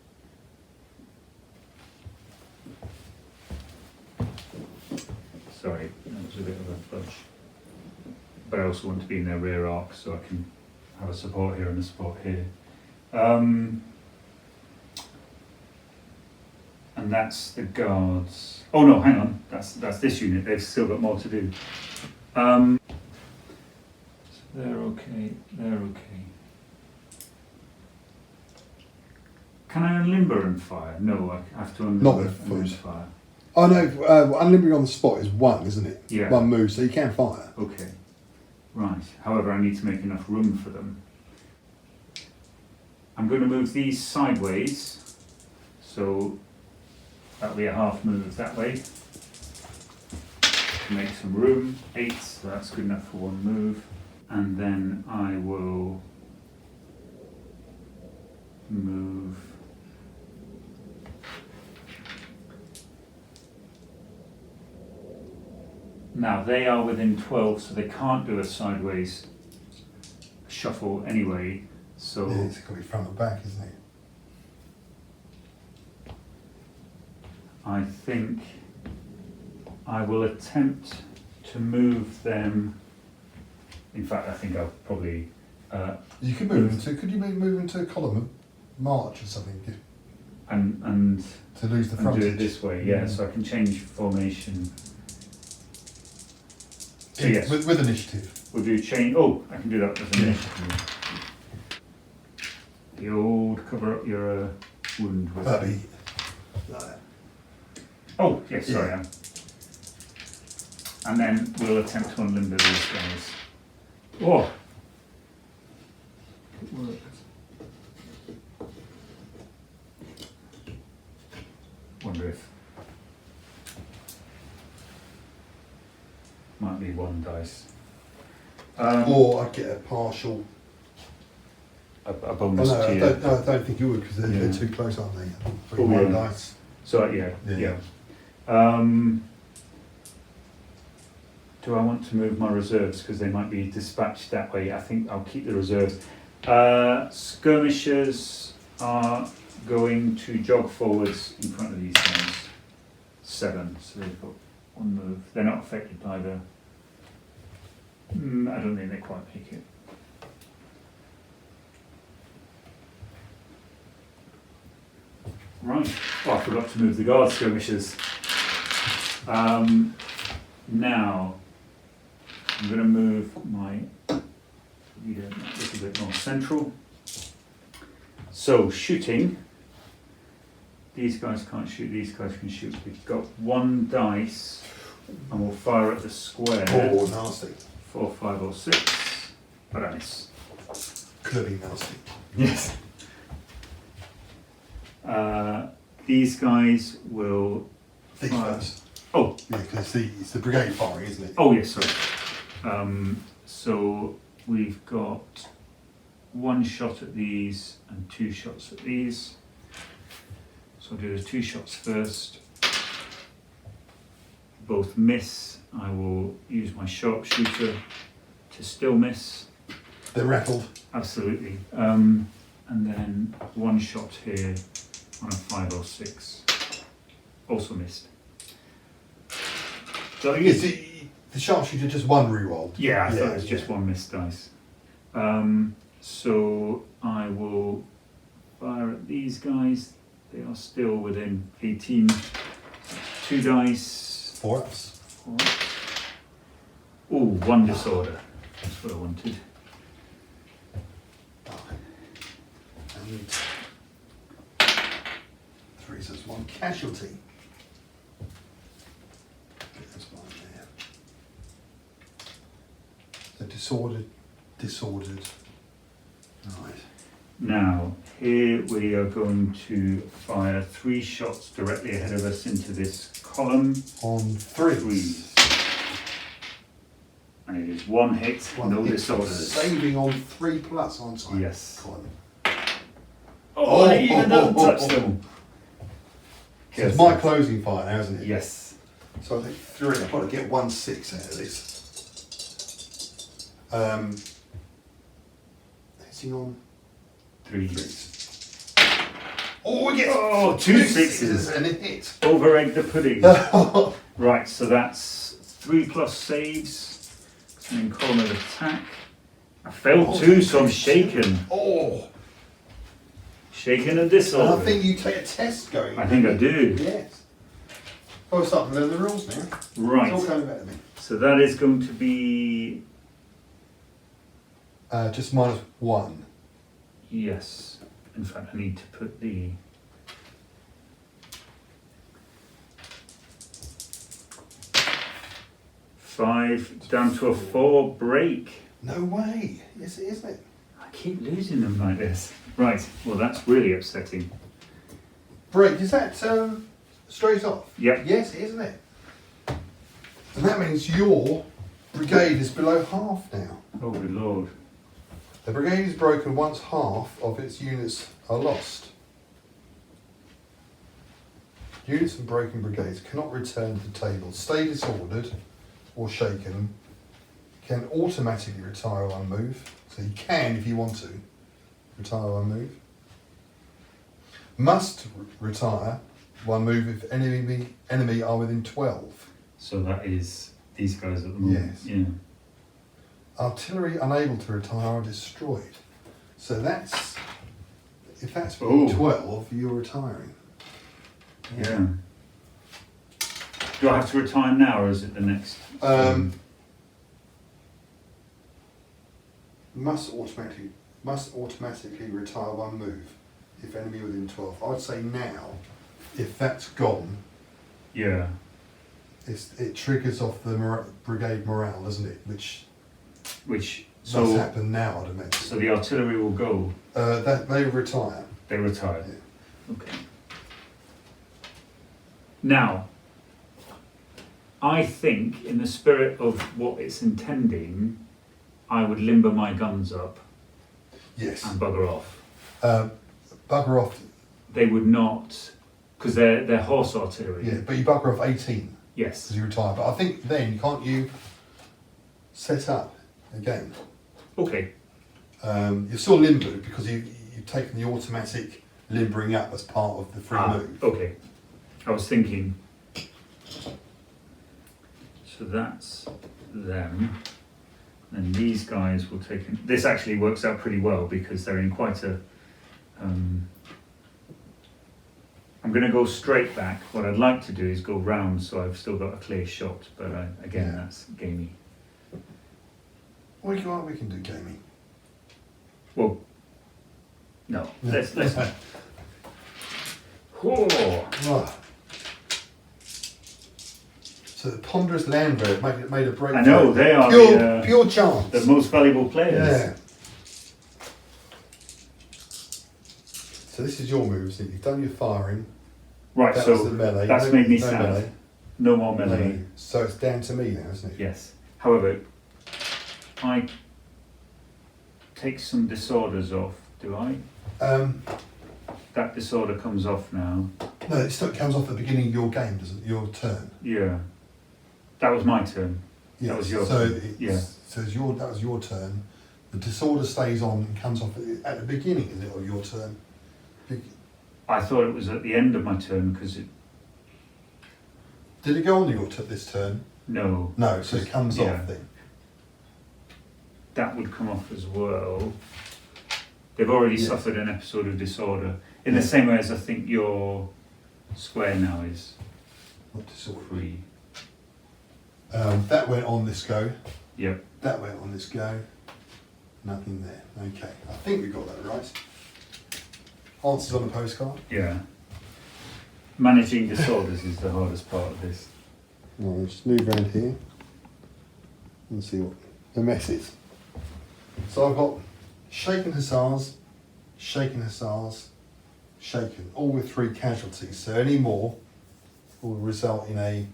Sorry, that was a bit of a fudge. But I also want to be in their rear arc so I can have a support here and a support here. And that's the guards. Oh no, hang on, that's this unit, they've still got more to do. So they're okay. Can I unlimber and fire? No, I have to unlimber Not with and then foot. fire. Oh no, unlimbering on the spot is one, isn't it? Yeah. One move, so you can fire. Okay, right. However, I need to make enough room for them. I'm going to move these sideways, so that'll be a half move that way. To make some room, 8, so that's good enough for one move. And then I will move now they are within 12, so they can't do a sideways shuffle anyway, so Yeah, it's got to be front or back, isn't it? I think I will attempt to move them. In fact, I think I'll probably You could move into. Could you move into a column of march or something and to lose the and front? do it this way, yeah, so I can change formation. So yes, with initiative. we'll do chain. Oh, I can do that with an initiative. The old cover up your wound with. That'd be like that. Oh, yes, sorry, Yeah. And then we'll attempt to unlimber these guys. Oh! It worked. Wonder if... Might be one dice. Or I'd get a partial. A Oh, bonus no, to I you. don't think you would because they're Yeah. too close, aren't they? Oh, One yeah. dice. So, yeah. Yeah. Do I want to move my reserves because they might be dispatched that way? I think I'll keep the reserves. Skirmishers are going to jog forwards in front of these guys. 7, so they've got one move. They're not affected by the... I don't think they quite make it. Right. Oh, I forgot to move the guard skirmishers. Now, I'm going to move my leader a little bit more central. So, shooting. These guys can't shoot, these guys can shoot. We've got one dice, and we'll fire at the square. Oh, nasty. 4, 5, or 6. But I miss. Could be nasty. Yes. These guys will These fire. first. Oh, Yeah, because it's the brigade firing, isn't it? oh yes, sorry. So we've got one shot at these and 2 shots at these. So I'll do the 2 shots first. Both miss. I will use my sharpshooter to still miss. They're rattled. Absolutely. And then one shot here on a 5 or 6. Also missed. So Is the sharpshooter just one rerolled? yeah, I thought it was just one missed dice. So I will fire at these guys. They are still within 18. 2 dice. For us. Oh, 1 disorder. That's what I wanted. And 3 says 1 casualty. That's one there. disordered. Right. Now, here we are going to fire 3 shots directly ahead of us into this column. On 3. 3. And it is 1 hit, no disorders. Saving on 3+, aren't I? Yes. Column. Oh, it even doesn't touch them. So it's my closing fire now, isn't it? Yes. So I think 3. I've got to get 1/6 out of this. Hitting on 3. 3. Oh, we get 2 6s. and a hit. Over-egg the pudding. Right, so that's 3+ saves. And then column of attack. I failed 2, so I'm shaken. Oh. Shaken and And disordered. I think you take a test going. I think I do. Yes. Oh, we're starting to learn the rules now. Right. It's all coming back to me. So that is going to be... Just -1. Yes. In fact, I need to put the... Five down to a 4 break. No way. Yes, it is, isn't it? I keep losing them like this. Right, well that's really upsetting. Break, is that straight off? Yep. Yes, it is, isn't it? And that means your brigade is below half now. Oh good lord. The brigade is broken once half of its units are lost. Units from broken brigades cannot return to the table, stay disordered or shaken, can automatically retire one move. So you can, if you want to, retire one move. Must retire one move if enemy are within 12. So that is these guys at the moment. Yes. Yeah. Artillery unable to retire are destroyed. So that's, if that's within 12, you're retiring. Yeah. Do I have to retire now or is it the next? Must automatically retire one move if enemy within 12. I'd say now, if that's gone, Yeah. it triggers off the brigade morale, doesn't it? Which Which must happen now, I'd imagine. so the artillery will go. That they retire. They retire. Yeah. Okay. Now, I think in the spirit of what it's intending, I would limber my guns up Yes. and bugger off. Bugger off. They would not, because they're horse artillery. Yeah, but you bugger off 18 Yes. as you retire. But I think then can't you set up again? Okay. You're still limbered because you've taken the automatic limbering up as part of the free move. Okay. I was thinking. So that's them. And these guys will take. This actually works out pretty well because they're in quite a. I'm going to go straight back. What I'd like to do is go round so I've still got a clear shot, but again, that's gamey. We can do gaming. Well, no. Let's. Whoa. Right. So the ponderous land road made a break. I know they are pure chance. the most valuable players. Yeah. So this is your moves. You've done your firing. Right. That So was the melee. that's No- made me no sad. melee. No more melee. No. So it's down to me now, isn't it? Yes. However, I take some disorders off. Do I? That disorder comes off now. No, it still comes off at the beginning of your game, doesn't it? Your turn. Yeah. That was my turn. Yeah. That was your so turn. So that was your turn. The disorder stays on and comes off at the beginning, is it, of your turn? I thought it was at the end of my turn because it. Did it go on this turn? No. No, so it comes Yeah. off then. That would come off as well. They've already Yes. suffered an episode of disorder. In the same way as I think your square now is Not disorder. free. That went on this go. Yep. That went on this go. Nothing there. Okay, I think we got that right. Answers on the postcard. Yeah. Managing disorders is the hardest part of this. Right, just move around here and see what the mess is. So I've got shaken hussars, shaken hussars, shaken, all with 3 casualties. So any more will result in a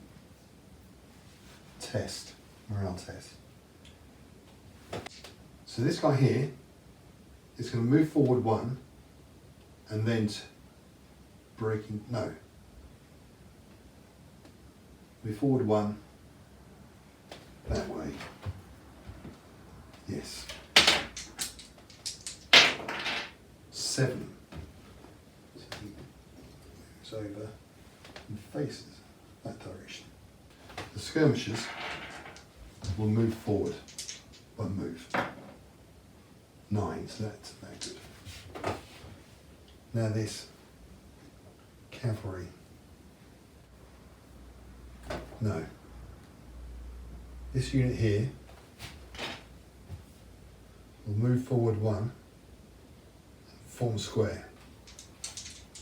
test, morale test. So this guy here is going to move forward 1 and then move forward 1 that way. Yes. 7. So he moves over and faces that direction. The skirmishers will move forward 1 move. 9, so that's very good. Now this cavalry. No. This unit here will move forward 1, form a square.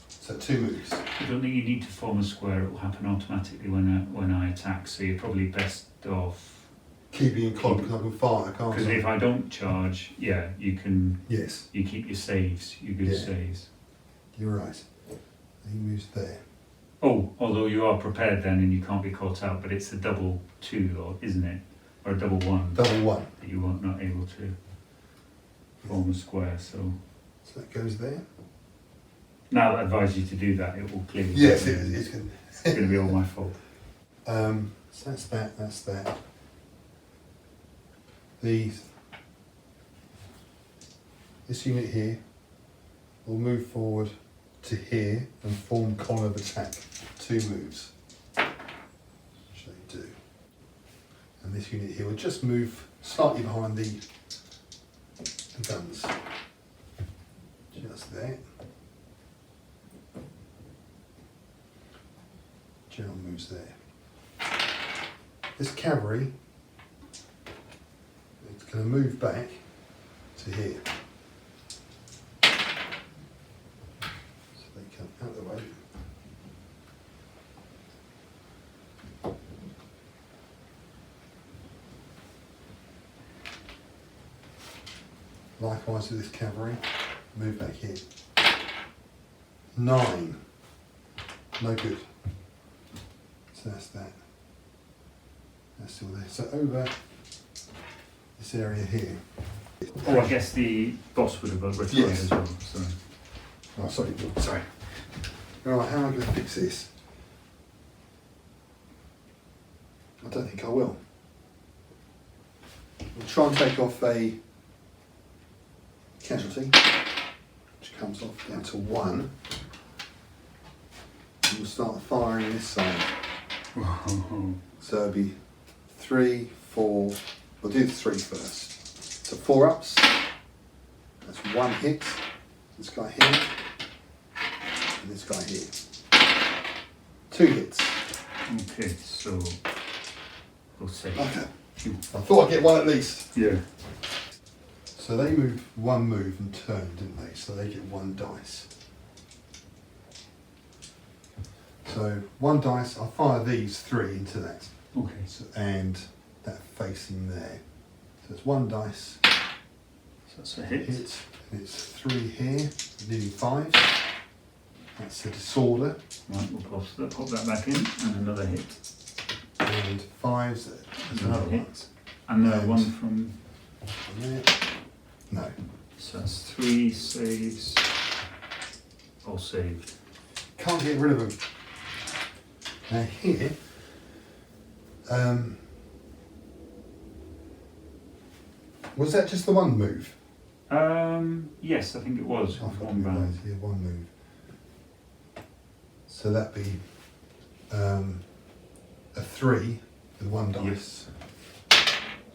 So 2 moves. I don't think you need to form a square, it will happen automatically when I attack, so you're probably best off Keeping in column because I can fire, can't I? because if I don't charge, yeah, you can. Yes. You keep your saves, your good Yeah. saves. You're right. He moves there. Oh, although you are prepared then and you can't be caught out, but it's a double 2, or isn't it? Or a double 1 Double 1. that you are not able to form a square. So So that goes there. now that I advise you to do that, it will clearly. Yes, it is. It's going to be all my fault. So that's that. That's that. This unit here will move forward to here and form column of attack. 2 moves. Which they do. And this unit here will just move slightly behind the guns. Just there. General moves there. This cavalry is going to move back to here. So they come out of the way. Likewise with this cavalry, move back here. 9. No good. So that's that. That's still there. So over this area here. Oh, I guess the boss would have retired Yes. as well. So. Oh, sorry. Right, how am I going to fix this? I don't think I will. We'll try and take off a casualty, which comes off down to 1. And we'll start firing this side. So it'll be 3, 4. We'll do the 3 first. So 4 ups. That's 1 hit. This guy here. And this guy here. 2 hits. Okay, so we'll say. Okay. I thought I'd get 1 at least. Yeah. So they moved 1 move and turned, didn't they? So they get 1 dice. So 1 dice, I'll fire these 3 into that. Okay. So, and that facing there. So it's 1 dice. So that's a hit. And it's 3 here, nearly 5. That's a disorder. Right, we'll pop that back in, and another hit. And 5's there's another hit. one. And one from. A minute. No. So that's 3 saves. All saved. Can't get rid of them. Now here, was that just the 1 move? Yes, I think it was. I forgot One it was, round. yeah, 1 move. So that'd be a 3 with 1 dice.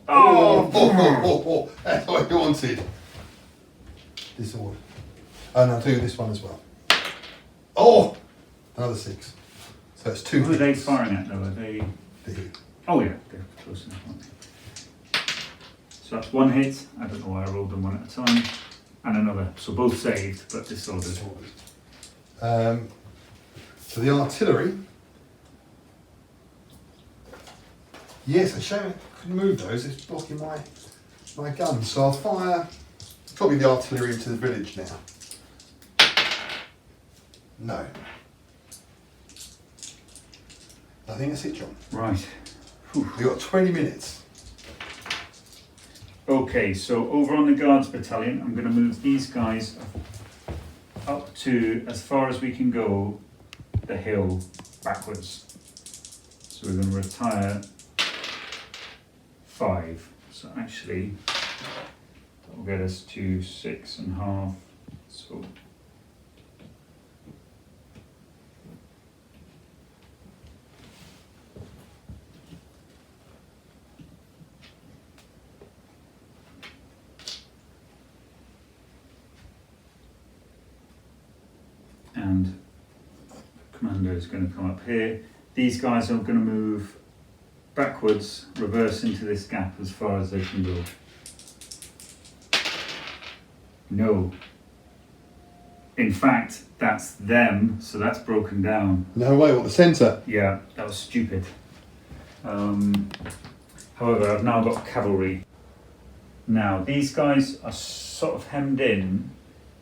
Oh, that's what you wanted. Disorder. And I'll do this one as well. Oh, another 6. So it's 2 Who are they hits. firing at though? Are they? Here. Oh yeah, they're close enough, aren't they? So that's 1 hit. I don't know why I rolled them 1 at a time. And another. So both saved, but disordered. So the artillery. Yes, I couldn't move those. It's blocking my my gun. So I'll fire probably the artillery into the village now. No. I think that's it, John. Right. You've got 20 minutes. Okay, so over on the Guards Battalion, I'm going to move these guys up to as far as we can go the hill backwards. So we're going to retire 5. So actually, that will get us to 6.5. So and commander is going to come up here. These guys are going to move backwards, reverse into this gap as far as they can go. No. In fact, that's them, so that's broken down. No way, what, the centre? Yeah, that was stupid. However, I've now got cavalry. Now, these guys are sort of hemmed in.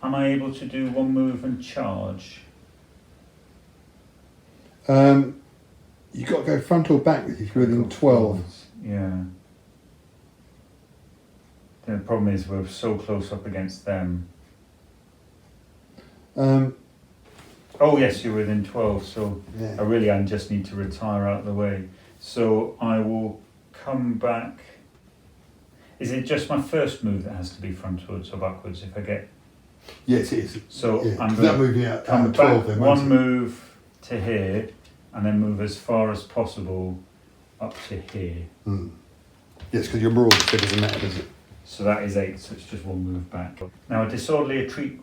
Am I able to do one move and charge? You've got to go front or back if you're within 12. Yeah. The problem is we're so close up against them. Oh yes, you're within 12, so Yeah. I just need to retire out of the way. So I will come back. Is it just my first move that has to be frontwards or backwards if I get... Yes, it is. So Yeah. I'm That going to moving out come 12 back then, one won't it? move to here and then move as far as possible up to here. Yes, because your broad, so it doesn't matter, does it? So that is 8, so it's just one move back. Now a disorderly retreat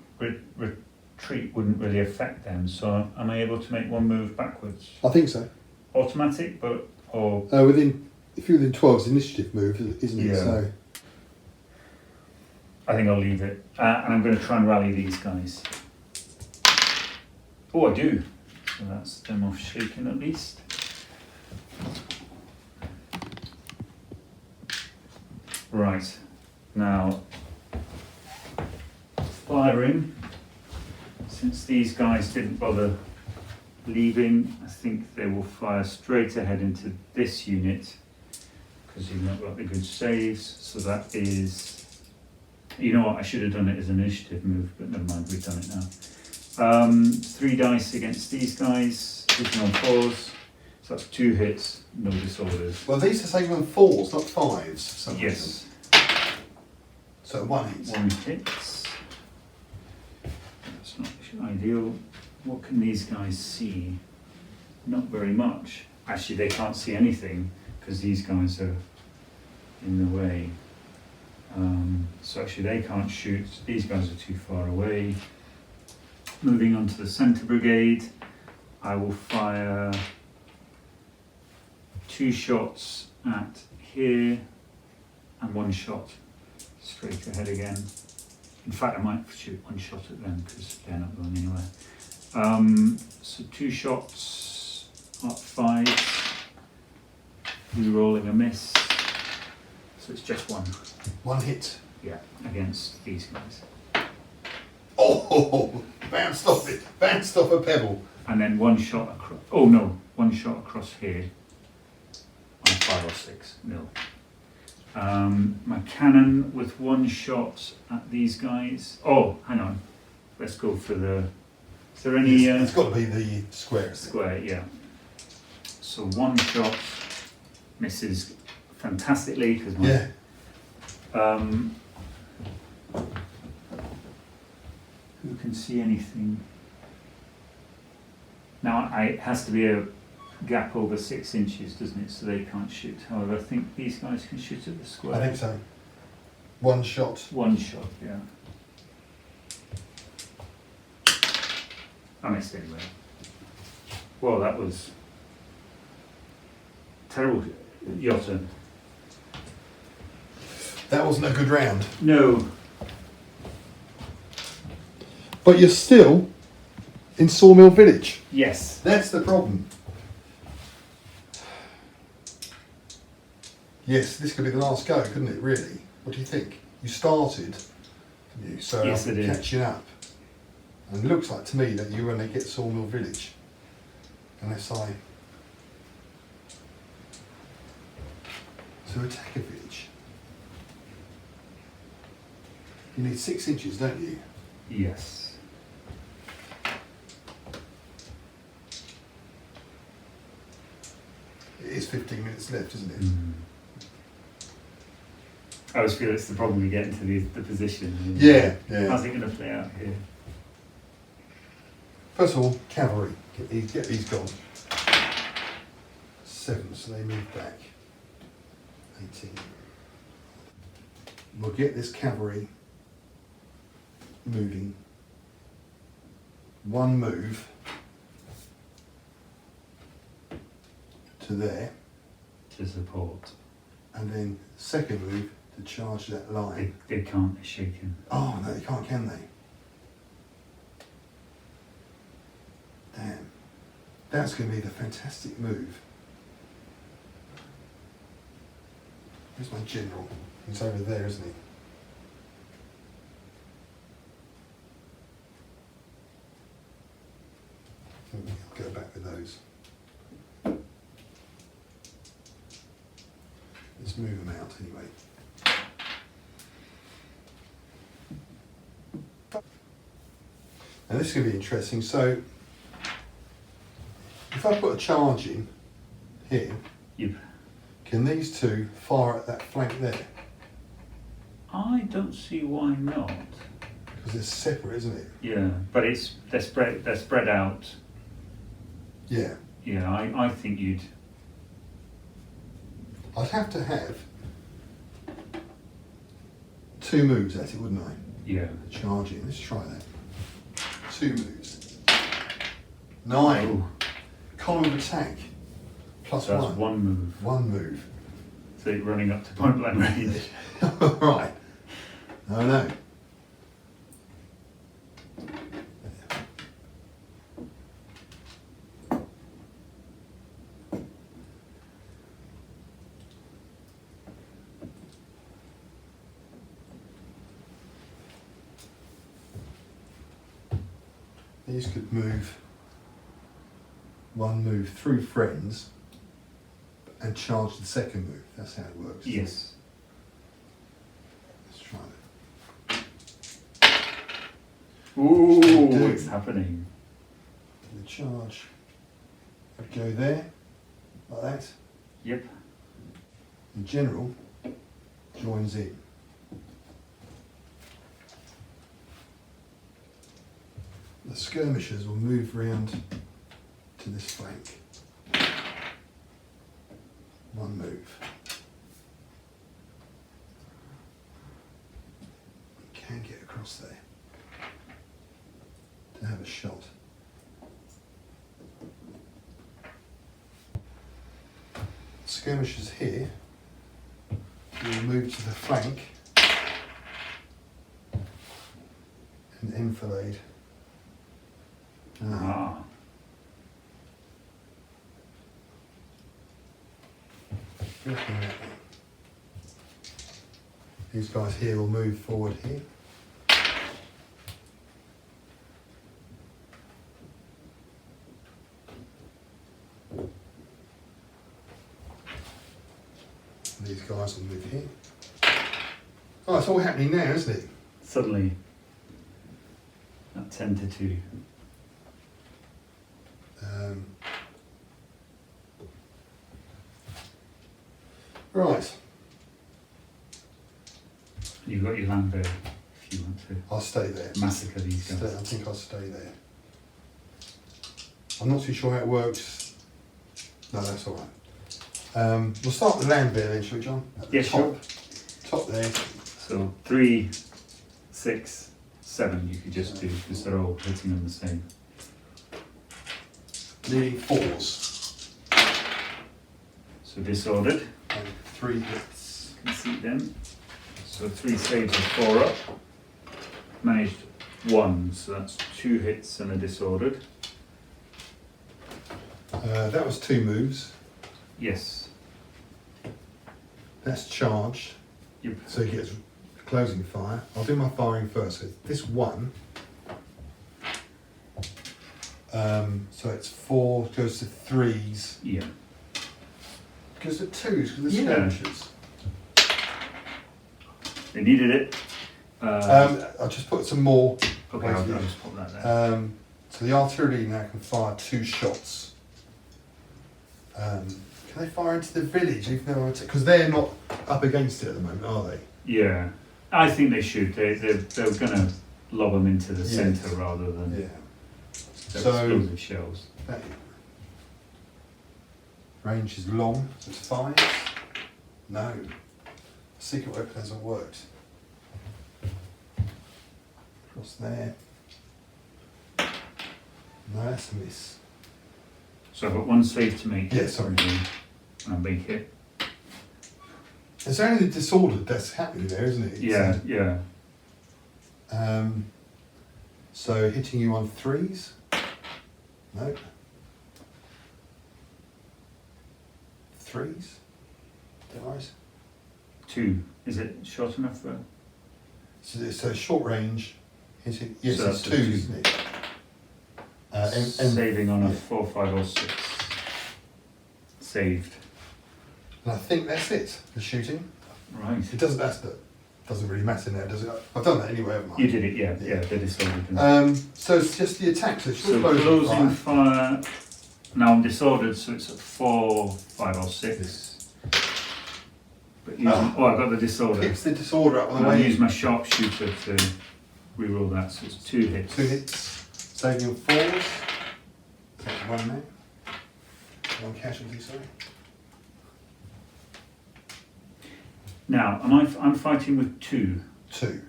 wouldn't really affect them, so am I able to make one move backwards? I think so. Automatic, or If you're within 12, it's initiative move, isn't it? Yeah. So I think I'll leave it. And I'm going to try and rally these guys. Oh, I do. So that's them off shaking at least. Right. Now, firing. Since these guys didn't bother leaving, I think they will fire straight ahead into this unit because you've not got the good saves. So that is... You know what, I should have done it as an initiative move, but never mind, we've done it now. 3 dice against these guys, hitting on 4s. So that's 2 hits, no disorders. well, these are saying on 4s, not 5s. For some Yes, reason. So 1 hit. 1 hits. That's not ideal. What can these guys see? Not very much. Actually, they can't see anything because these guys are in the way. So actually they can't shoot, these guys are too far away. Moving on to the centre brigade, I will fire 2 shots at here and 1 shot straight ahead again. In fact, I might shoot 1 shot at them because they're not going anywhere. So 2 shots up 5, re-rolling a miss, so it's just 1. 1 hit. Yeah, against these guys. Oh, bounced off it. Bounced off a pebble. And then 1 shot across, oh no, 1 shot across here on 5 or 6, nil. My cannon with 1 shot at these guys. Oh, hang on. Let's go for the, is there any... It's got to be the square. Square, yeah. So 1 shot misses fantastically because my... Yeah. Who can see anything? Now, it has to be a gap over 6 inches, doesn't it? So they can't shoot. However, I think these guys can shoot at the square. I think so. 1 shot. 1 shot, yeah. I missed anyway. Well, that was terrible, Yotta. That wasn't a good round. No. But you're still in Sawmill Village. Yes. That's the problem. Yes, this could be the last go, couldn't it, really? What do you think? You started, didn't you? So Yes, I did. catching up. And it looks like to me that you're going to get Sawmill Village. Unless I... So attack a village. You need 6 inches, don't you? Yes. It is 15 minutes left, isn't it? Mm. I always feel it's the problem we get into the position. Yeah. How's it going to play out here? First of all, cavalry. Get these gone. 7, so they move back. 18. We'll get this cavalry moving. 1 move to there, To support. and then 2nd move to charge that line. They can't, they're shaking. Oh no, they can't, can they? Damn. That's going to be the fantastic move. Where's my general? He's over there, isn't he? I think I'll go back with those. Let's move them out anyway. Now this is going to be interesting. So, if I put a charge in here, Yep. can these two fire at that flank there? I don't see why not. Because it's separate, isn't it? Yeah, but they're spread out. Yeah. Yeah, I think you'd. I'd have to have 2 moves at it, wouldn't I? Yeah. Charging. Let's try that. 2 moves. 9. Oh, Column of attack. Plus so that's 1. 1 move. 1 move. So you're running up to point blank range. Right. No. These could move 1 move through friends and charge the 2nd move. That's how it works. isn't it? Yes. Let's try that. Ooh, Do. what's happening? The charge would go there, like that. Yep. The general joins in. The skirmishers will move round to this flank. 1 move. You can get across there to have a shot. Skirmishers here will move to the flank and enfilade. Ah. Looking at that. These guys here will move forward here. These guys will move here. Oh, it's all happening now, isn't it? Suddenly, at 10 to 2. Right, You've got your land there if you want to I'll stay there. massacre these I guys. think I'll stay there. I'm not too sure how it works. No, that's all right. We'll start the land there then, shall we, John? At the Yeah, sure. Top there. So 3, 6, 7 you could just do because they're all hitting on the same. Needing 4s. So disordered. And 3 hits. Concede them. So 3 saves and 4 up. Managed 1, so that's 2 hits and a disordered. That was 2 moves. Yes. That's charged. Yep. So he gets closing fire. I'll do my firing first. So this one. So it's 4 goes to 3s. Yeah. Goes to 2s because the Yeah. skirmishes. They needed it. I'll just put some more. Okay, I'll just put that there. So the artillery now can fire 2 shots. Can they fire into the village even though because they're not up against it at the moment, are they? Yeah, I think they should. They're going to lob them into the Yes. centre rather than Yeah. their So- explosive shells. That range is long, so it's 5. No. Secret weapon hasn't worked. Cross there. No, that's a miss. So I've got 1 save to make. Yeah, sorry. And I make it. It's only the disorder that's happening there, isn't it? Yeah, yeah. So hitting you on 3s? No. 3s? Device? 2. Is it short enough for? So short range. Hitting, yes, So it's that's 2s, a 2. isn't it? And Saving on a yeah. 4, 5 or 6. Saved. And I think that's it, the shooting. Right. It doesn't, doesn't really matter now, does it? I've done that anyway, haven't I? You did it, yeah. Yeah. They disordered them. So it's just the attack, so So closing closing fire. fire. Now I'm disordered, so it's at 4, 5 or 6. But using, Oh. I've got the disorder. Picks the disorder up on And the I way. use my sharpshooter to reroll that, so it's 2 hits. 2 hits, saving on 4s. Take 1 now. 1 casualty, sorry. Now, I'm fighting with 2. 2.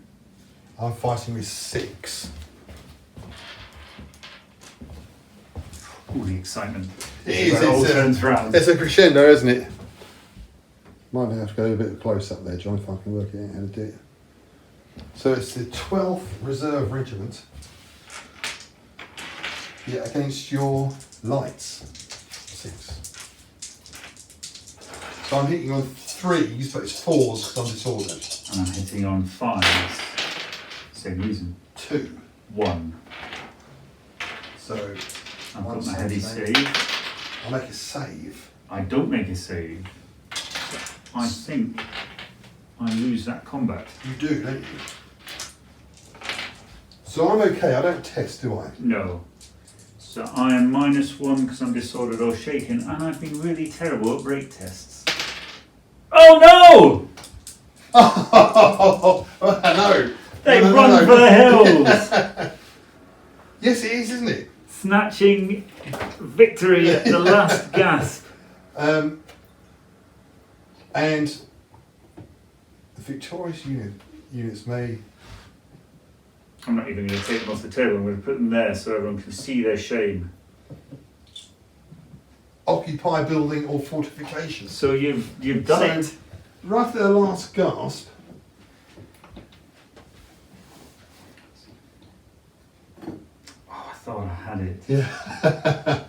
I'm fighting with 6. All the excitement. It is, It all it's a- turns round. It's a crescendo, isn't it? Might have to go a bit close up there, John, if I can work it out how to do it. So it's the 12th Reserve Regiment. Yeah, against your lights. 6. So I'm hitting on 3s, but it's 4s because I'm disordered. And I'm hitting on 5s. Same reason. 2. 1. So I've One got my heavy save. save. I'll make a save. I don't make a save. I think I lose that combat. You do, don't you? So I'm okay, I don't test, do I? No. So I am -1 because I'm disordered or shaken, and I've been really terrible at break tests. Oh no! Oh, no. They No, no, run no, no. for the hills, Yes, it is, isn't it? snatching victory at the last gasp. And the victorious units may I'm not even going to take them off the table. I'm going to put them there so everyone can see their shame. occupy building or fortifications. So you've done So, it. right at the last gasp. Oh, I thought I had it. Yeah.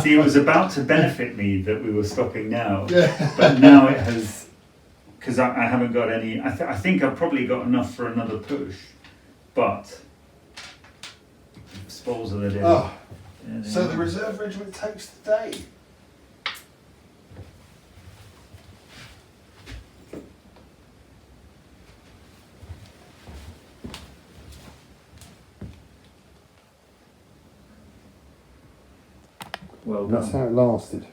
See, it was about to benefit me that we were stopping now, Yeah. but now it has, because I haven't got any. I think I've probably got enough for another push, but spoils of the day. Oh, Yeah, they so the are. reserve regiment takes the day. Well That's done. how it lasted.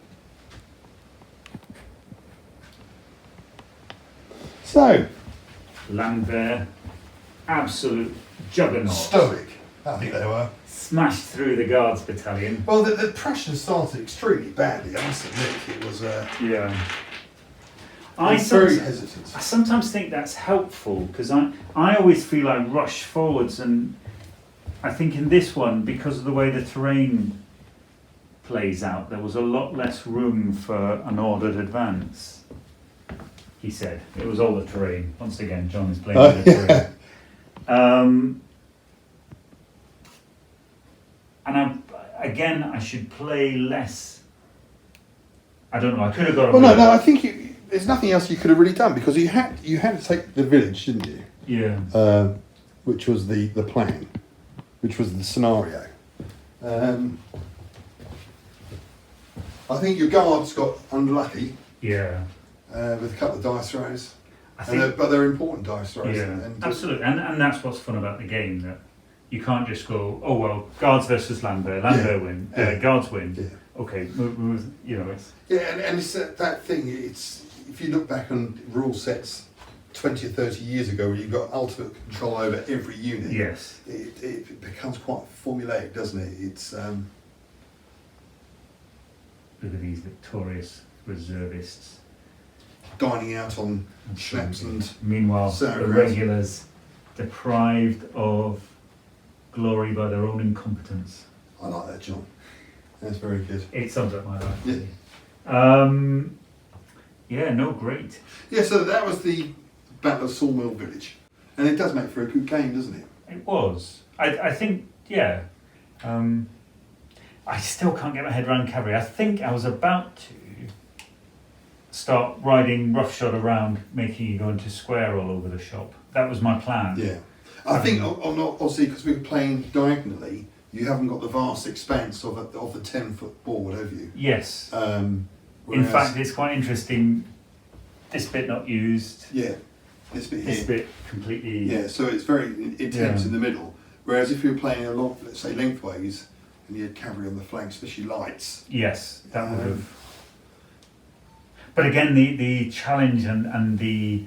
So, Landwehr, absolute juggernaut. stoic. I think they were. Smashed through the Guards battalion. Well, the Prussians started extremely badly, I must admit. It was Yeah. very hesitant. I sometimes think that's helpful because I always feel I rush forwards, and I think in this one, because of the way the terrain plays out, there was a lot less room for an ordered advance. He said it was all the terrain. Once again, John is playing with the terrain. And I should play less. I don't know. I could have got. Well, no, I think there's nothing else you could have really done because you had to take the village, didn't you? Yeah. Which was the plan, which was the scenario. I think your guards got unlucky. Yeah. With a couple of dice throws. But they're important dice throws. Yeah, absolutely. And that's what's fun about the game, that you can't just go, oh well, guards versus Landwehr win, guards win. Yeah. Okay, move, you know. It's and it's that thing. It's if you look back on rule sets 20 or 30 years ago, where you've got ultimate control over every unit. Yes. It becomes quite formulaic, doesn't it? It's look at these victorious reservists dining out on schnapps and meanwhile the regulars deprived of glory by their own incompetence. I like that, John. That's very good. It sums up my life. Yeah. Yeah, no, great. Yeah, so that was the Battle of Sawmill Village. And it does make for a good game, doesn't it? It was. I think, yeah. I still can't get my head around Cavalry. I think I was about to start riding roughshod around, making you go into square all over the shop. That was my plan. Yeah. I think, obviously, because we were playing diagonally, you haven't got the vast expanse of the 10-foot board, have you? Yes. In fact, it's quite interesting. This bit not used. Yeah. This bit here. This bit completely. Yeah. So it's very intense in the middle. Whereas if you were playing along, let's say lengthways, and you had cavalry on the flanks, especially lights. Yes, that would have. But again, the challenge and the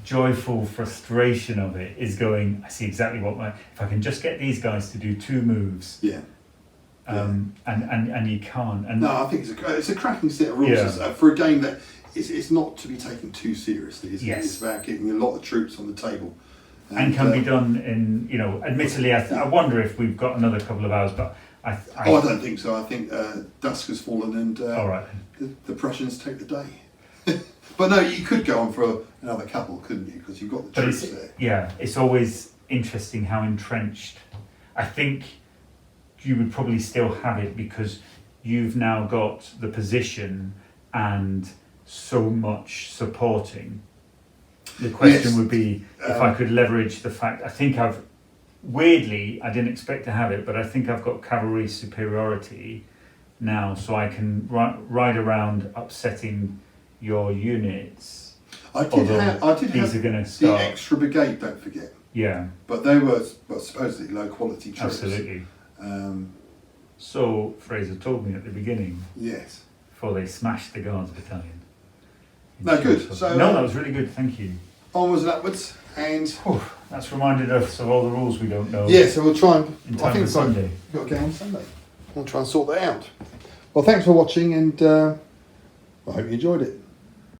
joyful frustration of it is going, I see exactly if I can just get these guys to do 2 moves. Yeah. And you can't. And no, I think it's a cracking set of rules for a game that it's not to be taken too seriously. It's about getting a lot of troops on the table. And can be done in, admittedly, I wonder if we've got another couple of hours, but I don't think so. I think dusk has fallen and all right. the Prussians take the day. But no, you could go on for another couple, couldn't you? Because you've got the troops there. Yeah, it's always interesting how entrenched. I think you would probably still have it because you've now got the position and so much supporting. The question would be if I could leverage the fact, I didn't expect to have it, but I think I've got cavalry superiority now, so I can ride around upsetting your units. I did have the extra brigade, don't forget. Yeah. But they were supposedly low quality troops. Absolutely. So Fraser told me at the beginning. Yes. Before they smashed the Guards battalion. No, good. So that was really good. Thank you. Onwards and upwards, and that's reminded us of all the rules we don't know. Yeah, so we'll try and. I think Sunday. We've got a game on Sunday. We'll try and sort that out. Well, thanks for watching, and I hope you enjoyed it.